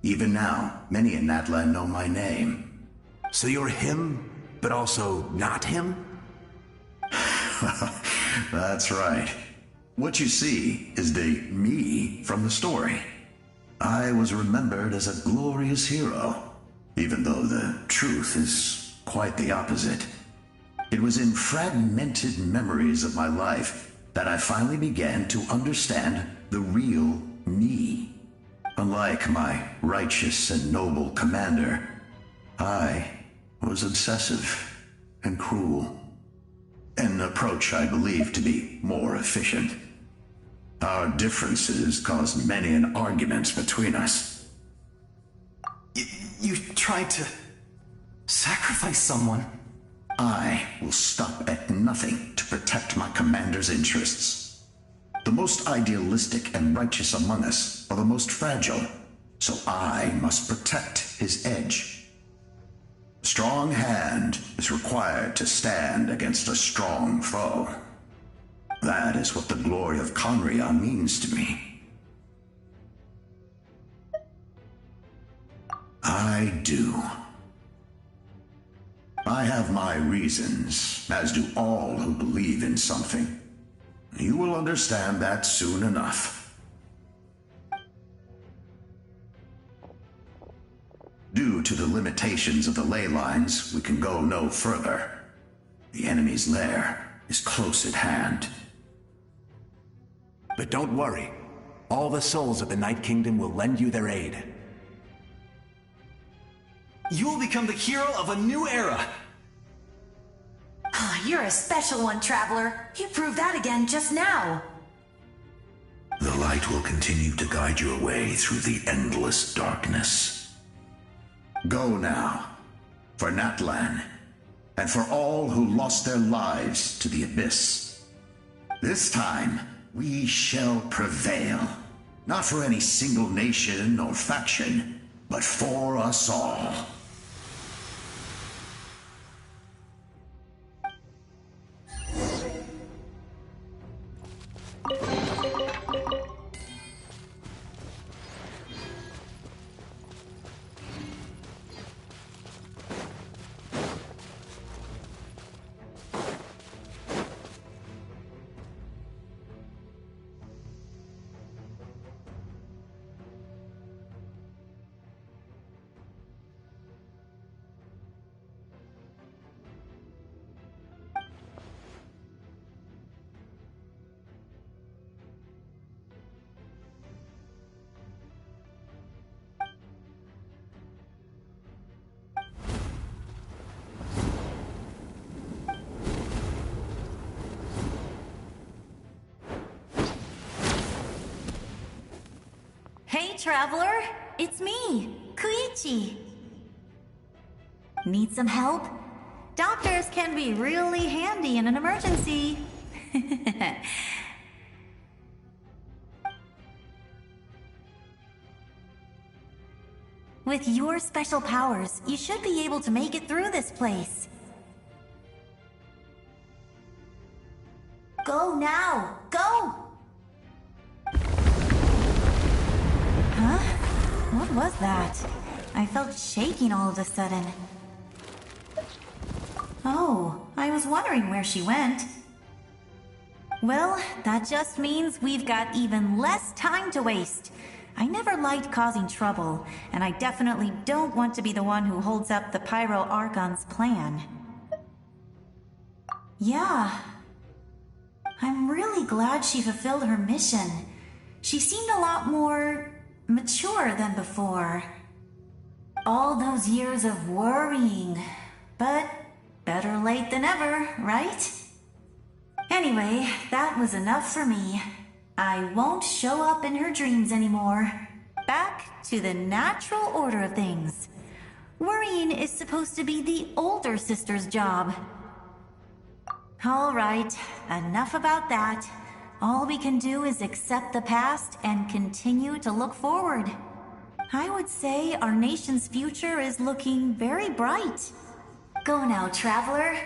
Even now, many in Natlan know my name. So you're him, but also not him? That's right. What you see is the me from the story. I was remembered as a glorious hero, even though the truth is quite the opposite. It was in fragmented memories of my life that I finally began to understand the real me. Unlike my righteous and noble commander, I was obsessive and cruel. An approach I believe to be more efficient. Our differences caused many an argument between us. You tried to Sacrifice someone? I will stop at nothing to protect my commander's interests. The most idealistic and righteous among us are the most fragile, so I must protect his edge. A strong hand is required to stand against a strong foe. That is what the glory of Conria means to me. I do. I have my reasons, as do all who believe in something. You will understand that soon enough. Due to the limitations of the ley lines, we can go no further. The enemy's lair is close at hand. But don't worry. All the souls of the Night Kingdom will lend you their aid. You will become the hero of a new era! You're a special one, Traveler. You proved that again just now. The light will continue to guide your way through the endless darkness. Go now, for Natlan, and for all who lost their lives to the Abyss. This time, we shall prevail. Not for any single nation or faction, but for us all. Hey, Traveler! It's me, Koichi. Need some help? Doctors can be really handy in an emergency. With your special powers, you should be able to make it through this place. Go now! Go! Huh? What was that? I felt shaking all of a sudden. Oh, I was wondering where she went. Well, that just means we've got even less time to waste. I never liked causing trouble, and I definitely don't want to be the one who holds up the Pyro Archon's plan. Yeah. I'm really glad she fulfilled her mission. She seemed a lot more mature than before. All those years of worrying, but better late than ever, right? Anyway, that was enough for me. I won't show up in her dreams anymore. Back to the natural order of things. Worrying is supposed to be the older sister's job. All right, enough about that. All we can do is accept the past and continue to look forward. I would say our nation's future is looking very bright. Go now, Traveler.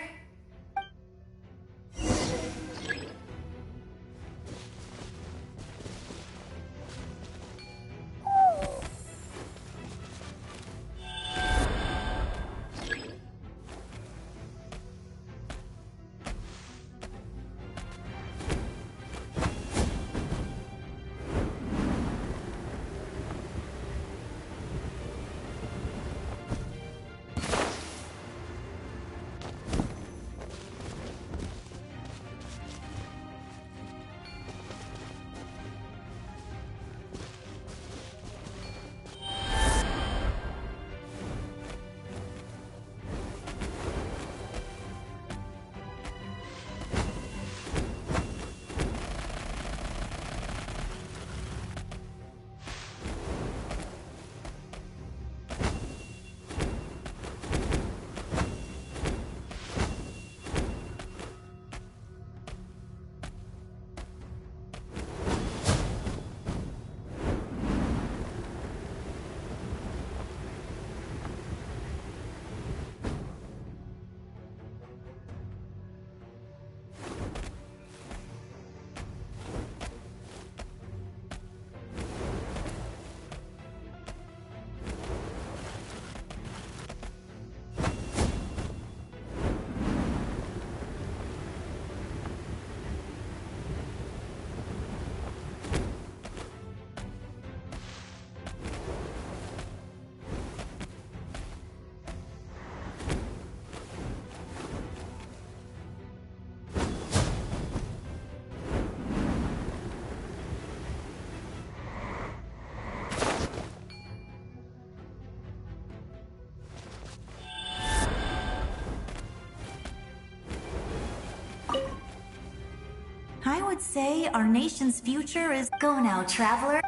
would say our nation's future is... Go now, traveler.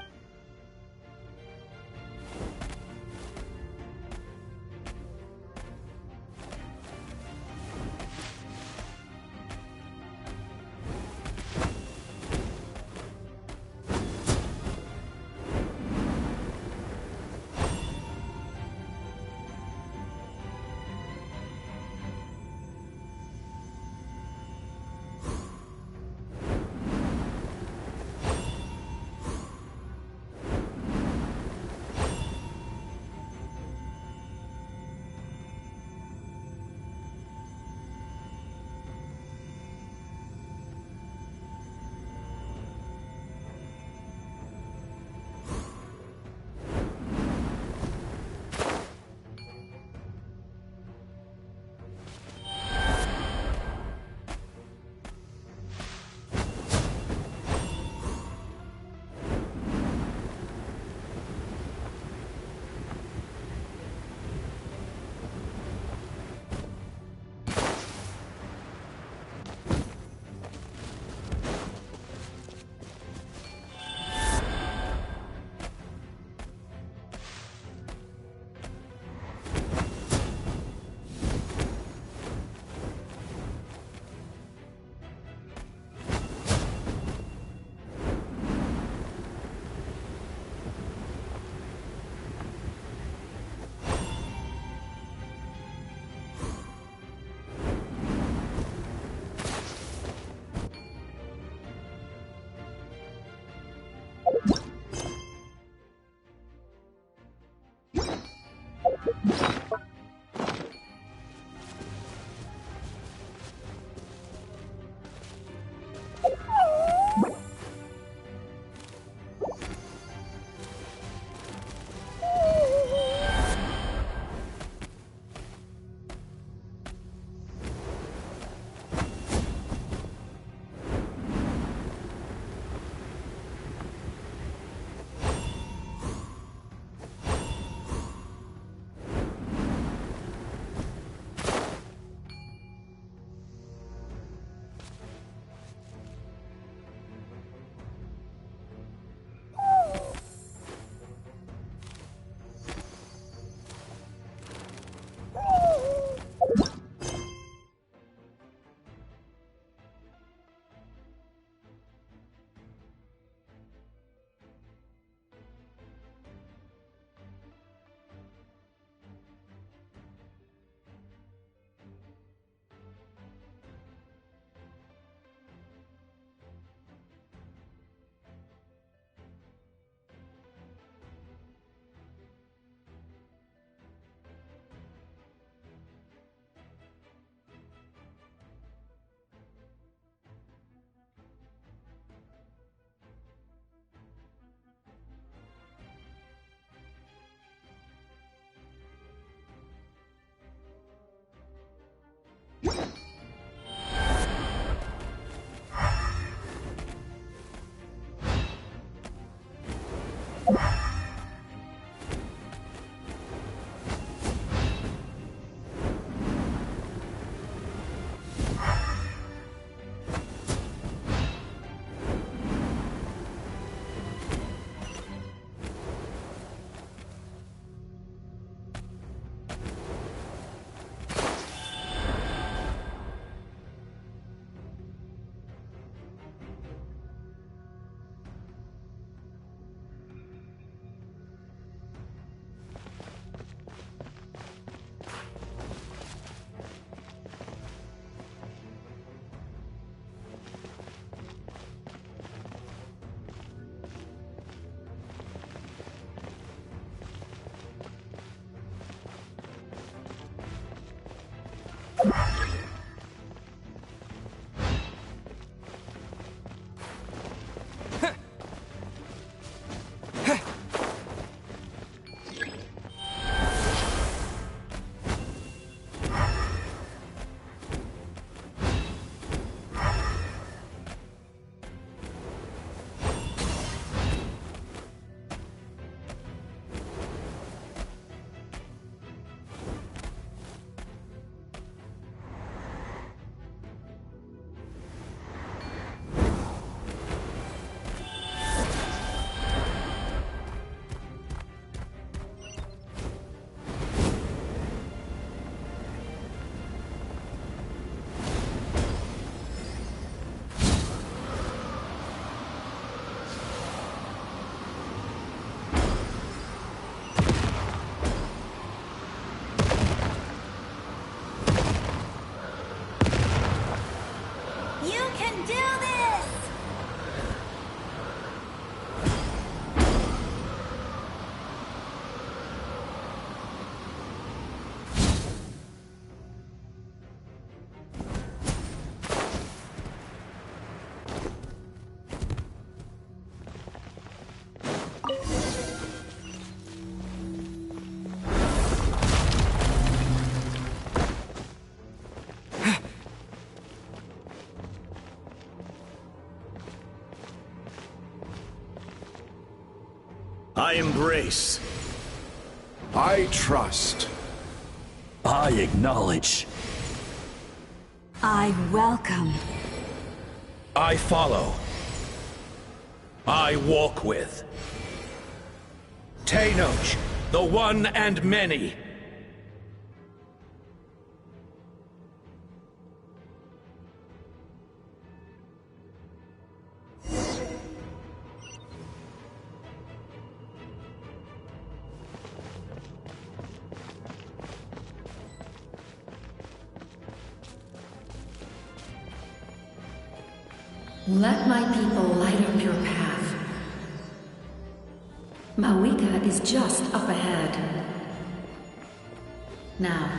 embrace. I trust. I acknowledge. I welcome. I follow. I walk with. Tenoch, the one and many. Let my people light up your path. Mawika is just up ahead. Now,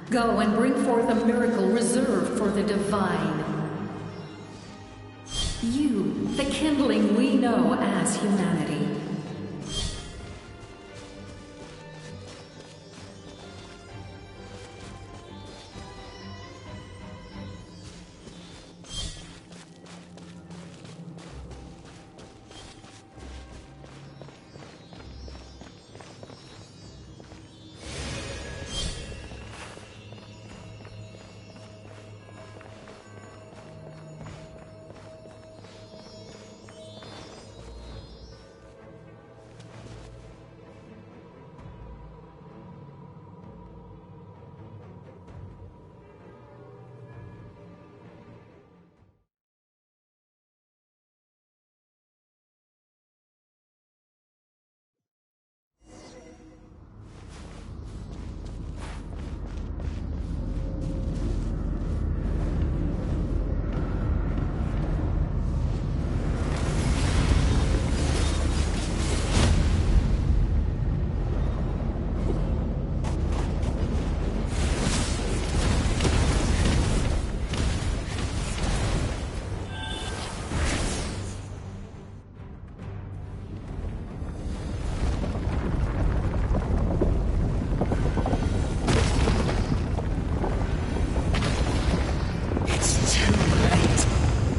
go and bring forth a miracle reserved for the divine. You, the kindling we know as humanity.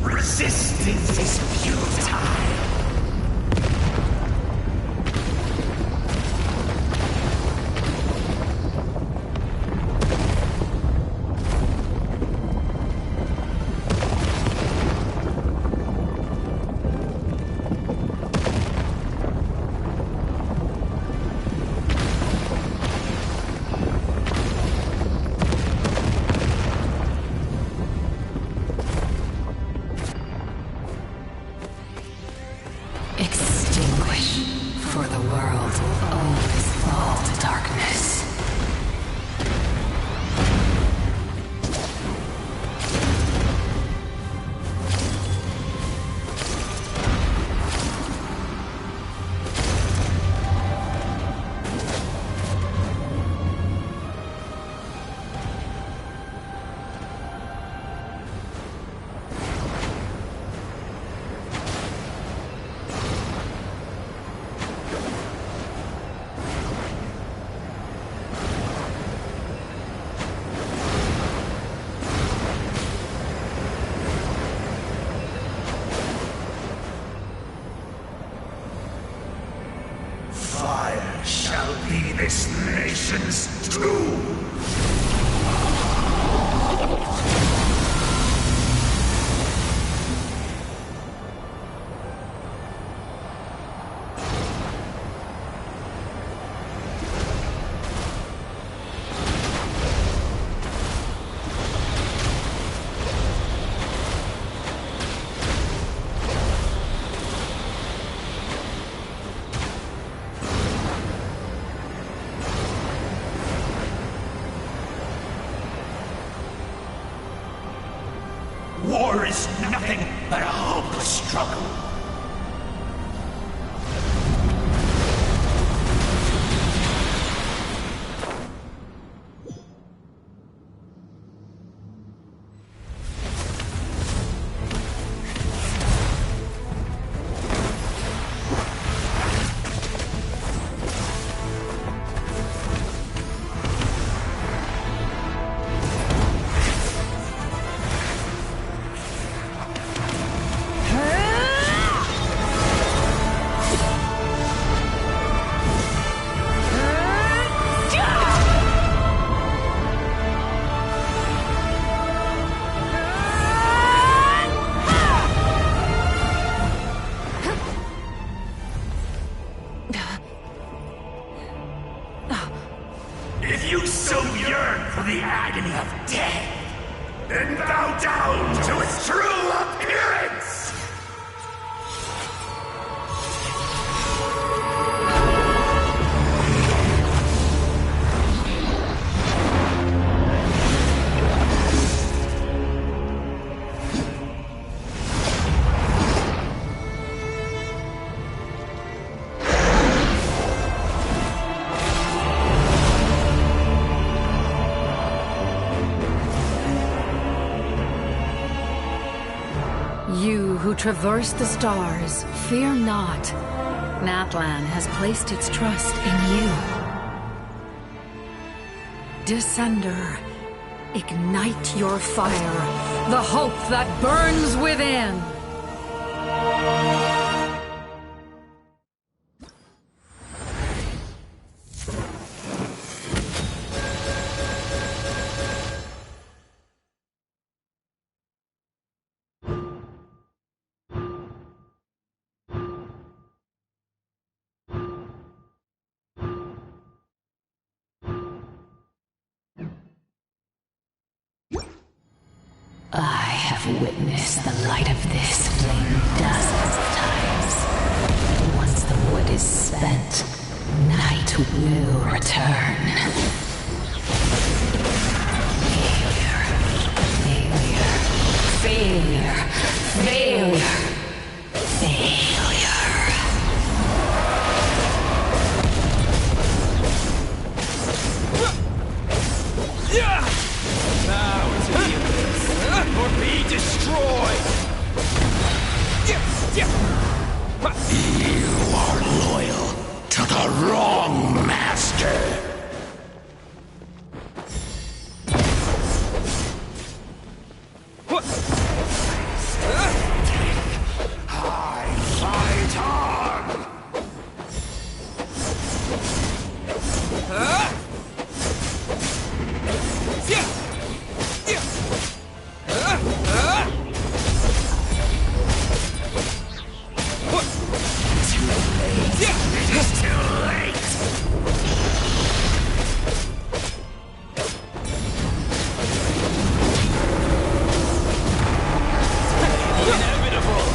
Resistance is futile. Fire shall be this nation's tomb. War is nothing but a hopeless struggle. If you so yearn for the agony of death, then bow down to its true appearance! You who traverse the stars, fear not. Natlan has placed its trust in you. Descender, ignite your fire, the hope that burns within. I have witnessed the light of this flame dozens of times. Once the wood is spent, night will return. Failure. Failure. Failure. Now to the abyss, or be destroyed! You are loyal to the wrong master! I fight on! It's too late! Inevitable!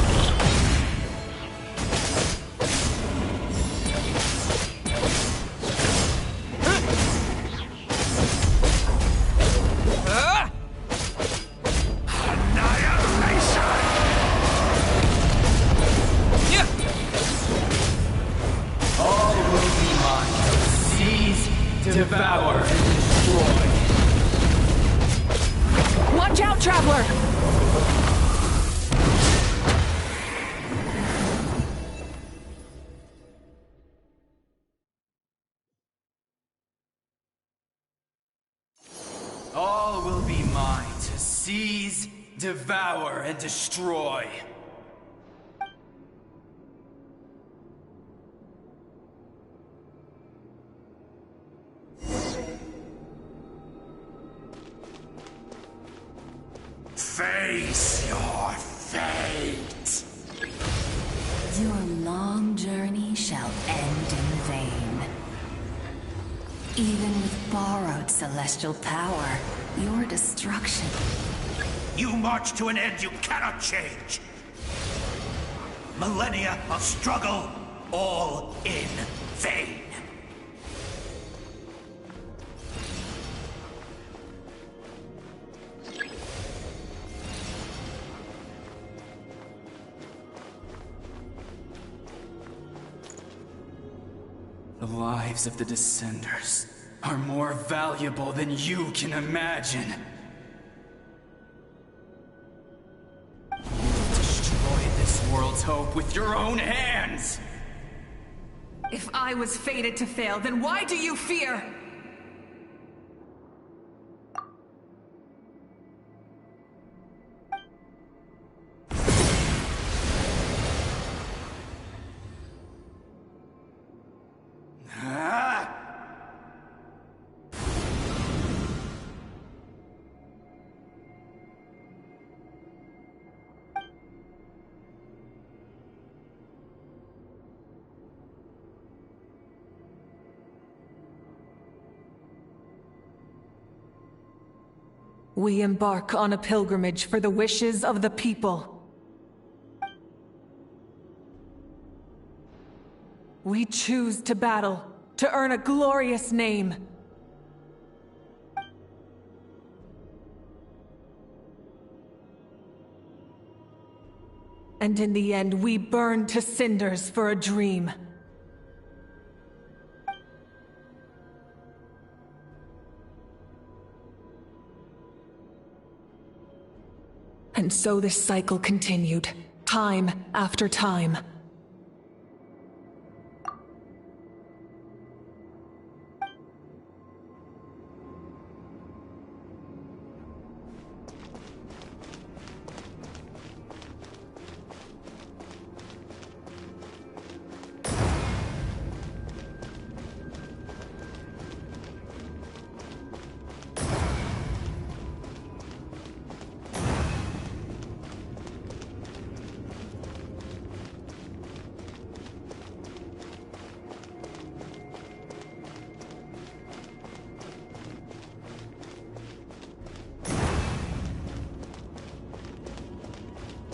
All will be mine. Seize, devour, destroy. Watch out, Traveler! All will be mine to seize, devour, and destroy. Face your fate! Your long journey shall end in vain. Even with borrowed celestial power, your destruction. You march to an end you cannot change! Millennia of struggle, all in vain! The lives of the Descenders are more valuable than you can imagine. You destroyed this world's hope with your own hands! If I was fated to fail, then why do you fear? We embark on a pilgrimage for the wishes of the people. We choose to battle, to earn a glorious name. And in the end, we burn to cinders for a dream. And so this cycle continued, time after time.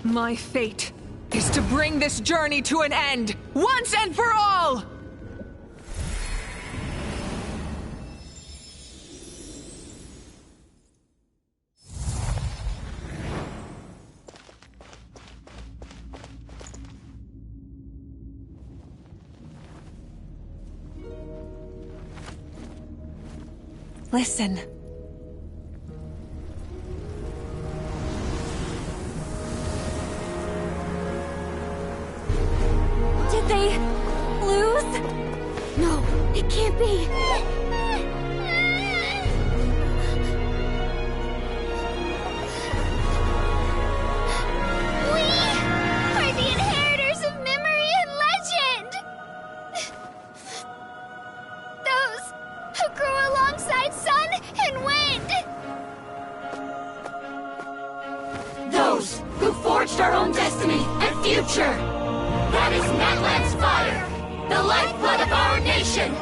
My fate is to bring this journey to an end, once and for all! Listen. Did they lose? No, it can't be. We are the inheritors of memory and legend! Those who grew alongside sun and wind! Those who forged our own destiny and future! That is Natlan's fire, the lifeblood of our nation!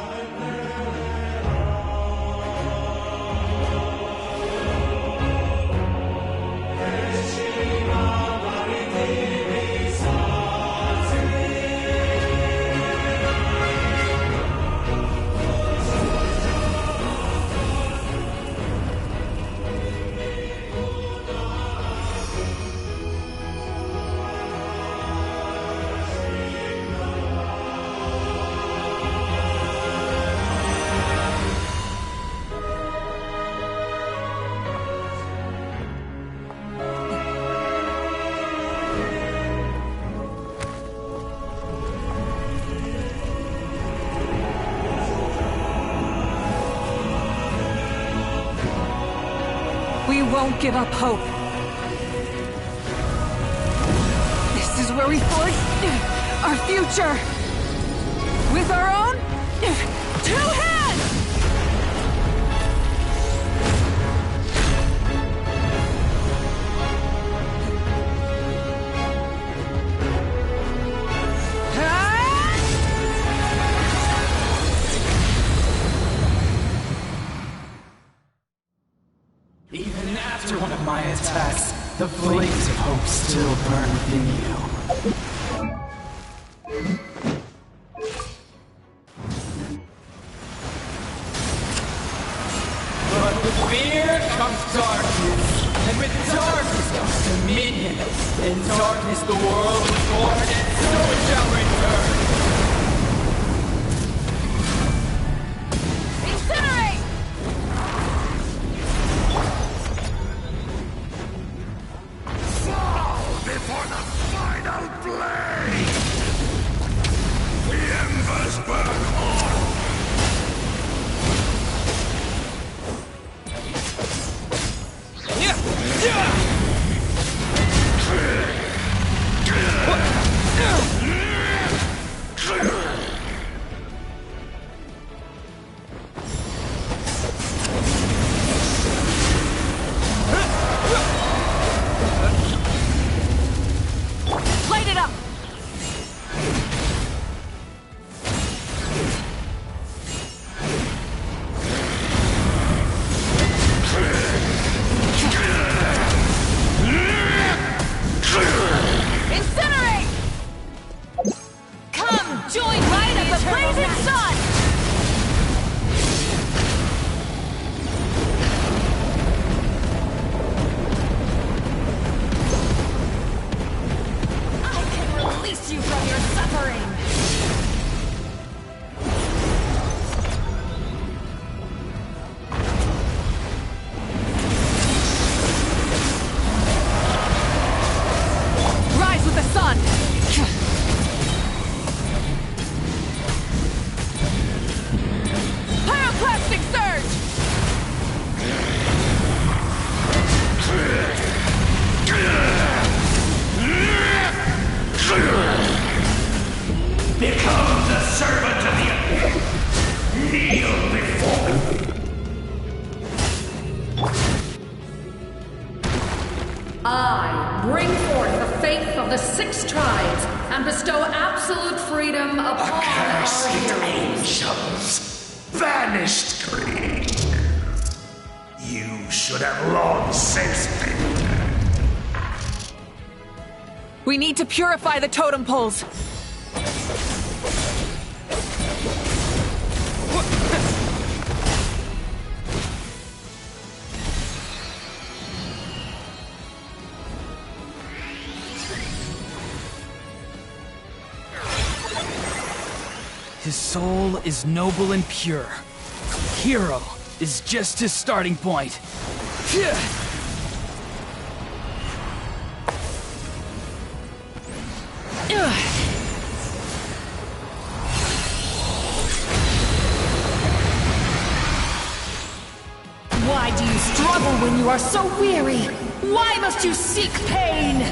We won't give up hope. This is where we forge our future. With our own 2 hands! Even after one of my attacks, the flames of hope still burn within you. But with fear comes darkness, and with darkness comes dominion. In darkness the world was born, and so it shall return. Incinerate! Before the final blade! The embers burn on! servant of the... Kneel before me. I bring forth the faith of the 6 tribes and bestow absolute freedom upon our heroes. Angels, banished greed. You should have long since been. We need to purify the totem poles. His soul is noble and pure. Hero is just his starting point. Why do you struggle when you are so weary? Why must you seek pain?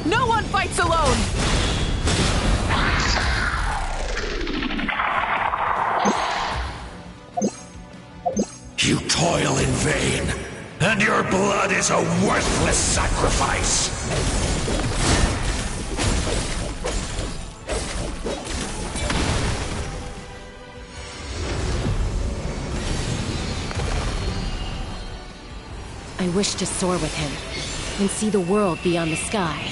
No one fights alone! You toil in vain, and your blood is a worthless sacrifice. I wish to soar with him and see the world beyond the sky.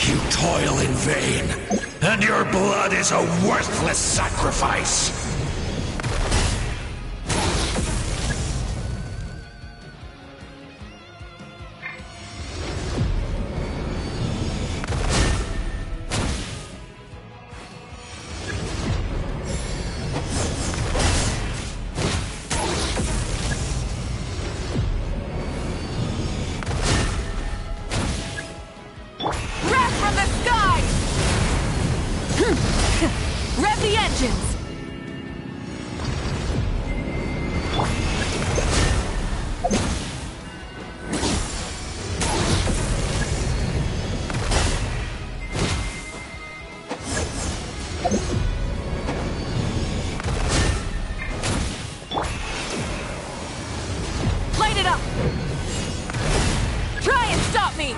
You toil in vain, and your blood is a worthless sacrifice. Wrath from the sky! Rev the engines! Light it up! Try and stop me!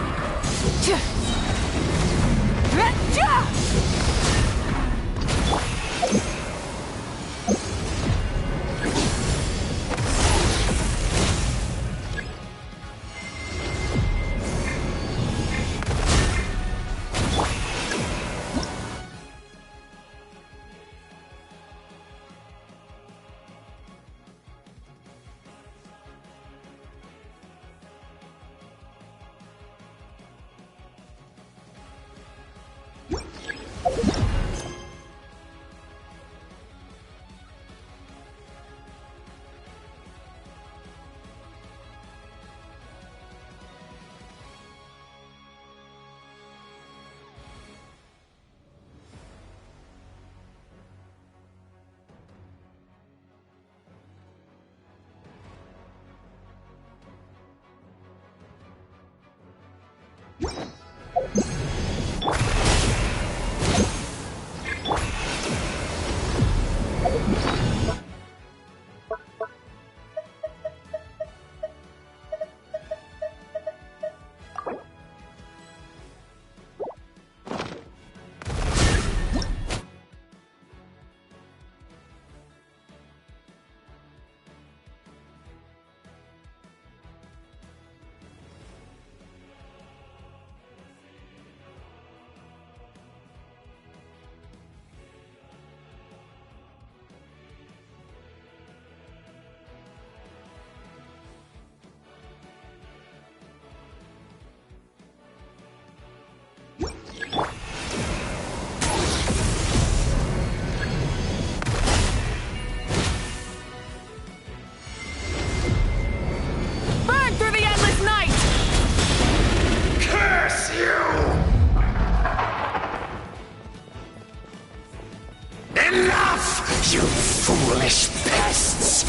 You foolish pests!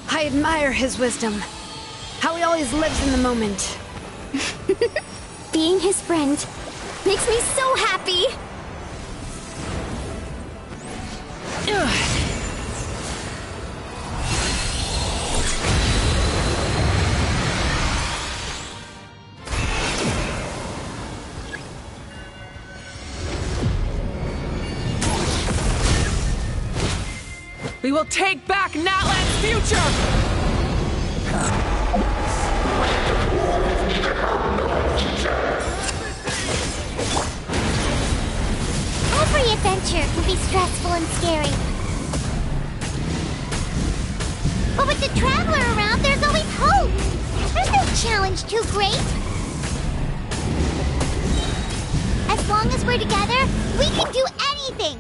I admire his wisdom. How he always lives in the moment. Being his friend makes me so happy! Ugh. We will take back Natlan's future! Every adventure can be stressful and scary. But with the Traveler around, there's always hope! There's no challenge too great! As long as we're together, we can do anything!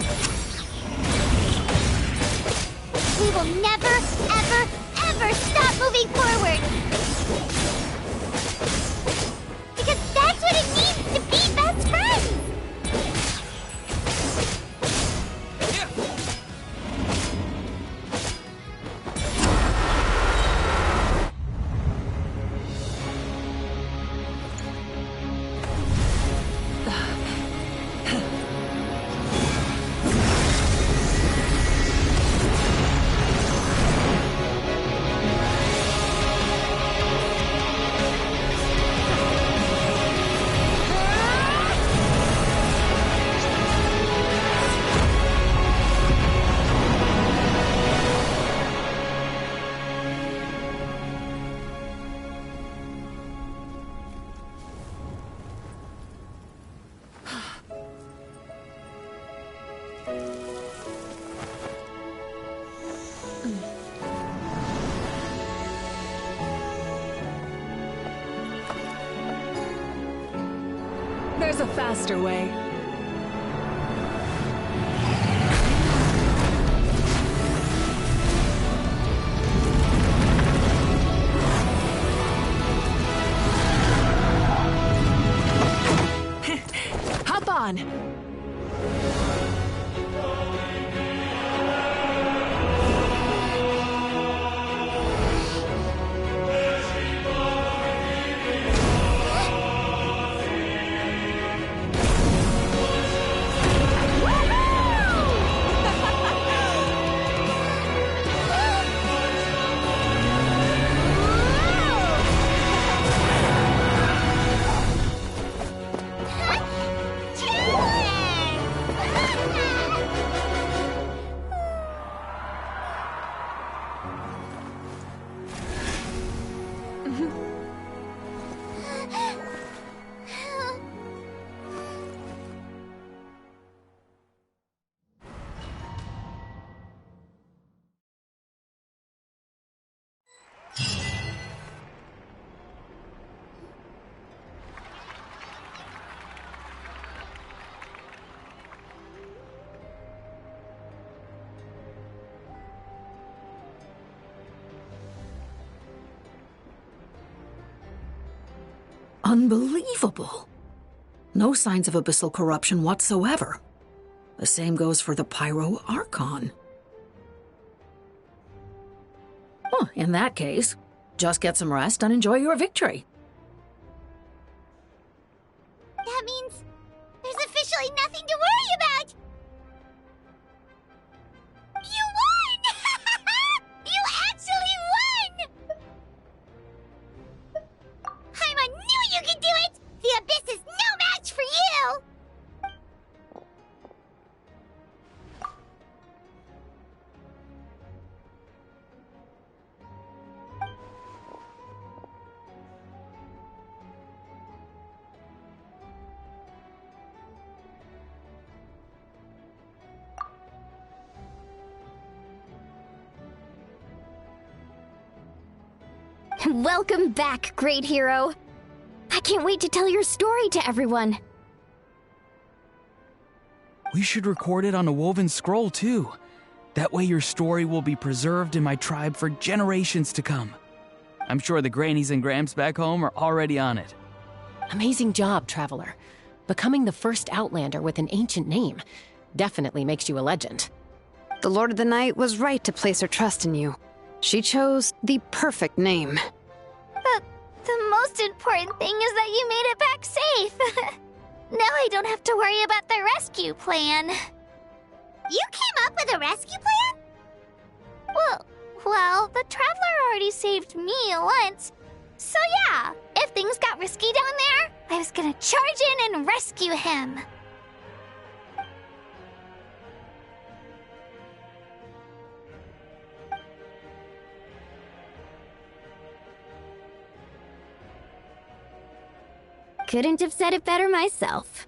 We will never, ever, ever stop moving forward! Because that's what it means to be best friends! There's a faster way. Hop on! Unbelievable. No signs of abyssal corruption whatsoever. The same goes for the Pyro Archon. Well, in that case, just get some rest and enjoy your victory. That means there's officially nothing to worry about! You won! You actually won! Paimon knew you could do it! The Abyss is no match for you! Welcome back, great hero. I can't wait to tell your story to everyone. We should record it on a woven scroll, too. That way your story will be preserved in my tribe for generations to come. I'm sure the grannies and gramps back home are already on it. Amazing job, Traveler. Becoming the first Outlander with an ancient name definitely makes you a legend. The Lord of the Night was right to place her trust in you. She chose the perfect name. The most important thing is that you made it back safe. Now I don't have to worry about the rescue plan. You came up with a rescue plan? Well, the Traveler already saved me once. So yeah, if things got risky down there, I was gonna charge in and rescue him. Couldn't have said it better myself.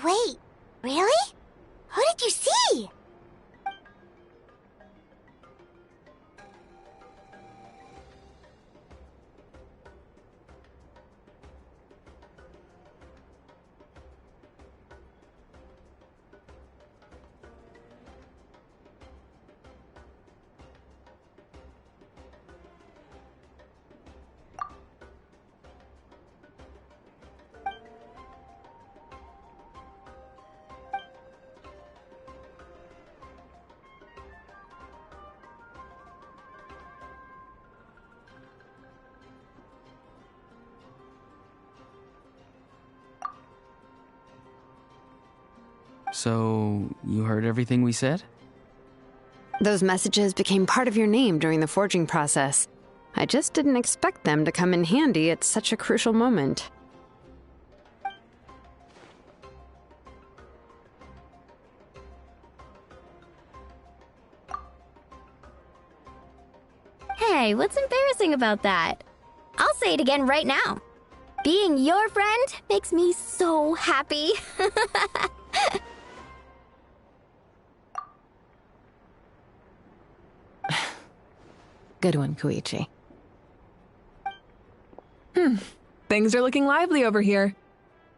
Wait, really? Who did you see? So, you heard everything we said? Those messages became part of your name during the forging process. I just didn't expect them to come in handy at such a crucial moment. Hey, what's embarrassing about that? I'll say it again right now. Being your friend makes me so happy. Good one, Koichi. Things are looking lively over here.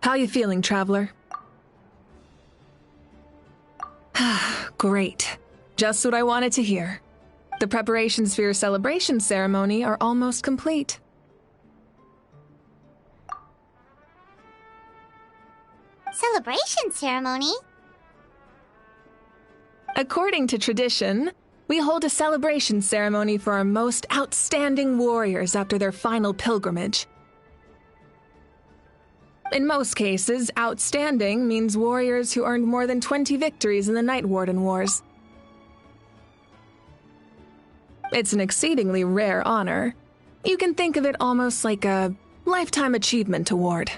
How you feeling, Traveler? Great. Just what I wanted to hear. The preparations for your celebration ceremony are almost complete. Celebration ceremony? According to tradition, we hold a celebration ceremony for our most outstanding warriors after their final pilgrimage. In most cases, outstanding means warriors who earned more than 20 victories in the Night Warden Wars. It's an exceedingly rare honor. You can think of it almost like a lifetime achievement award.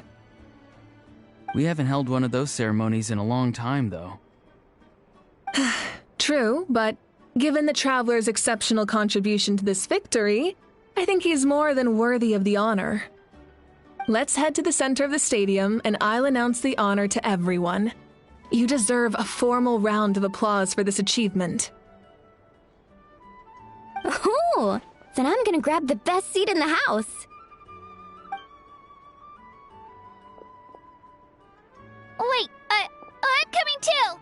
We haven't held one of those ceremonies in a long time, though. True, but given the Traveler's exceptional contribution to this victory, I think he's more than worthy of the honor. Let's head to the center of the stadium and I'll announce the honor to everyone. You deserve a formal round of applause for this achievement. Oh, then I'm gonna grab the best seat in the house. Wait, I'm coming too!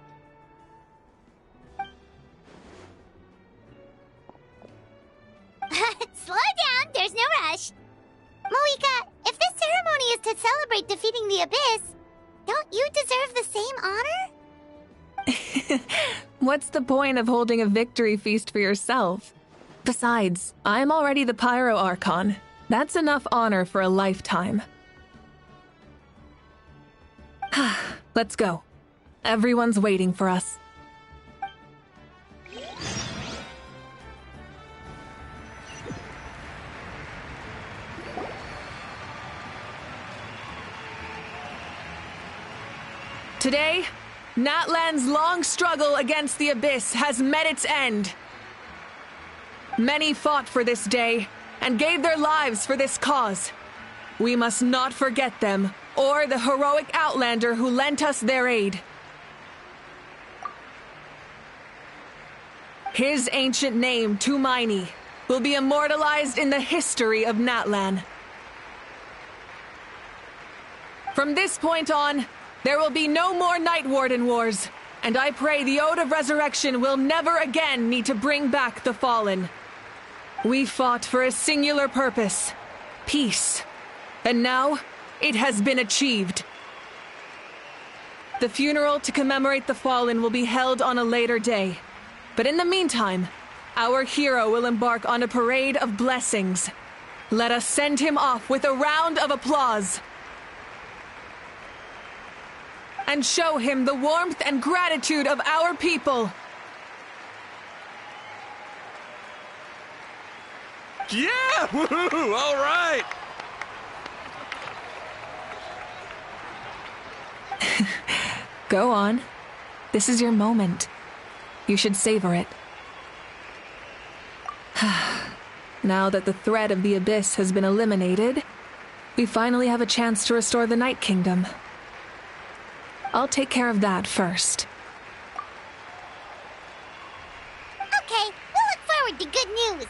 to celebrate defeating the Abyss, don't you deserve the same honor? What's the point of holding a victory feast for yourself? Besides, I'm already the Pyro Archon. That's enough honor for a lifetime. Let's go. Everyone's waiting for us. Today, Natlan's long struggle against the Abyss has met its end. Many fought for this day and gave their lives for this cause. We must not forget them or the heroic Outlander who lent us their aid. His ancient name, Tumaini, will be immortalized in the history of Natlan. From this point on, there will be no more Night Warden wars, and I pray the Ode of Resurrection will never again need to bring back the Fallen. We fought for a singular purpose, peace, and now it has been achieved. The funeral to commemorate the Fallen will be held on a later day, but in the meantime, our hero will embark on a parade of blessings. Let us send him off with a round of applause. And show him the warmth and gratitude of our people. Yeah! Woohoo! All right! Go on. This is your moment. You should savor it. Now that the threat of the Abyss has been eliminated, we finally have a chance to restore the Night Kingdom. I'll take care of that first. Okay, we'll look forward to good news.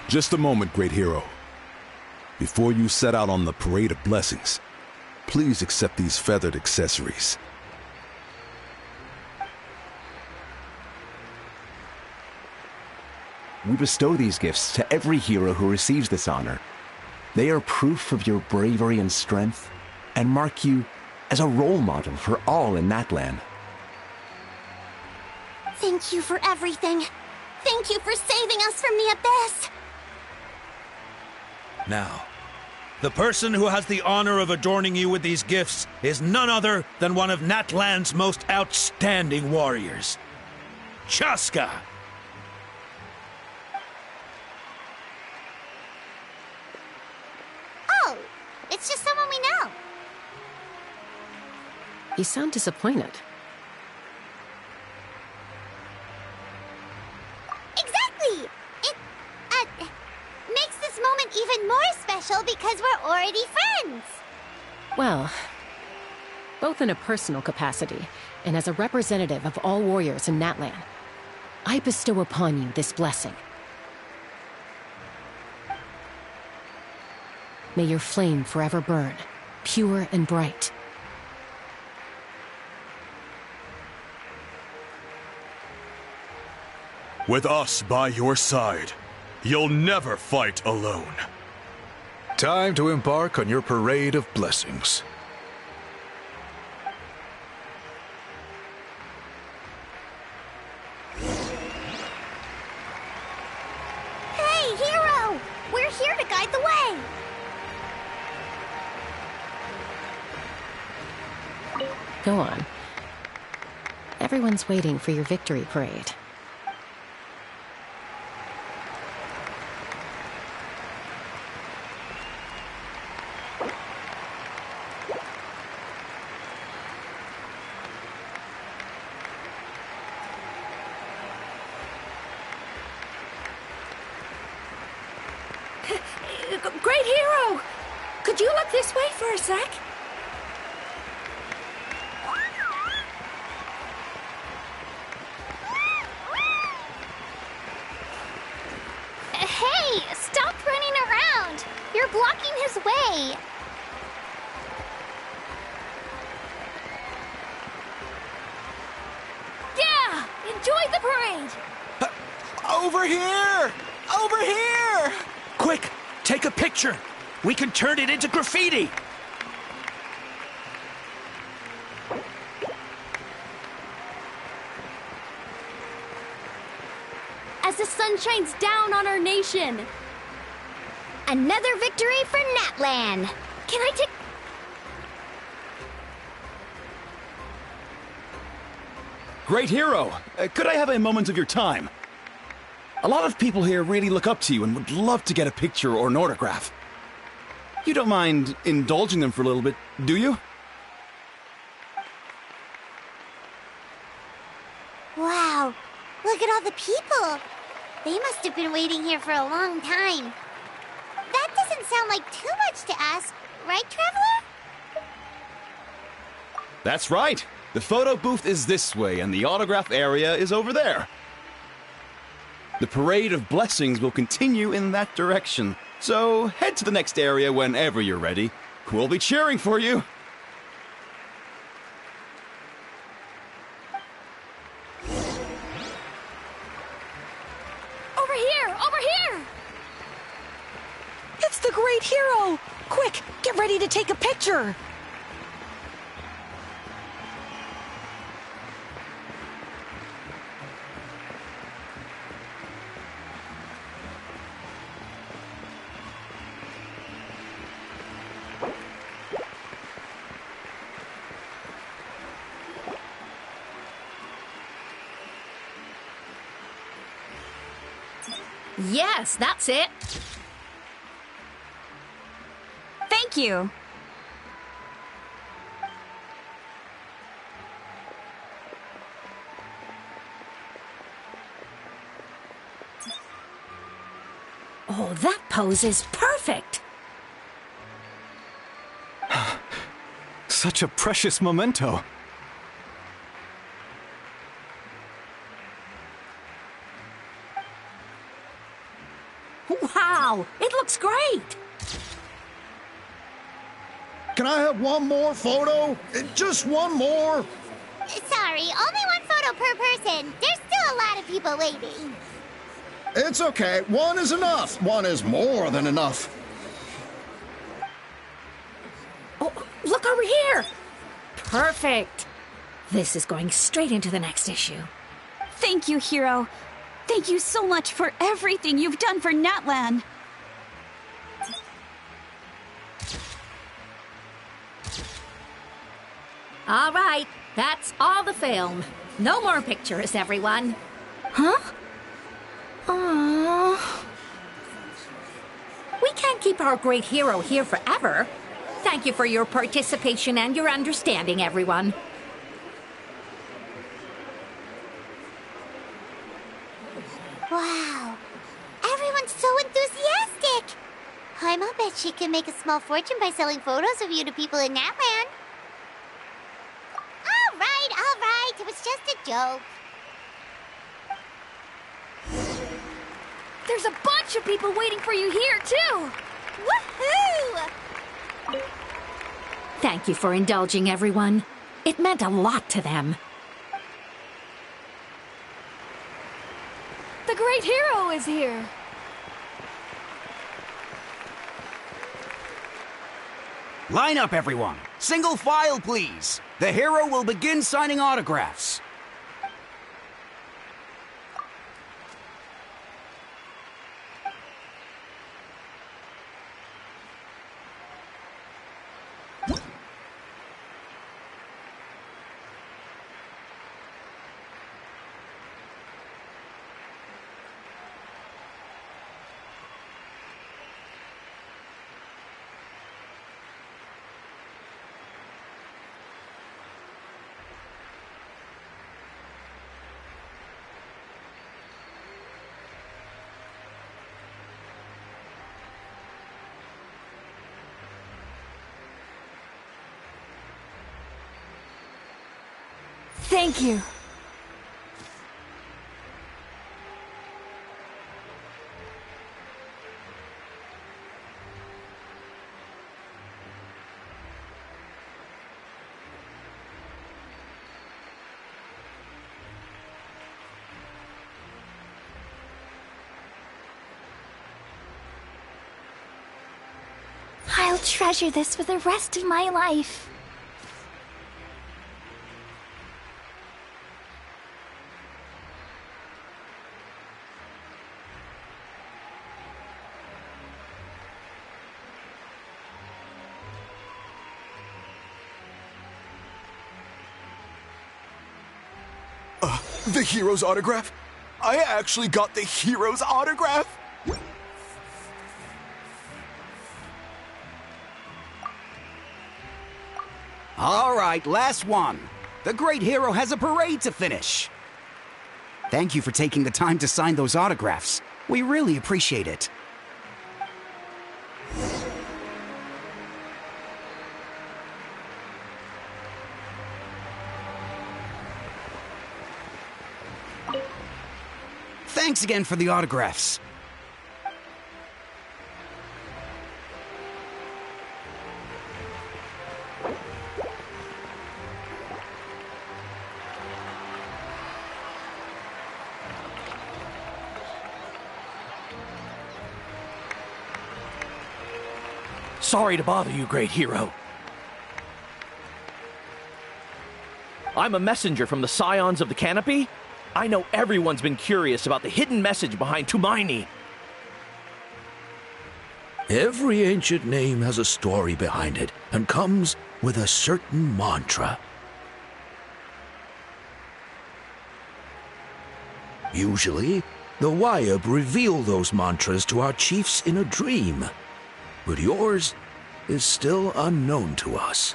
Just a moment, great hero. Before you set out on the parade of blessings, please accept these feathered accessories. We bestow these gifts to every hero who receives this honor. They are proof of your bravery and strength, and mark you as a role model for all in Natlan. Thank you for everything. Thank you for saving us from the Abyss. Now, the person who has the honor of adorning you with these gifts is none other than one of Natlan's most outstanding warriors, Chaska. Oh, it's just someone we know. You sound disappointed. Exactly! It, makes this moment even more special because we're already friends! Well, both in a personal capacity and as a representative of all warriors in Natlan, I bestow upon you this blessing. May your flame forever burn, pure and bright. With us by your side, you'll never fight alone. Time to embark on your parade of blessings. Hey, hero! We're here to guide the way! Go on. Everyone's waiting for your victory parade. Great hero! Could you look This way for a sec. Hey, stop running around. You're blocking his way. Yeah, enjoy the parade. Over here! Over here! Quick, take a picture. We can turn it into graffiti. As the sun shines down on our nation. Another victory for Natlan. Can I take... Great hero! Could I have a moment of your time? A lot of people here really look up to you and would love to get a picture or an autograph. You don't mind indulging them for a little bit, do you? Wow, look at all the people. They must have been waiting here for a long time. That doesn't sound like too much to ask, right, Traveler? That's right. The photo booth is this way and the autograph area is over there. The Parade of Blessings will continue in that direction, so head to the next area whenever you're ready. We'll be cheering for you. Over here! Over here! It's the great hero! Quick, get ready to take a picture! Yes, that's it. Thank you. Oh, that pose is perfect. Such a precious memento. Wow, it looks great. Can I have one more photo? Just one more? Sorry, only one photo per person. There's still a lot of people waiting. It's okay. One is enough. One is more than enough. Oh, look over here. Perfect. This is going straight into the next issue. Thank you, hero. Thank you so much for everything you've done for Natlan. All right, that's all the film. No more pictures, everyone. Huh? Aww. We can't keep our great hero here forever. Thank you for your participation and your understanding, everyone. Wow, everyone's so enthusiastic. I'll bet she can make a small fortune by selling photos of you to people in Natlan. All right, it was just a joke. There's a bunch of people waiting for you here, too. Woohoo! Thank you for indulging, everyone. It meant a lot to them. The great hero is here. Line up, everyone. Single file, please. The hero will begin signing autographs. Thank you. I'll treasure this for the rest of my life. The hero's autograph? I actually got the hero's autograph? All right, last one. The great hero has a parade to finish. Thank you for taking the time to sign those autographs. We really appreciate it. Thanks again for the autographs. Sorry to bother you, great hero. I'm a messenger from the Scions of the Canopy. I know everyone's been curious about the hidden message behind Tumaini. Every ancient name has a story behind it and comes with a certain mantra. Usually, the Wayab reveal those mantras to our chiefs in a dream, but yours is still unknown to us.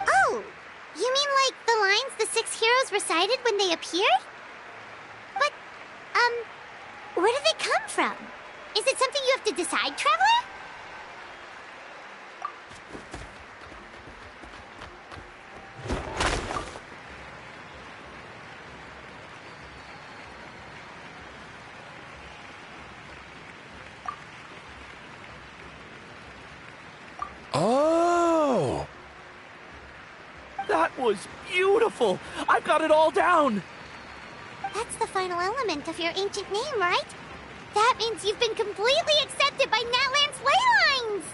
Oh, you mean like the lines the 6 heroes recited when they appeared? But, where do they come from? Is it something you have to decide, Traveler? Oh! That was beautiful! I've got it all down! That's the final element of your ancient name, right? That means you've been completely accepted by Natlan's ley lines!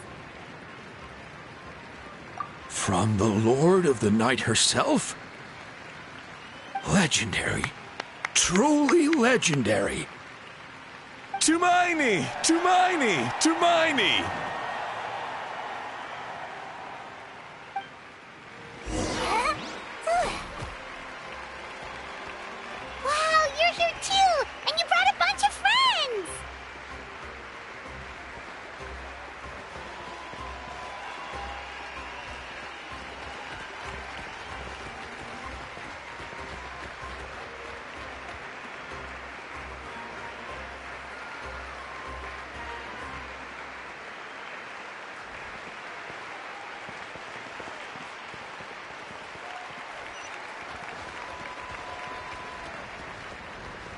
From the Lord of the Night herself? Legendary. Truly legendary. Tumaini! Tumaini! Tumaini! Wow, you're here too! And you brought a bunch of friends!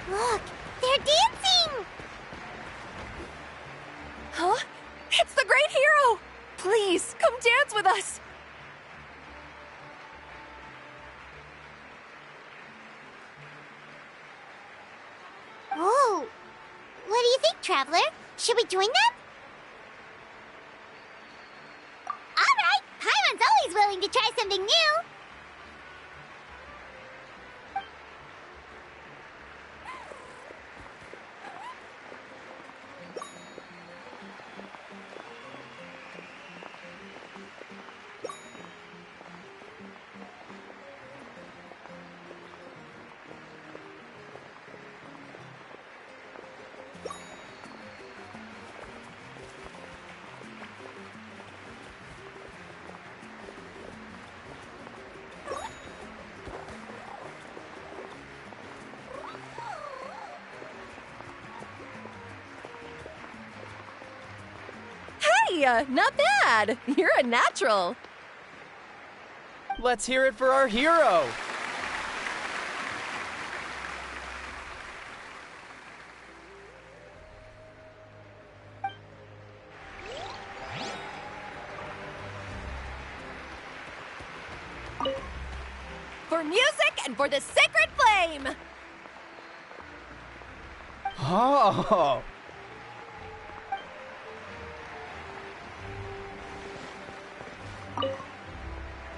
Look, they're dancing! Huh? It's the great hero! Please, come dance with us! Oh, what do you think, Traveler? Should we join them? All right, Paimon's always willing to try something new. Hey, not bad. You're a natural. Let's hear it for our hero! For music and for the sacred flame! Oh!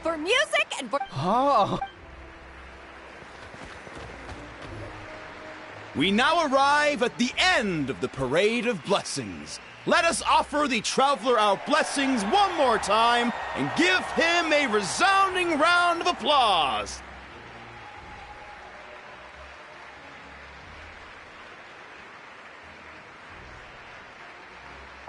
For music and for... Oh! We now arrive at the end of the Parade of Blessings. Let us offer the Traveler our blessings one more time and give him a resounding round of applause.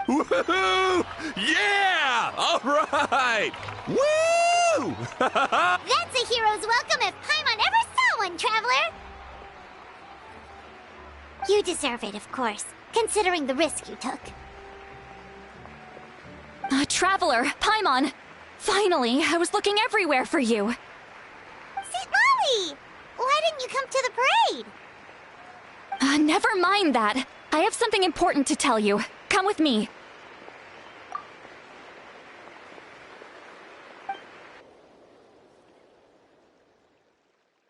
Woohoo! Yeah! All right! Woo! That's a hero's welcome if Paimon ever saw one, Traveler! You deserve it, of course, considering the risk you took. Traveler, Paimon! Finally, I was looking everywhere for you. St. Molly! Why didn't you come to the parade? Never mind that. I have something important to tell you. Come with me.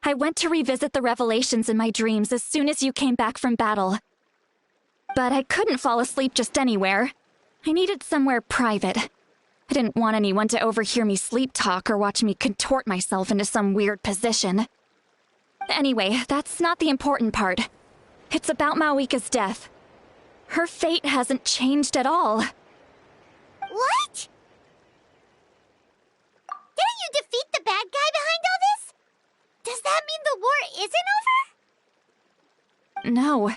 I went to revisit the revelations in my dreams as soon as you came back from battle. But I couldn't fall asleep just anywhere. I needed somewhere private. I didn't want anyone to overhear me sleep talk or watch me contort myself into some weird position. Anyway, that's not the important part. It's about Mawika's death. Her fate hasn't changed at all. What? Didn't you defeat the bad guy behind all this? Does that mean the war isn't over? No.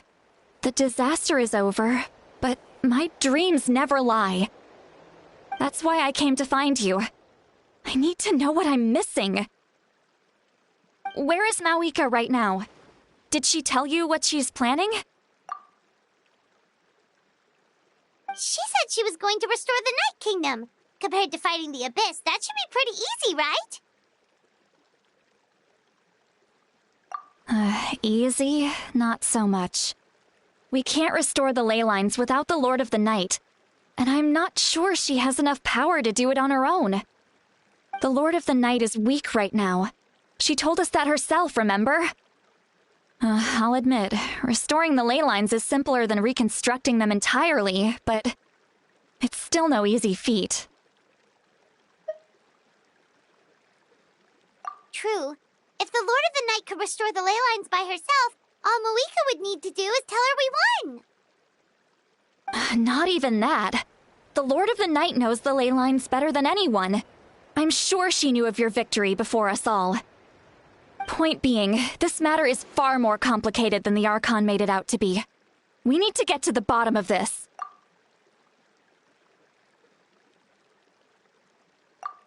The disaster is over, but my dreams never lie. That's why I came to find you. I need to know what I'm missing. Where is Mawika right now? Did she tell you what she's planning? She said she was going to restore the Night Kingdom. Compared to fighting the Abyss, that should be pretty easy, right? Easy? Not so much. We can't restore the ley lines without the Lord of the Night, and I'm not sure she has enough power to do it on her own. The Lord of the Night is weak right now. She told us that herself, remember? I'll admit, restoring the ley lines is simpler than reconstructing them entirely, but it's still no easy feat. True. If the Lord of the Night could restore the ley lines by herself, all Mawika would need to do is tell her we won. Not even that. The Lord of the Night knows the ley lines better than anyone. I'm sure she knew of your victory before us all. Point being, this matter is far more complicated than the Archon made it out to be. We need to get to the bottom of this.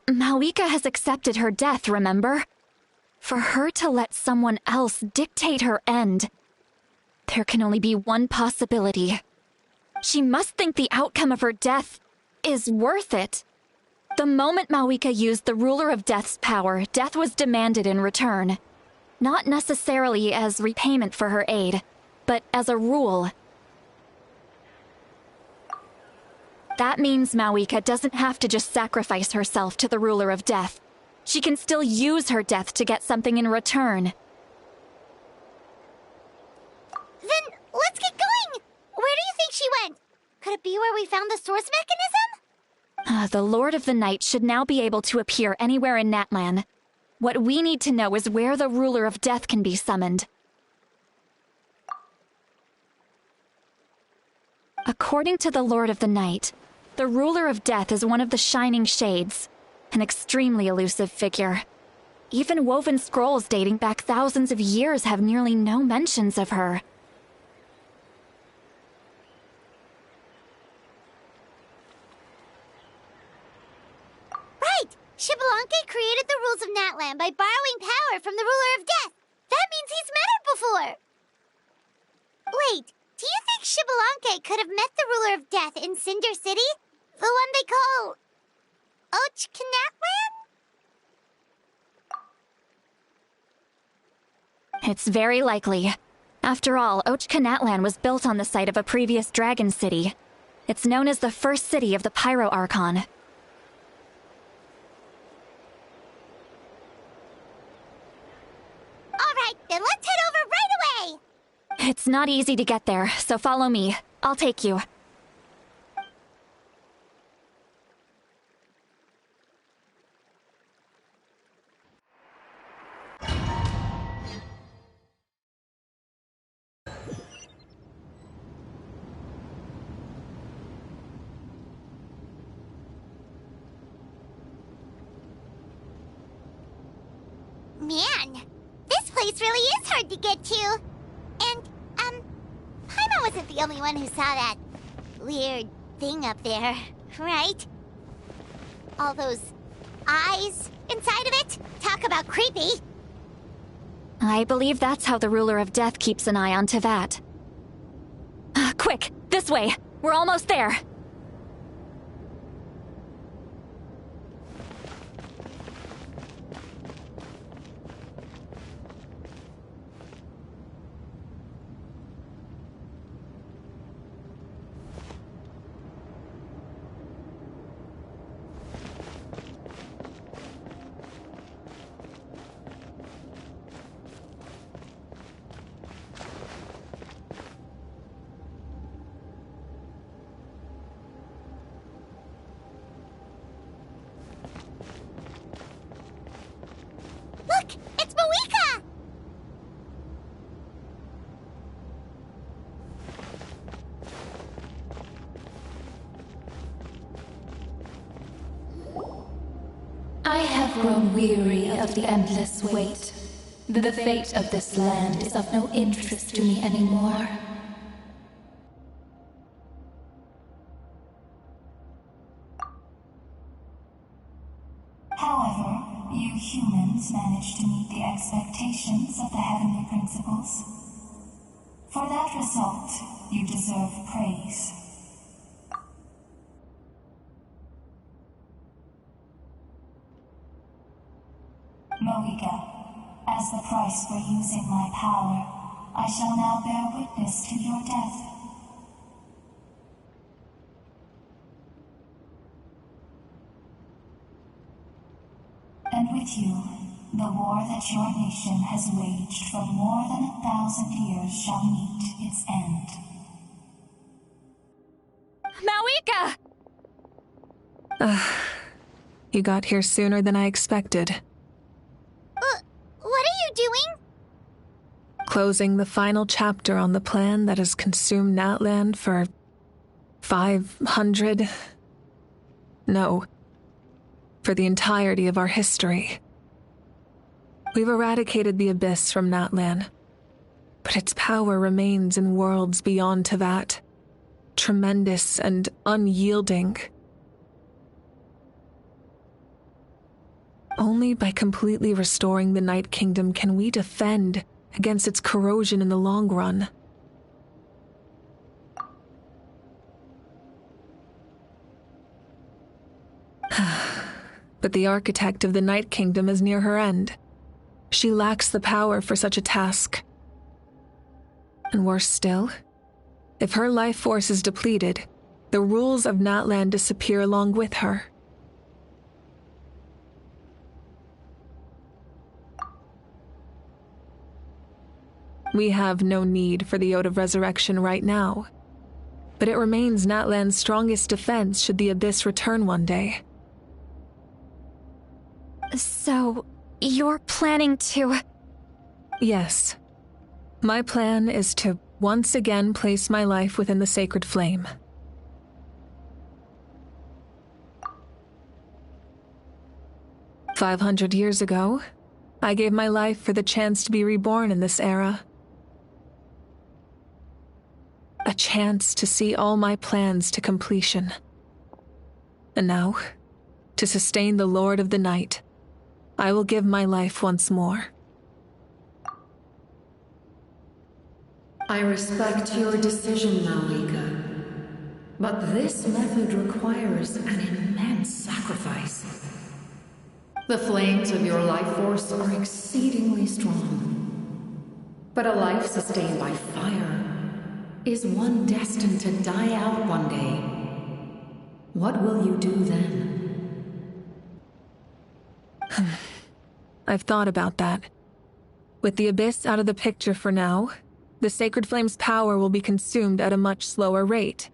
Mawika has accepted her death, remember? For her to let someone else dictate her end, there can only be one possibility. She must think the outcome of her death is worth it. The moment Mawika used the Ruler of Death's power, death was demanded in return. Not necessarily as repayment for her aid, but as a rule. That means Mawika doesn't have to just sacrifice herself to the Ruler of Death. She can still use her death to get something in return. Then let's get going! Where do you think she went? Could it be where we found the source mechanism? The Lord of the Night should now be able to appear anywhere in Natlan. What we need to know is where the Ruler of Death can be summoned. According to the Lord of the Night, the Ruler of Death is one of the Shining Shades, an extremely elusive figure. Even woven scrolls dating back thousands of years have nearly no mentions of her. Right! Xbalanque created the rules of Natlan by borrowing power from the Ruler of Death. That means he's met her before. Wait, do you think Xbalanque could have met the Ruler of Death in Cinder City? The one they call... Natlan? It's very likely. After all, Natlan was built on the site of a previous dragon city. It's known as the first city of the Pyro Archon. Alright, then let's head over right away! It's not easy to get there, so follow me. I'll take you. Man, this place really is hard to get to. And, Paimon wasn't the only one who saw that weird thing up there, right? All those eyes inside of it? Talk about creepy. I believe that's how the ruler of death keeps an eye on Teyvat. Quick, this way! We're almost there! Look! It's Moika! I have grown weary of the endless wait. The fate of this land is of no interest to me anymore. However, you humans managed to meet the expectations of the heavenly principles. For that result, you deserve praise. Moika, as the price for using my power, I shall now bear witness to your death. And with you, the war that your nation has waged for more than 1,000 years shall meet its end. Mawika! You got here sooner than I expected. What are you doing? Closing the final chapter on the plan that has consumed Natlan for 500... No. For the entirety of our history. We've eradicated the Abyss from Natlan, but its power remains in worlds beyond Teyvat, tremendous and unyielding. Only by completely restoring the Night Kingdom can we defend against its corrosion in the long run. But the architect of the Night Kingdom is near her end. She lacks the power for such a task. And worse still, if her life force is depleted, the rules of Natlan disappear along with her. We have no need for the Ode of Resurrection right now, but it remains Natlan's strongest defense should the Abyss return one day. So, you're planning to... Yes. My plan is to once again place my life within the sacred flame. "500 years ago, I gave my life for the chance to be reborn in this era. A chance to see all my plans to completion. And now, to sustain the Lord of the Night, I will give my life once more." I respect your decision, Malika. But this method requires an immense sacrifice. The flames of your life force are exceedingly strong. But a life sustained by fire is one destined to die out one day. What will you do then? I've thought about that. With the Abyss out of the picture for now, the Sacred Flame's power will be consumed at a much slower rate.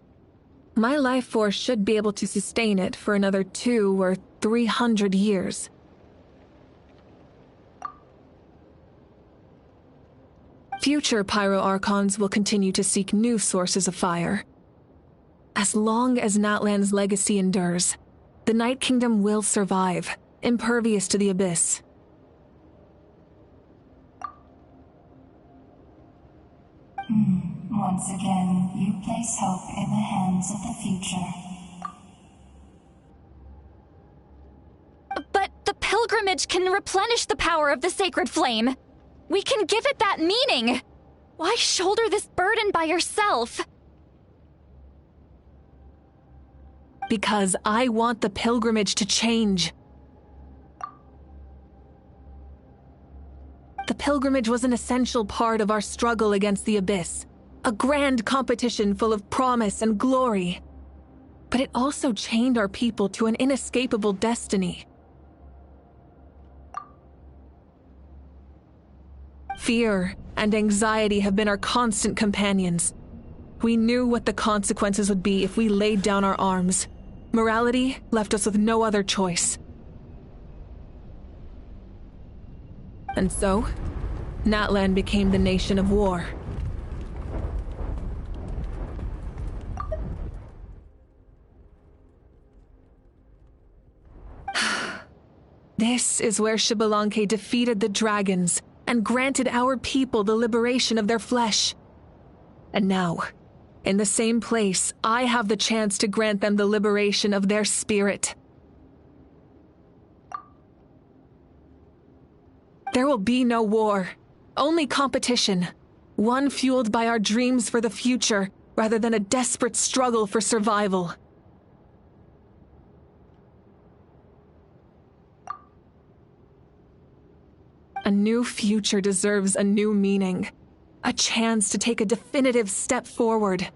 My life force should be able to sustain it for another 200 or 300 years. Future Pyro-Archons will continue to seek new sources of fire. As long as Natlan's legacy endures, the Night Kingdom will survive, impervious to the Abyss. Once again, you place hope in the hands of the future. But the pilgrimage can replenish the power of the Sacred Flame. We can give it that meaning. Why shoulder this burden by yourself? Because I want the pilgrimage to change. The pilgrimage was an essential part of our struggle against the Abyss, a grand competition full of promise and glory. But it also chained our people to an inescapable destiny. Fear and anxiety have been our constant companions. We knew what the consequences would be if we laid down our arms. Morality left us with no other choice. And so, Natlan became the nation of war. This is where Xbalanque defeated the dragons and granted our people the liberation of their flesh. And now, in the same place, I have the chance to grant them the liberation of their spirit. There will be no war, only competition, one fueled by our dreams for the future rather than a desperate struggle for survival. A new future deserves a new meaning, a chance to take a definitive step forward.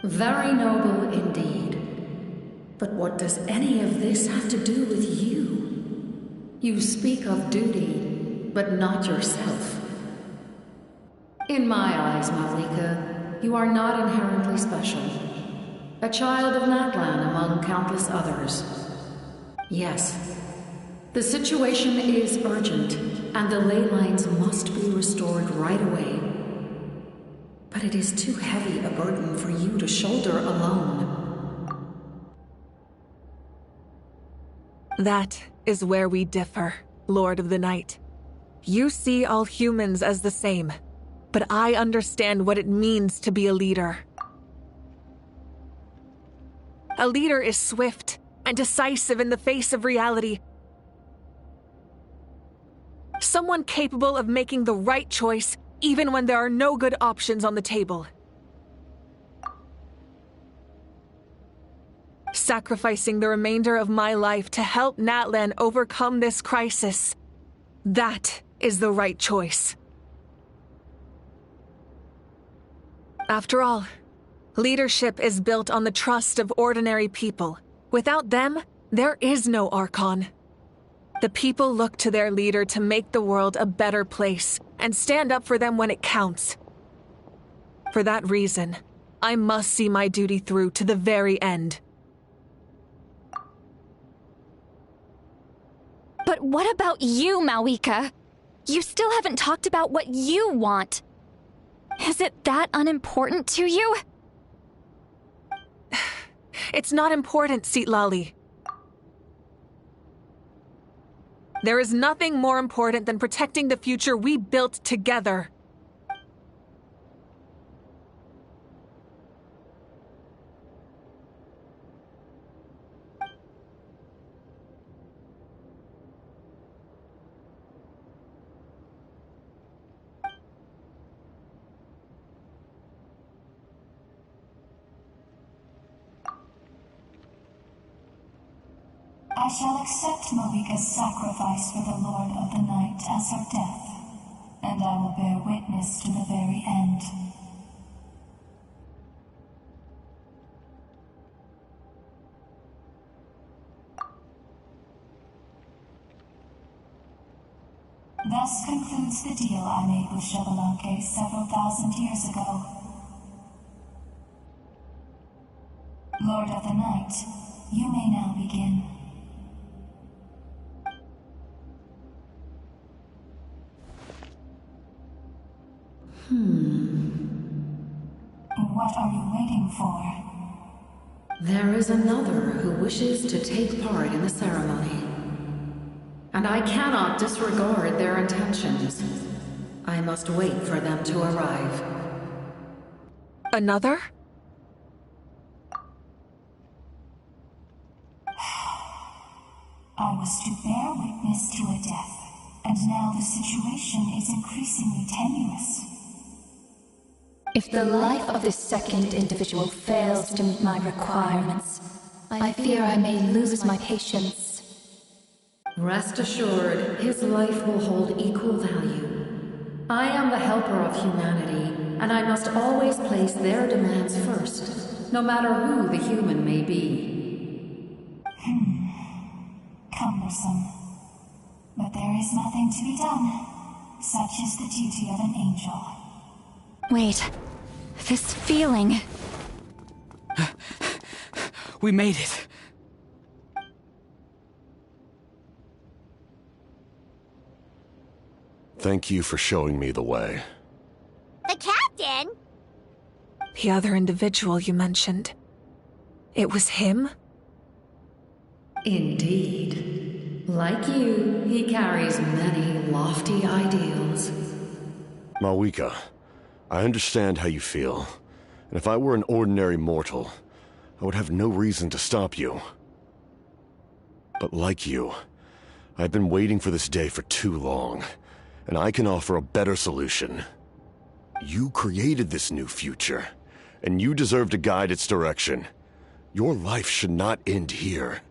Very noble indeed. But what does any of this have to do with you? You speak of duty, but not yourself. In my eyes, Malika, you are not inherently special. A child of Natlan among countless others. Yes, the situation is urgent, and the ley lines must be restored right away. But it is too heavy a burden for you to shoulder alone. That is where we differ, Lord of the Night. You see all humans as the same, but I understand what it means to be a leader. A leader is swift and decisive in the face of reality. Someone capable of making the right choice even when there are no good options on the table. Sacrificing the remainder of my life to help Natlan overcome this crisis. That is the right choice. After all, leadership is built on the trust of ordinary people. Without them, there is no Archon. The people look to their leader to make the world a better place and stand up for them when it counts. For that reason, I must see my duty through to the very end. But what about you, Malika? You still haven't talked about what you want. Is it that unimportant to you? It's not important, Citlali. There is nothing more important than protecting the future we built together. I shall accept Malika's sacrifice for the Lord of the Night as her death, and I will bear witness to the very end. Thus concludes the deal I made with Xbalanque several thousand years ago. Lord of the Night, you may now begin. What are you waiting for? There is another who wishes to take part in the ceremony. And I cannot disregard their intentions. I must wait for them to arrive. Another? I was to bear witness to a death, and now the situation is increasingly tenuous. If the life of this second individual fails to meet my requirements, I fear I may lose my patience. Rest assured, his life will hold equal value. I am the helper of humanity, and I must always place their demands first, no matter who the human may be. Cumbersome. But there is nothing to be done. Such is the duty of an angel. Wait. This feeling. We made it. Thank you for showing me the way. The captain? The other individual you mentioned. It was him? Indeed. Like you, he carries many lofty ideals. Malika, I understand how you feel. And if I were an ordinary mortal, I would have no reason to stop you. But like you, I've been waiting for this day for too long. And I can offer a better solution. You created this new future, and you deserve to guide its direction. Your life should not end here.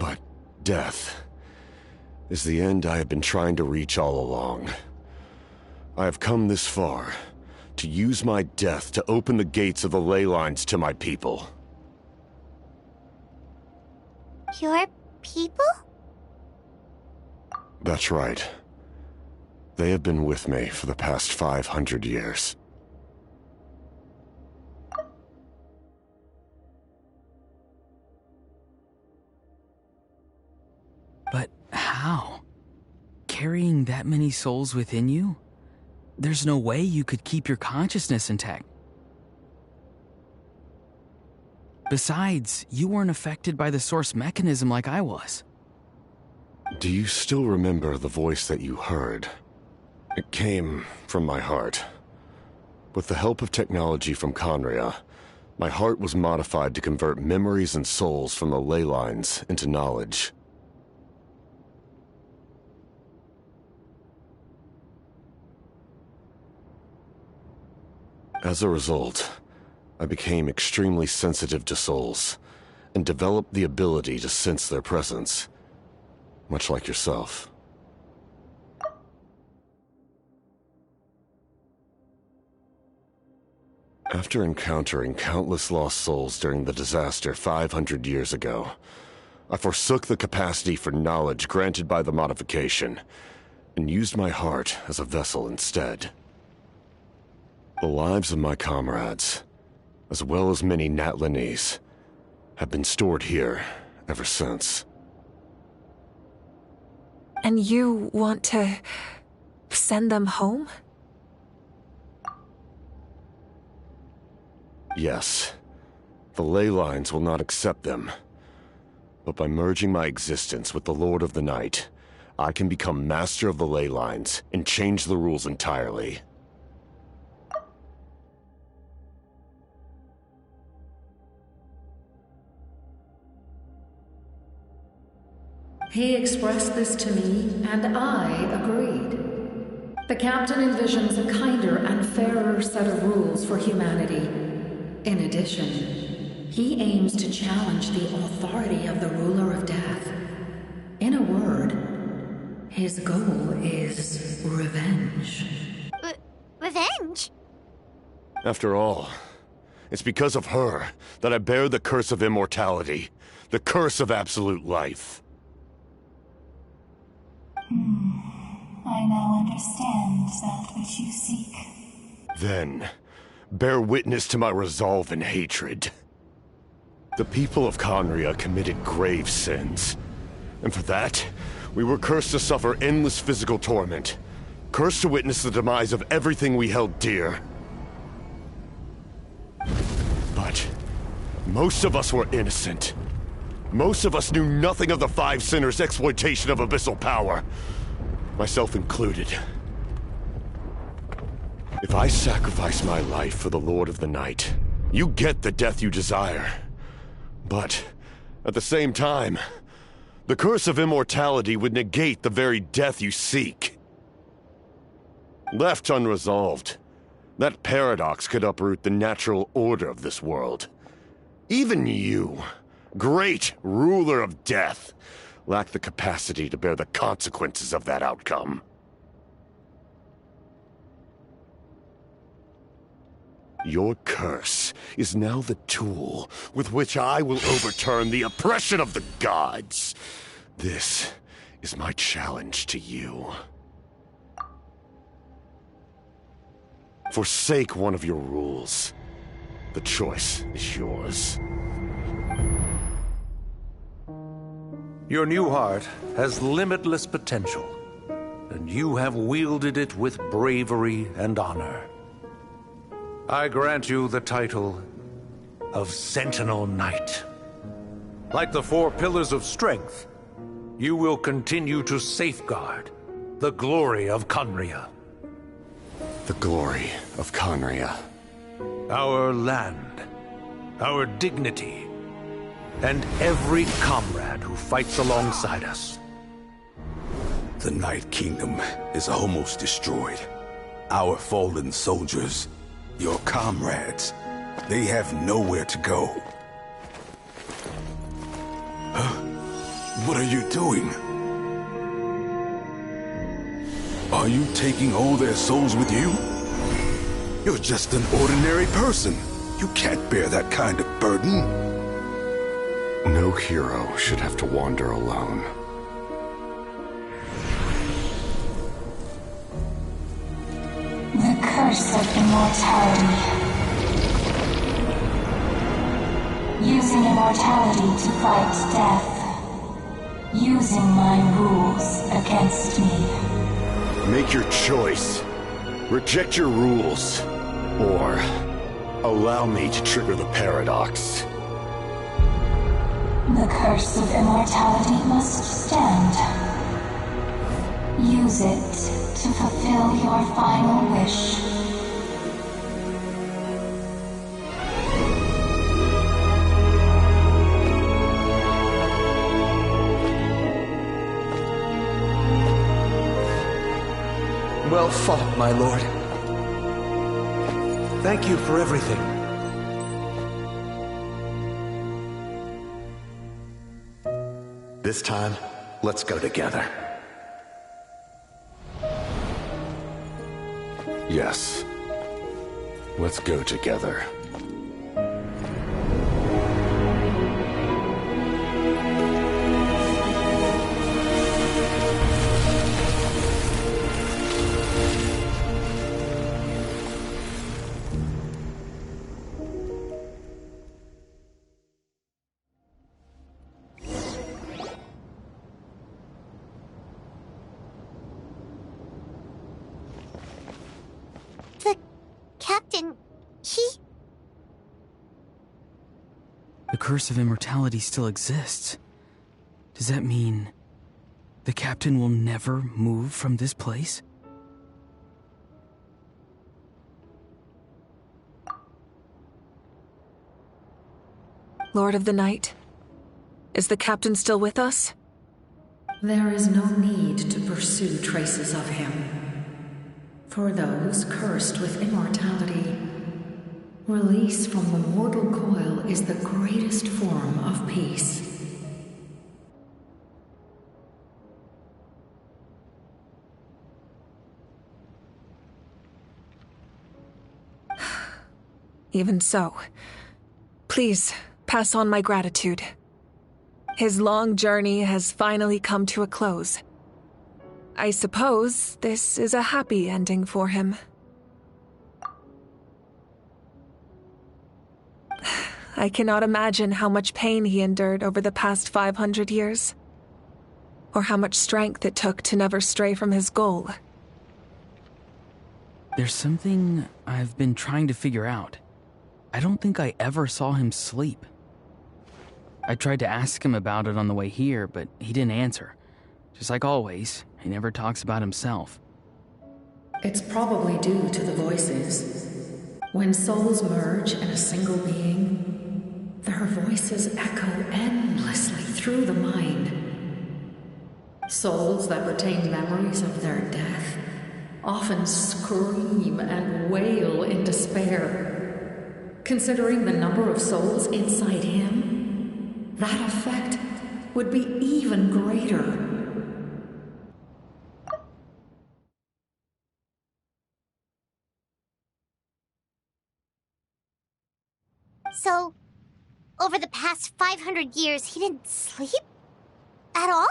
But death is the end I have been trying to reach all along. I have come this far to use my death to open the gates of the ley lines to my people. Your people? That's right. They have been with me for the past 500 years. But how? Carrying that many souls within you? There's no way you could keep your consciousness intact. Besides, you weren't affected by the source mechanism like I was. Do you still remember the voice that you heard? It came from my heart. With the help of technology from Conria, my heart was modified to convert memories and souls from the ley lines into knowledge. As a result, I became extremely sensitive to souls, and developed the ability to sense their presence, much like yourself. After encountering countless lost souls during the disaster 500 years ago, I forsook the capacity for knowledge granted by the modification, and used my heart as a vessel instead. The lives of my comrades, as well as many Natlanese, have been stored here ever since. And you want to send them home? Yes. The ley lines will not accept them. But by merging my existence with the Lord of the Night, I can become master of the ley lines and change the rules entirely. He expressed this to me, and I agreed. The captain envisions a kinder and fairer set of rules for humanity. In addition, he aims to challenge the authority of the ruler of death. In a word, his goal is revenge. Revenge? After all, it's because of her that I bear the curse of immortality, the curse of absolute life. I now understand that which you seek. Then, bear witness to my resolve and hatred. The people of Conria committed grave sins, and for that, we were cursed to suffer endless physical torment, cursed to witness the demise of everything we held dear. But most of us were innocent. Most of us knew nothing of the Five Sinners' exploitation of abyssal power, myself included. If I sacrifice my life for the Lord of the Night, you get the death you desire. But, at the same time, the curse of immortality would negate the very death you seek. Left unresolved, that paradox could uproot the natural order of this world. Even you, great ruler of death, lack the capacity to bear the consequences of that outcome. Your curse is now the tool with which I will overturn the oppression of the gods. This is my challenge to you. Forsake one of your rules. The choice is yours. Your new heart has limitless potential, and you have wielded it with bravery and honor. I grant you the title of Sentinel Knight. Like the four pillars of strength, you will continue to safeguard the glory of Conria. The glory of Conria. Our land, our dignity, and every comrade who fights alongside us. The Night Kingdom is almost destroyed. Our fallen soldiers, your comrades, they have nowhere to go. Huh? What are you doing? Are you taking all their souls with you? You're just an ordinary person. You can't bear that kind of burden. No hero should have to wander alone. The curse of immortality. Using immortality to fight death. Using my rules against me. Make your choice. Reject your rules. Or allow me to trigger the paradox. The curse of immortality must stand. Use it to fulfill your final wish. Well fought, my lord. Thank you for everything. This time, let's go together. Yes. Let's go together. Captain, The curse of immortality still exists. Does that mean the captain will never move from this place? Lord of the Night, is the captain still with us? There is no need to pursue traces of him. For those cursed with immortality, Release from the mortal coil is the greatest form of peace. Even so, please pass on my gratitude. His long journey has finally come to a close. I suppose this is a happy ending for him. I cannot imagine how much pain he endured over the past 500 years, or how much strength it took to never stray from his goal. There's something I've been trying to figure out. I don't think I ever saw him sleep. I tried to ask him about it on the way here, but he didn't answer. Just like always, he never talks about himself. It's probably due to the voices. When souls merge in a single being, their voices echo endlessly through the mind. Souls that retain memories of their death often scream and wail in despair. Considering the number of souls inside him, that effect would be even greater. So, over the past 500 years, he didn't sleep? At all?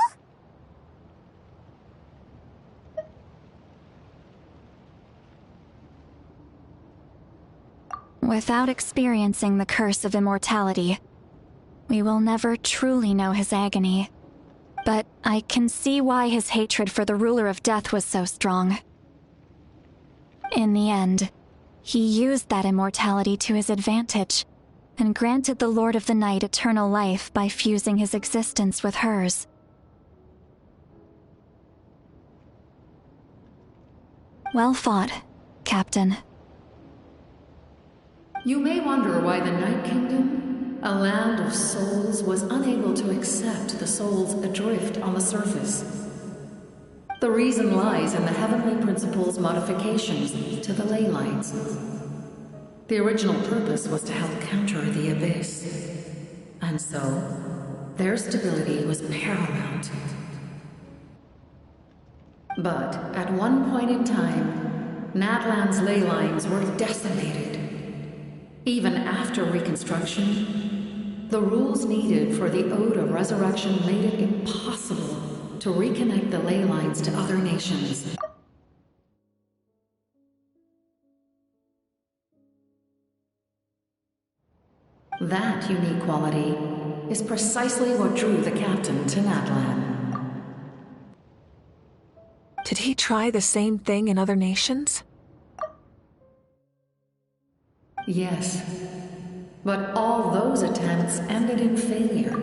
Without experiencing the curse of immortality, we will never truly know his agony. But I can see why his hatred for the ruler of death was so strong. In the end, he used that immortality to his advantage, and granted the Lord of the Night eternal life by fusing his existence with hers. Well fought, Captain. You may wonder why the Night Kingdom, a land of souls, was unable to accept the souls adrift on the surface. The reason lies in the Heavenly Principle's modifications to the ley lines. The original purpose was to help counter the Abyss, and so their stability was paramount. But at one point in time, Natlan's ley lines were decimated. Even after reconstruction, the rules needed for the Ode of Resurrection made it impossible to reconnect the ley lines to other nations. That unique quality is precisely what drew the captain to Natlan. Did he try the same thing in other nations? Yes, but all those attempts ended in failure.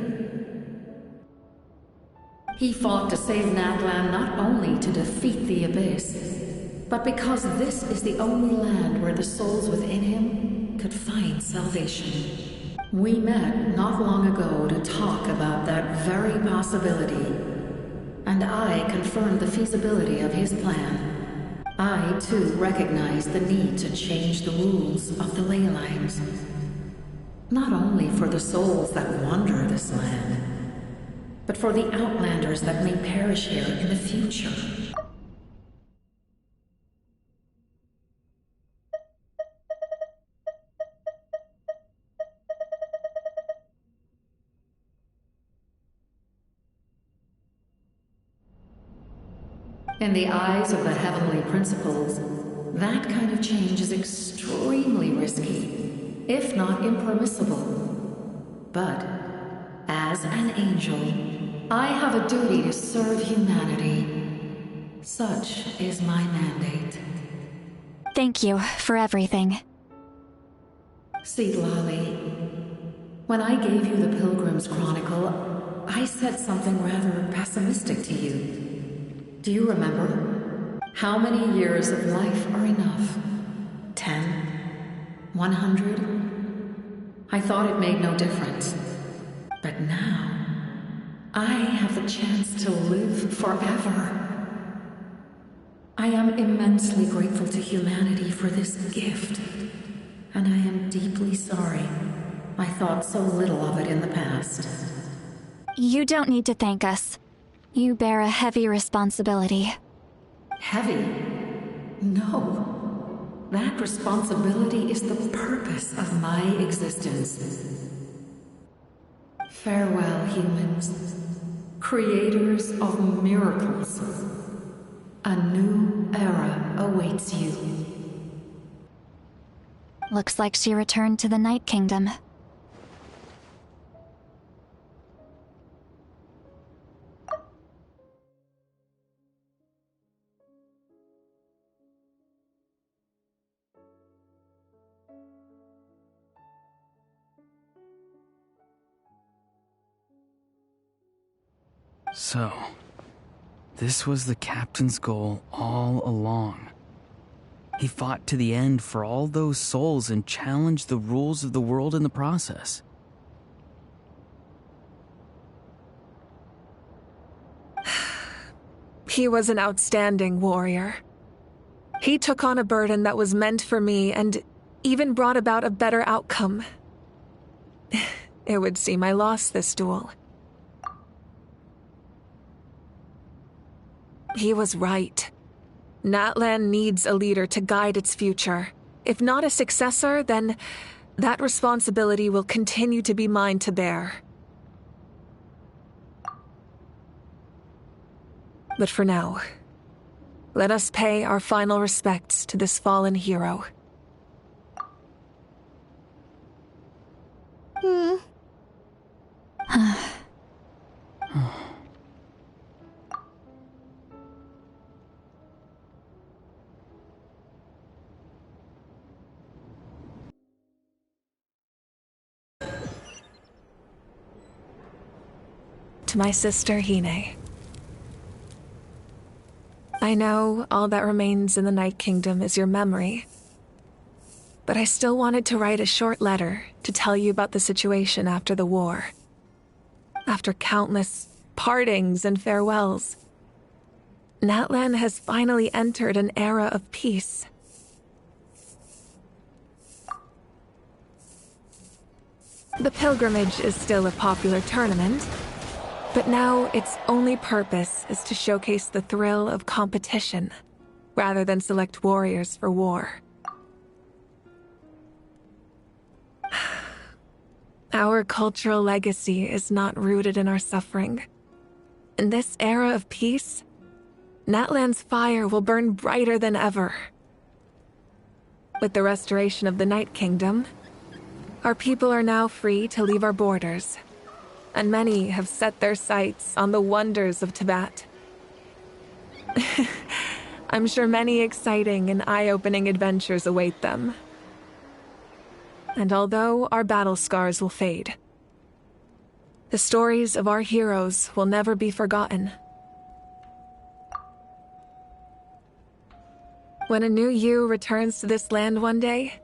He fought to save Natlan not only to defeat the Abyss, but because this is the only land where the souls within him could find salvation. We met not long ago to talk about that very possibility, and I confirmed the feasibility of his plan. I, too, recognize the need to change the rules of the ley lines. Not only for the souls that wander this land, but for the outlanders that may perish here in the future. In the eyes of the Heavenly Principles, that kind of change is extremely risky, if not impermissible. But, as an angel, I have a duty to serve humanity. Such is my mandate. Thank you for everything. Lolly, when I gave you the Pilgrim's Chronicle, I said something rather pessimistic to you. Do you remember? How many years of life are enough? 10? 100? I thought it made no difference. But now, I have the chance to live forever. I am immensely grateful to humanity for this gift. and I am deeply sorry. I thought so little of it in the past. You don't need to thank us. You bear a heavy responsibility. Heavy? No. That responsibility is the purpose of my existence. Farewell, humans. Creators of miracles. A new era awaits you. Looks like she returned to the Night Kingdom. So, this was the captain's goal all along. He fought to the end for all those souls and challenged the rules of the world in the process. He was an outstanding warrior. He took on a burden that was meant for me and even brought about a better outcome. It would seem I lost this duel. He was right. Natlan needs a leader to guide its future. If not a successor, then that responsibility will continue to be mine to bear. But for now, let us pay our final respects to this fallen hero. To my sister, Hine. I know all that remains in the Night Kingdom is your memory, but I still wanted to write a short letter to tell you about the situation after the war. After countless partings and farewells, Natlan has finally entered an era of peace. The pilgrimage is still a popular tournament, but now its only purpose is to showcase the thrill of competition, rather than select warriors for war. Our cultural legacy is not rooted in our suffering. In this era of peace, Natlan's fire will burn brighter than ever. With the restoration of the Night Kingdom, our people are now free to leave our borders, and many have set their sights on the wonders of Tibet. I'm sure many exciting and eye-opening adventures await them. And although our battle scars will fade, the stories of our heroes will never be forgotten. When a new you returns to this land one day,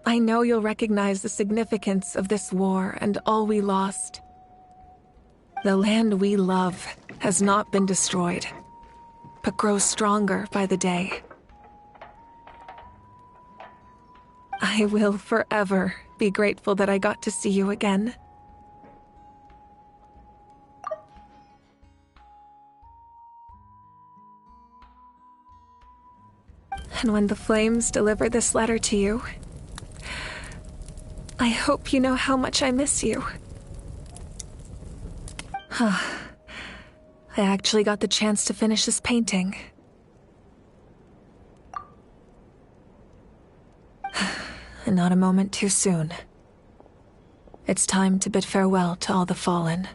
I know you'll recognize the significance of this war and all we lost. The land we love has not been destroyed, but grows stronger by the day. I will forever be grateful that I got to see you again. And when the flames deliver this letter to you, I hope you know how much I miss you. I actually got the chance to finish this painting. And not a moment too soon. It's time to bid farewell to all the fallen.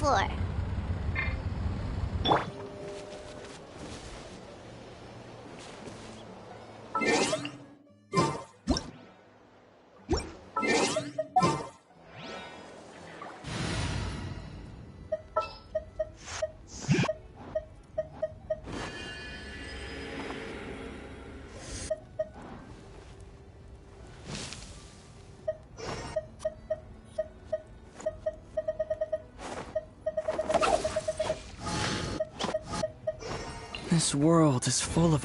floor. This world is full of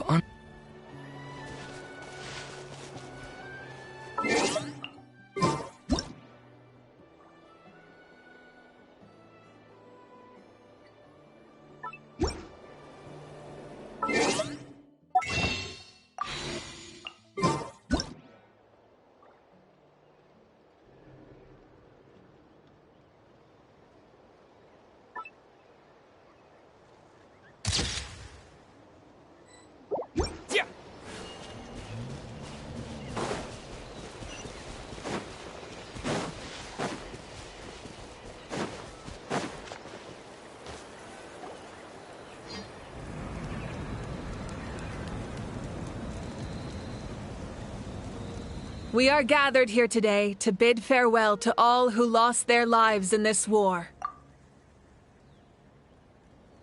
We are gathered here today to bid farewell to all who lost their lives in this war.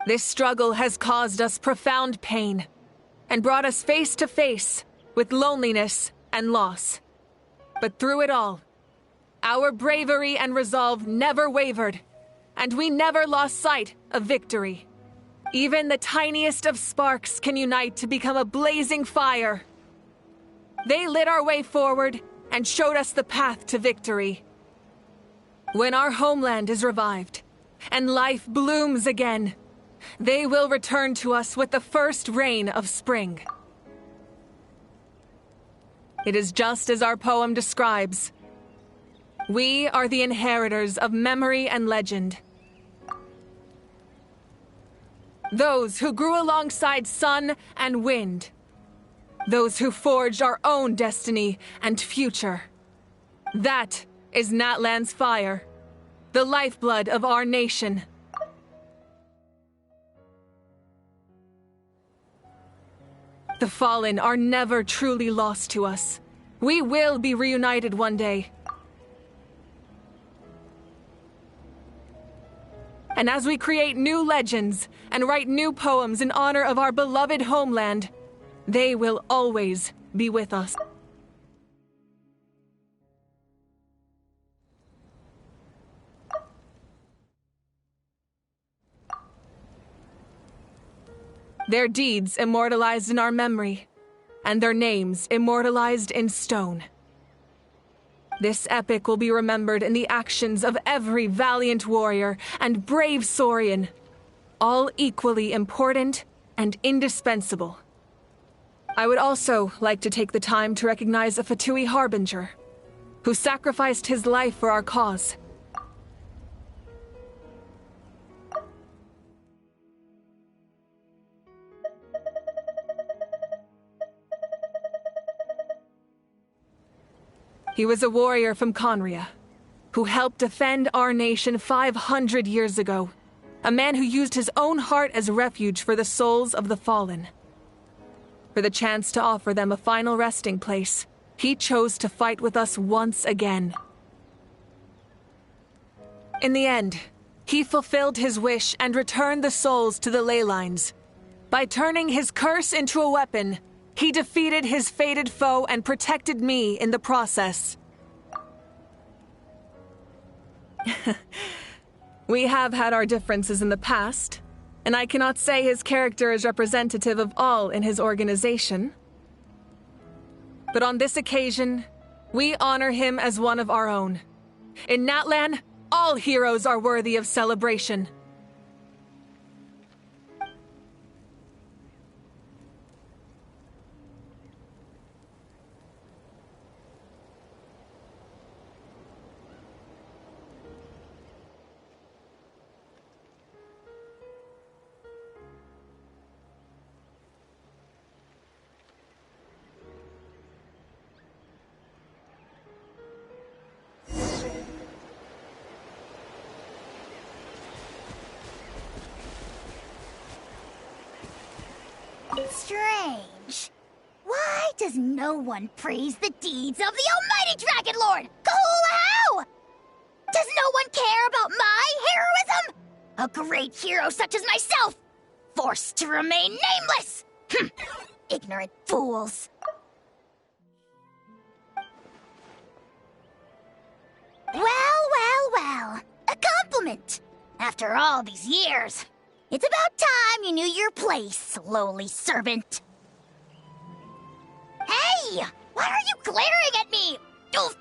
This struggle has caused us profound pain and brought us face to face with loneliness and loss. But through it all, our bravery and resolve never wavered, and we never lost sight of victory. Even the tiniest of sparks can unite to become a blazing fire. They lit our way forward and showed us the path to victory. When our homeland is revived and life blooms again, they will return to us with the first rain of spring. It is just as our poem describes. We are the inheritors of memory and legend. Those who grew alongside sun and wind. Those who forged our own destiny and future. That is Natlan's fire, the lifeblood of our nation. The fallen are never truly lost to us. We will be reunited one day. And as we create new legends and write new poems in honor of our beloved homeland, they will always be with us. Their deeds immortalized in our memory, and their names immortalized in stone. This epic will be remembered in the actions of every valiant warrior and brave Saurian, all equally important and indispensable. I would also like to take the time to recognize a Fatui Harbinger, who sacrificed his life for our cause. He was a warrior from Conria, who helped defend our nation 500 years ago. A man who used his own heart as refuge for the souls of the fallen. For the chance to offer them a final resting place, he chose to fight with us once again. In the end, he fulfilled his wish and returned the souls to the ley lines. By turning his curse into a weapon, he defeated his fated foe and protected me in the process. We have had our differences in the past, and I cannot say his character is representative of all in his organization. But on this occasion, we honor him as one of our own. In Natlan, all heroes are worthy of celebration. Strange. Why does no one praise the deeds of the almighty Dragon Lord? Cool how? Does no one care about my heroism? A great hero such as myself, forced to remain nameless! Ignorant fools. Well. A compliment. After all these years. It's about time you knew your place, lowly servant. Hey! Why are you glaring at me? Oof.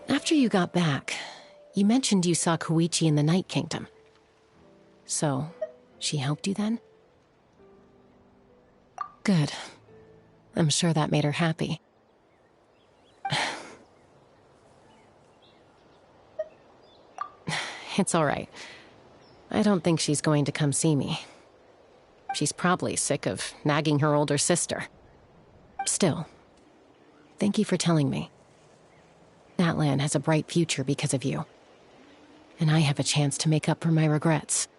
After you got back, you mentioned you saw Koichi in the Night Kingdom. So, she helped you then? Good. I'm sure that made her happy. It's all right. I don't think she's going to come see me. She's probably sick of nagging her older sister. Still, thank you for telling me. Natlan has a bright future because of you. And I have a chance to make up for my regrets.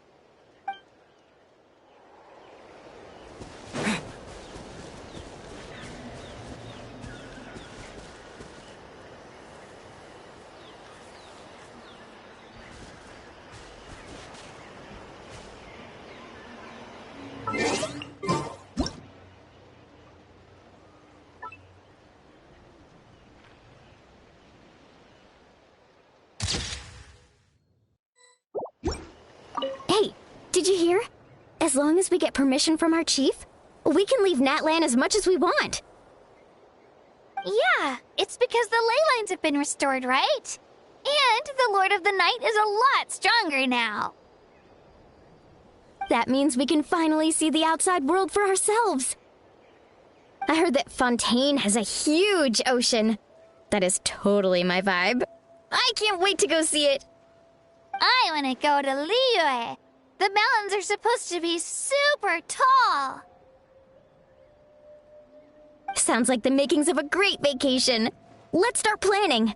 Did you hear? As long as we get permission from our chief, we can leave Natlan as much as we want. Yeah, it's because the ley lines have been restored, right? And the Lord of the Night is a lot stronger now. That means we can finally see the outside world for ourselves. I heard that Fontaine has a huge ocean. That is totally my vibe. I can't wait to go see it. I want to go to Liyue. The mountains are supposed to be super tall. Sounds like the makings of a great vacation. Let's start planning.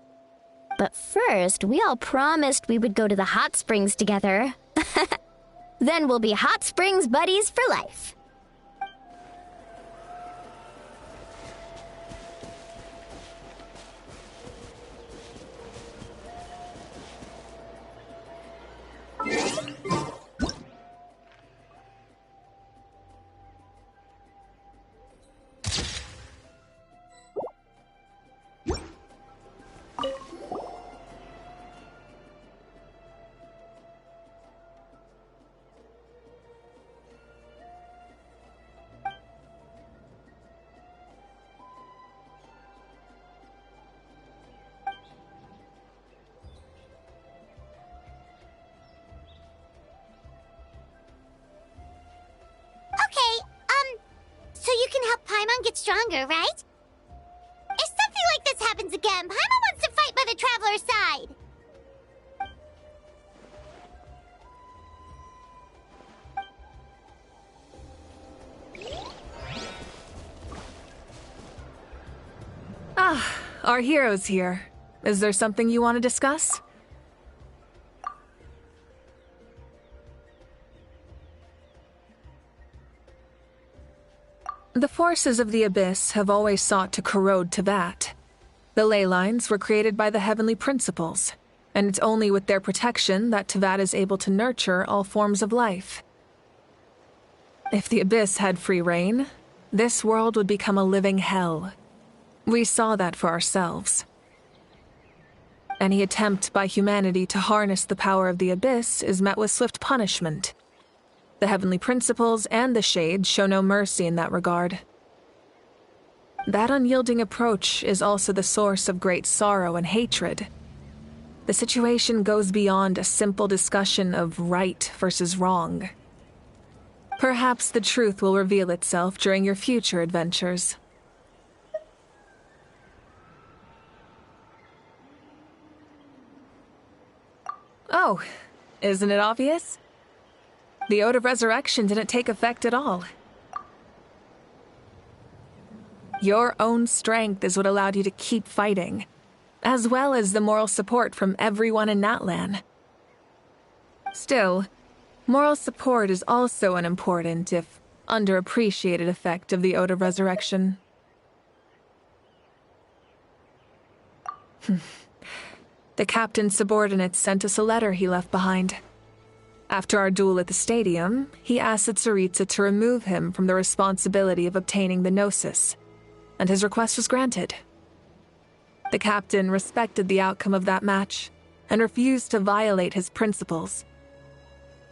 But first, we all promised we would go to the hot springs together. Then we'll be hot springs buddies for life. So you can help Paimon get stronger, right? If something like this happens again, Paimon wants to fight by the Traveler's side. Ah, our hero's here. Is there something you want to discuss? The forces of the Abyss have always sought to corrode Teyvat. The ley lines were created by the Heavenly Principles, and it's only with their protection that Teyvat is able to nurture all forms of life. If the Abyss had free reign, this world would become a living hell. We saw that for ourselves. Any attempt by humanity to harness the power of the Abyss is met with swift punishment. The Heavenly Principles and the Shades show no mercy in that regard. That unyielding approach is also the source of great sorrow and hatred. The situation goes beyond a simple discussion of right versus wrong. Perhaps the truth will reveal itself during your future adventures. Oh, isn't it obvious? The Ode of Resurrection didn't take effect at all. Your own strength is what allowed you to keep fighting, as well as the moral support from everyone in Natlan. Still, moral support is also an important, if underappreciated, effect of the Ode of Resurrection. The captain's subordinates sent us a letter he left behind. After our duel at the stadium, he asked the Tsaritsa to remove him from the responsibility of obtaining the Gnosis, and his request was granted. The captain respected the outcome of that match, and refused to violate his principles.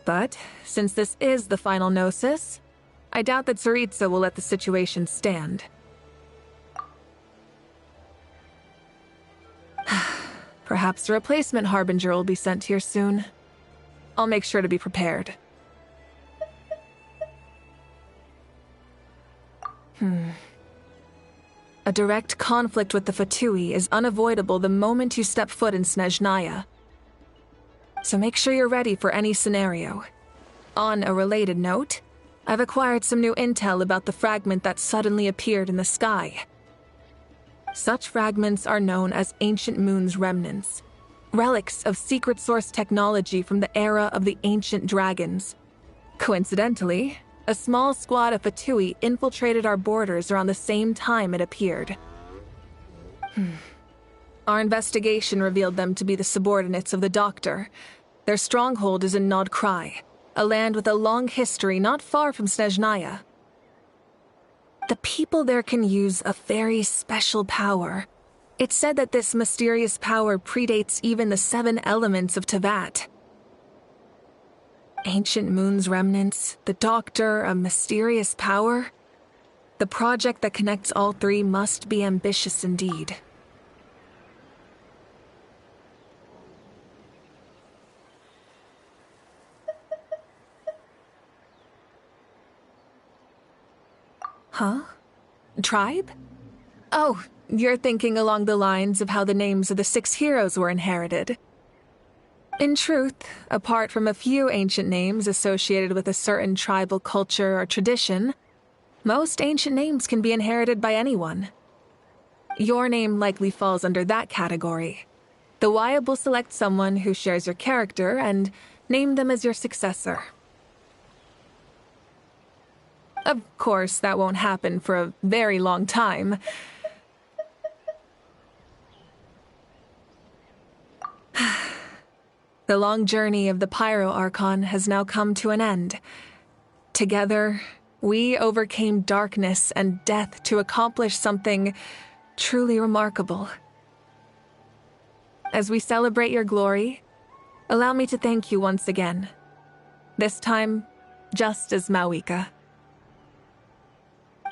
But, since this is the final Gnosis, I doubt that Tsaritsa will let the situation stand. Perhaps a replacement Harbinger will be sent here soon. I'll make sure to be prepared. A direct conflict with the Fatui is unavoidable the moment you step foot in Snezhnaya. So make sure you're ready for any scenario. On a related note, I've acquired some new intel about the fragment that suddenly appeared in the sky. Such fragments are known as Ancient Moon's remnants, relics of secret source technology from the era of the ancient dragons. Coincidentally, a small squad of Fatui infiltrated our borders around the same time it appeared. Our investigation revealed them to be the subordinates of the Doctor. Their stronghold is in Nod Krai, a land with a long history not far from Snezhnaya. The people there can use a very special power. It's said that this mysterious power predates even the 7 elements of Tevat. Ancient Moon's remnants, the Doctor, a mysterious power. The project that connects all three must be ambitious indeed. Huh? Tribe? Oh, you're thinking along the lines of how the names of the 6 heroes were inherited. In truth, apart from a few ancient names associated with a certain tribal culture or tradition, most ancient names can be inherited by anyone. Your name likely falls under that category. The Wyatt will select someone who shares your character and name them as your successor. Of course, that won't happen for a very long time. The long journey of the Pyro Archon has now come to an end. Together, we overcame darkness and death to accomplish something truly remarkable. As we celebrate your glory, allow me to thank you once again. This time, just as Mawika.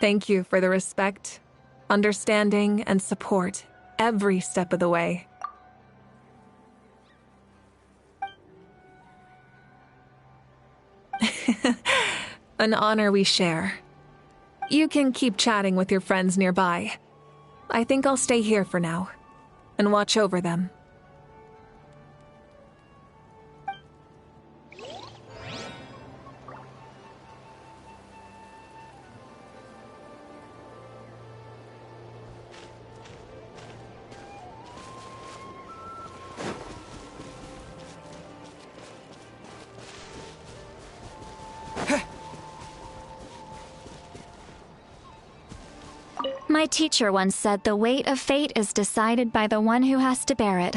Thank you for the respect, understanding, and support every step of the way. An honor we share. You can keep chatting with your friends nearby. I think I'll stay here for now and watch over them. My teacher once said the weight of fate is decided by the one who has to bear it.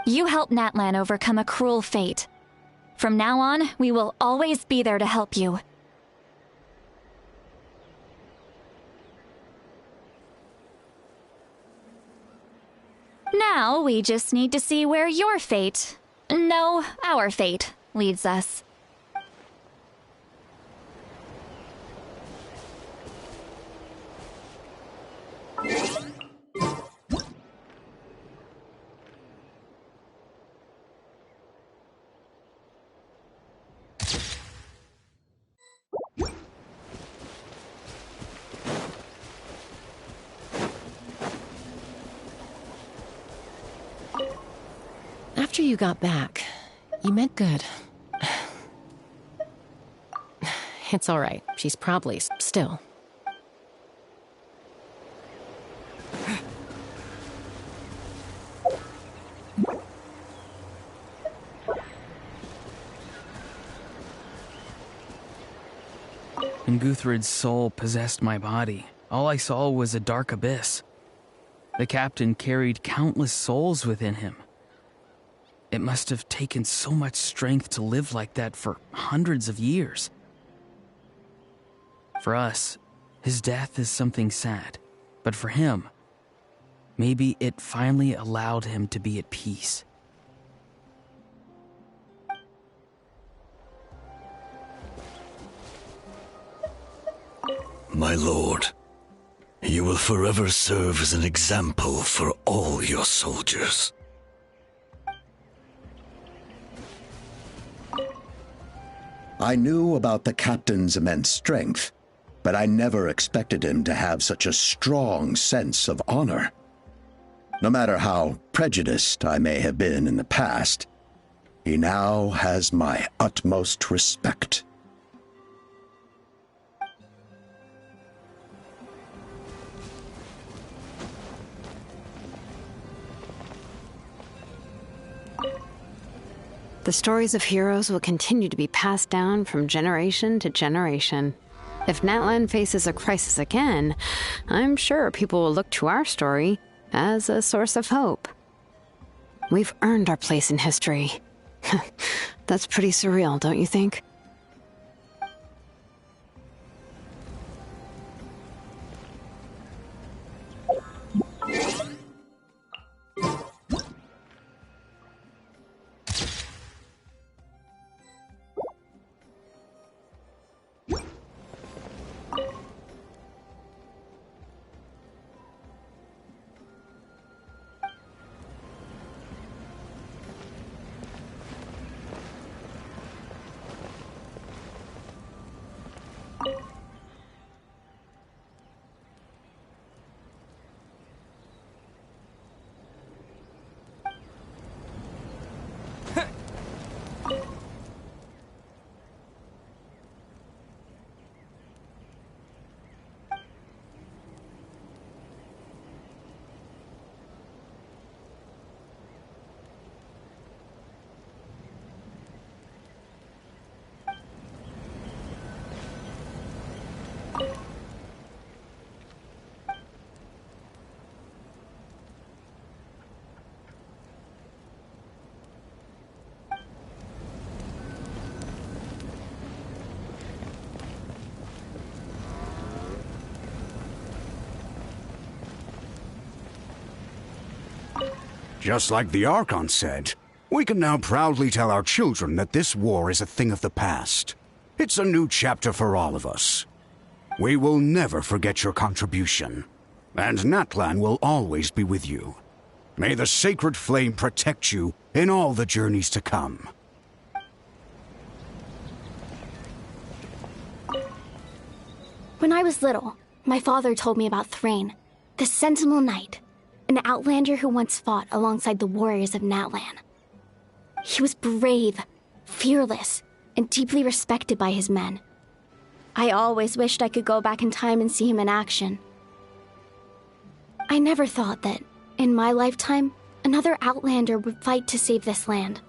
You helped Natlan overcome a cruel fate. From now on, we will always be there to help you. Now, we just need to see where your fate, no, our fate, leads us. after you got back, you meant good. It's all right. She's probably still. When Guthred's soul possessed my body, all I saw was a dark abyss. The captain carried countless souls within him. It must have taken so much strength to live like that for hundreds of years. For us, his death is something sad, but for him, maybe it finally allowed him to be at peace. My lord, you will forever serve as an example for all your soldiers. I knew about the captain's immense strength, but I never expected him to have such a strong sense of honor. No matter how prejudiced I may have been in the past, he now has my utmost respect. The stories of heroes will continue to be passed down from generation to generation. If Natlan faces a crisis again, I'm sure people will look to our story as a source of hope. We've earned our place in history. That's pretty surreal, don't you think? Just like the Archon said, we can now proudly tell our children that this war is a thing of the past. It's a new chapter for all of us. We will never forget your contribution, and Natlan will always be with you. May the sacred flame protect you in all the journeys to come. When I was little, my father told me about Thrain, the Sentinel Knight, an outlander who once fought alongside the warriors of Natlan. He was brave, fearless, and deeply respected by his men. I always wished I could go back in time and see him in action. I never thought that, in my lifetime, another outlander would fight to save this land,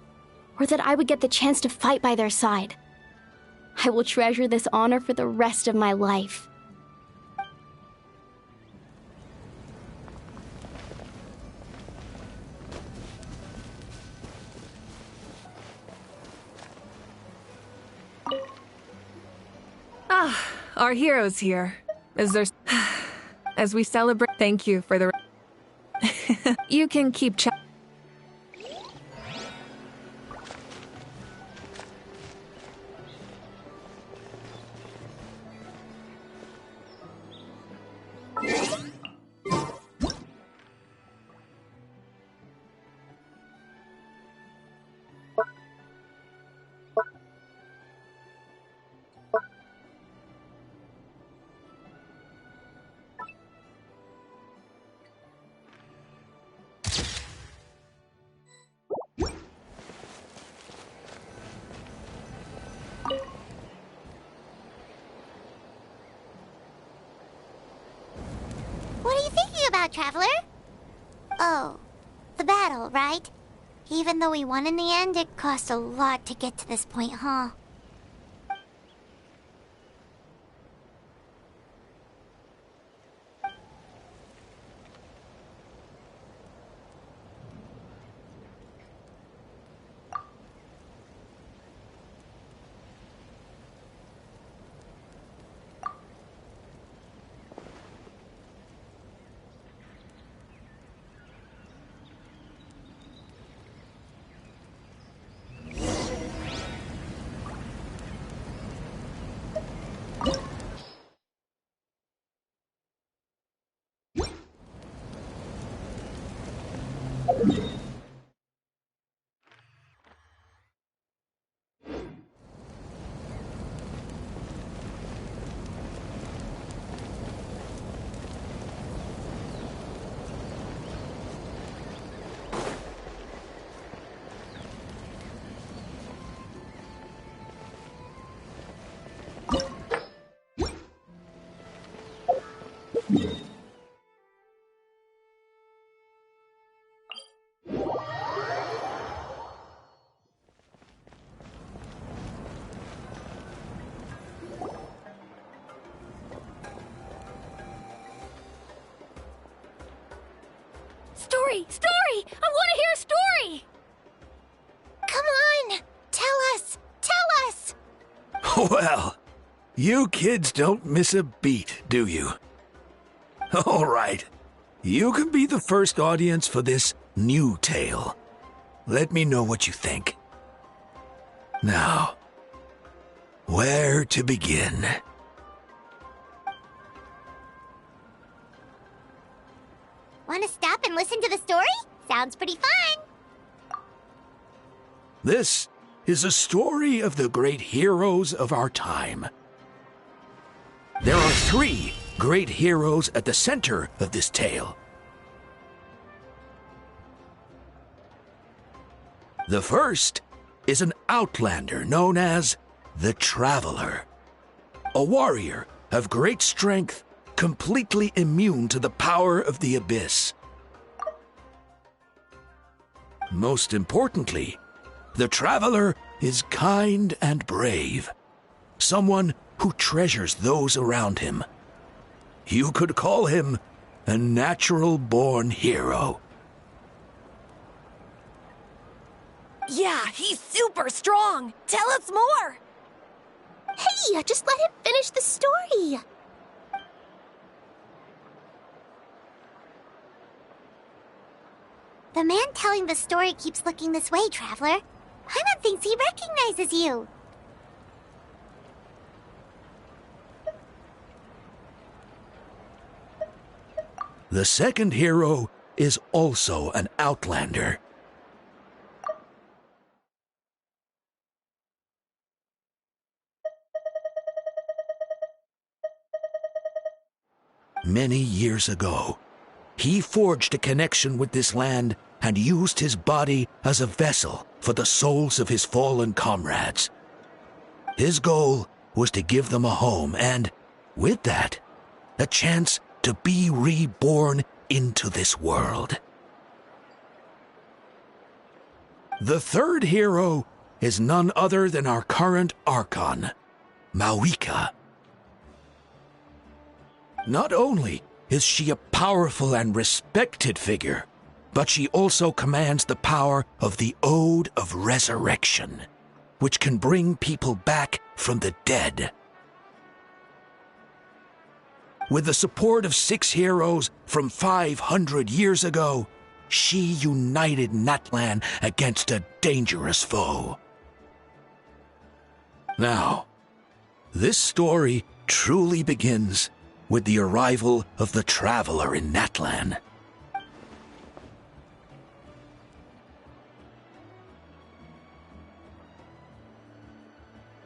or that I would get the chance to fight by their side. I will treasure this honor for the rest of my life. Ah, our hero's here. Is there... As we celebrate, thank you for the... You can keep chatting. Traveler? Oh, the battle, right? Even though we won in the end, it cost a lot to get to this point, huh? Story! Story! I want to hear a story! Come on! Tell us! Tell us! Well, you kids don't miss a beat, do you? All right. You can be the first audience for this new tale. Let me know what you think. Now, where to begin? Want to stop and listen to the story? Sounds pretty fun! This is a story of the great heroes of our time. There are 3 great heroes at the center of this tale. The first is an outlander known as the Traveler, a warrior of great strength, completely immune to the power of the abyss. Most importantly, the Traveler is kind and brave, someone who treasures those around him. You could call him a natural-born hero. Yeah, he's super strong! Tell us more! Hey, just let him finish the story! The man telling the story keeps looking this way, Traveler. Paimon thinks he recognizes you. The second hero is also an outlander. Many years ago, he forged a connection with this land and used his body as a vessel for the souls of his fallen comrades. His goal was to give them a home and, with that, a chance to be reborn into this world. The third hero is none other than our current Archon, Mawika. Not only is she a powerful and respected figure, but she also commands the power of the Ode of Resurrection, which can bring people back from the dead. With the support of 6 heroes from 500 years ago, she united Natlan against a dangerous foe. Now, this story truly begins with the arrival of the Traveler in Natlan.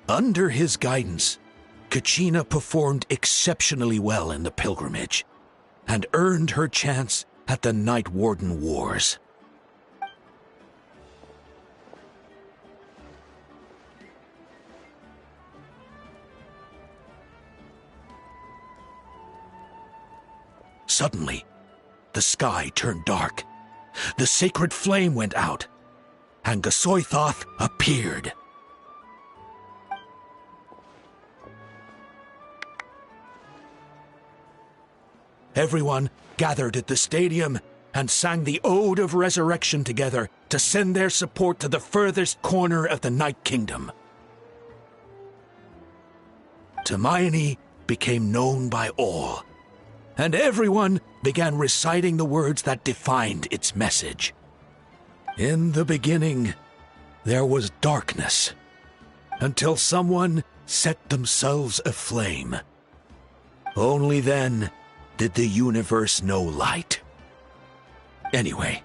Under his guidance, Kachina performed exceptionally well in the pilgrimage and earned her chance at the Night Warden Wars. Suddenly, the the sky turned dark. The sacred flame went out, and Gasoithoth appeared. Everyone gathered at the stadium and sang the Ode of Resurrection together to send their support to the furthest corner of the Night Kingdom. Hermione became known by all, and everyone began reciting the words that defined its message. In the beginning, there was darkness, until someone set themselves aflame. Only then did the universe know light. Anyway,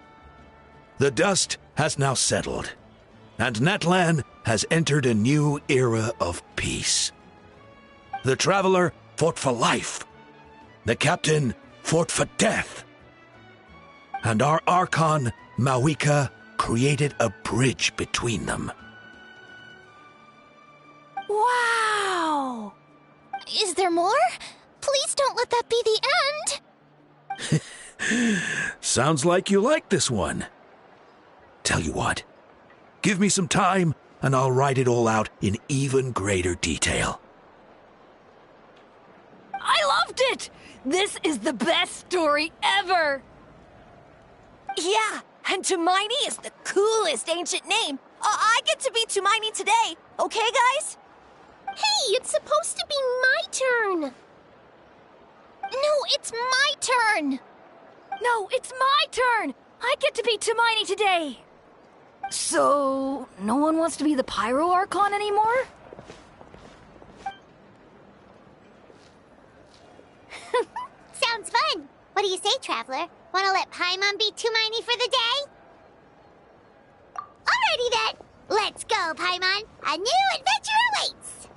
the dust has now settled, and Natlan has entered a new era of peace. The Traveler fought for life. The Captain fought for death. And our Archon, Mawika, created a bridge between them. Wow! Is there more? Please don't let that be the end! Sounds like you like this one. Tell you what, give me some time and I'll write it all out in even greater detail. I loved it! This is the best story ever! Yeah, and Hermione is the coolest ancient name. I get to be Hermione today, okay, guys? Hey, it's supposed to be my turn! No, it's my turn! No, it's my turn! I get to be Hermione today! So, no one wants to be the Pyro Archon anymore? Sounds fun. What do you say, Traveler? Want to let Paimon be Hermione for the day? Alrighty then. Let's go, Paimon. A new adventure awaits.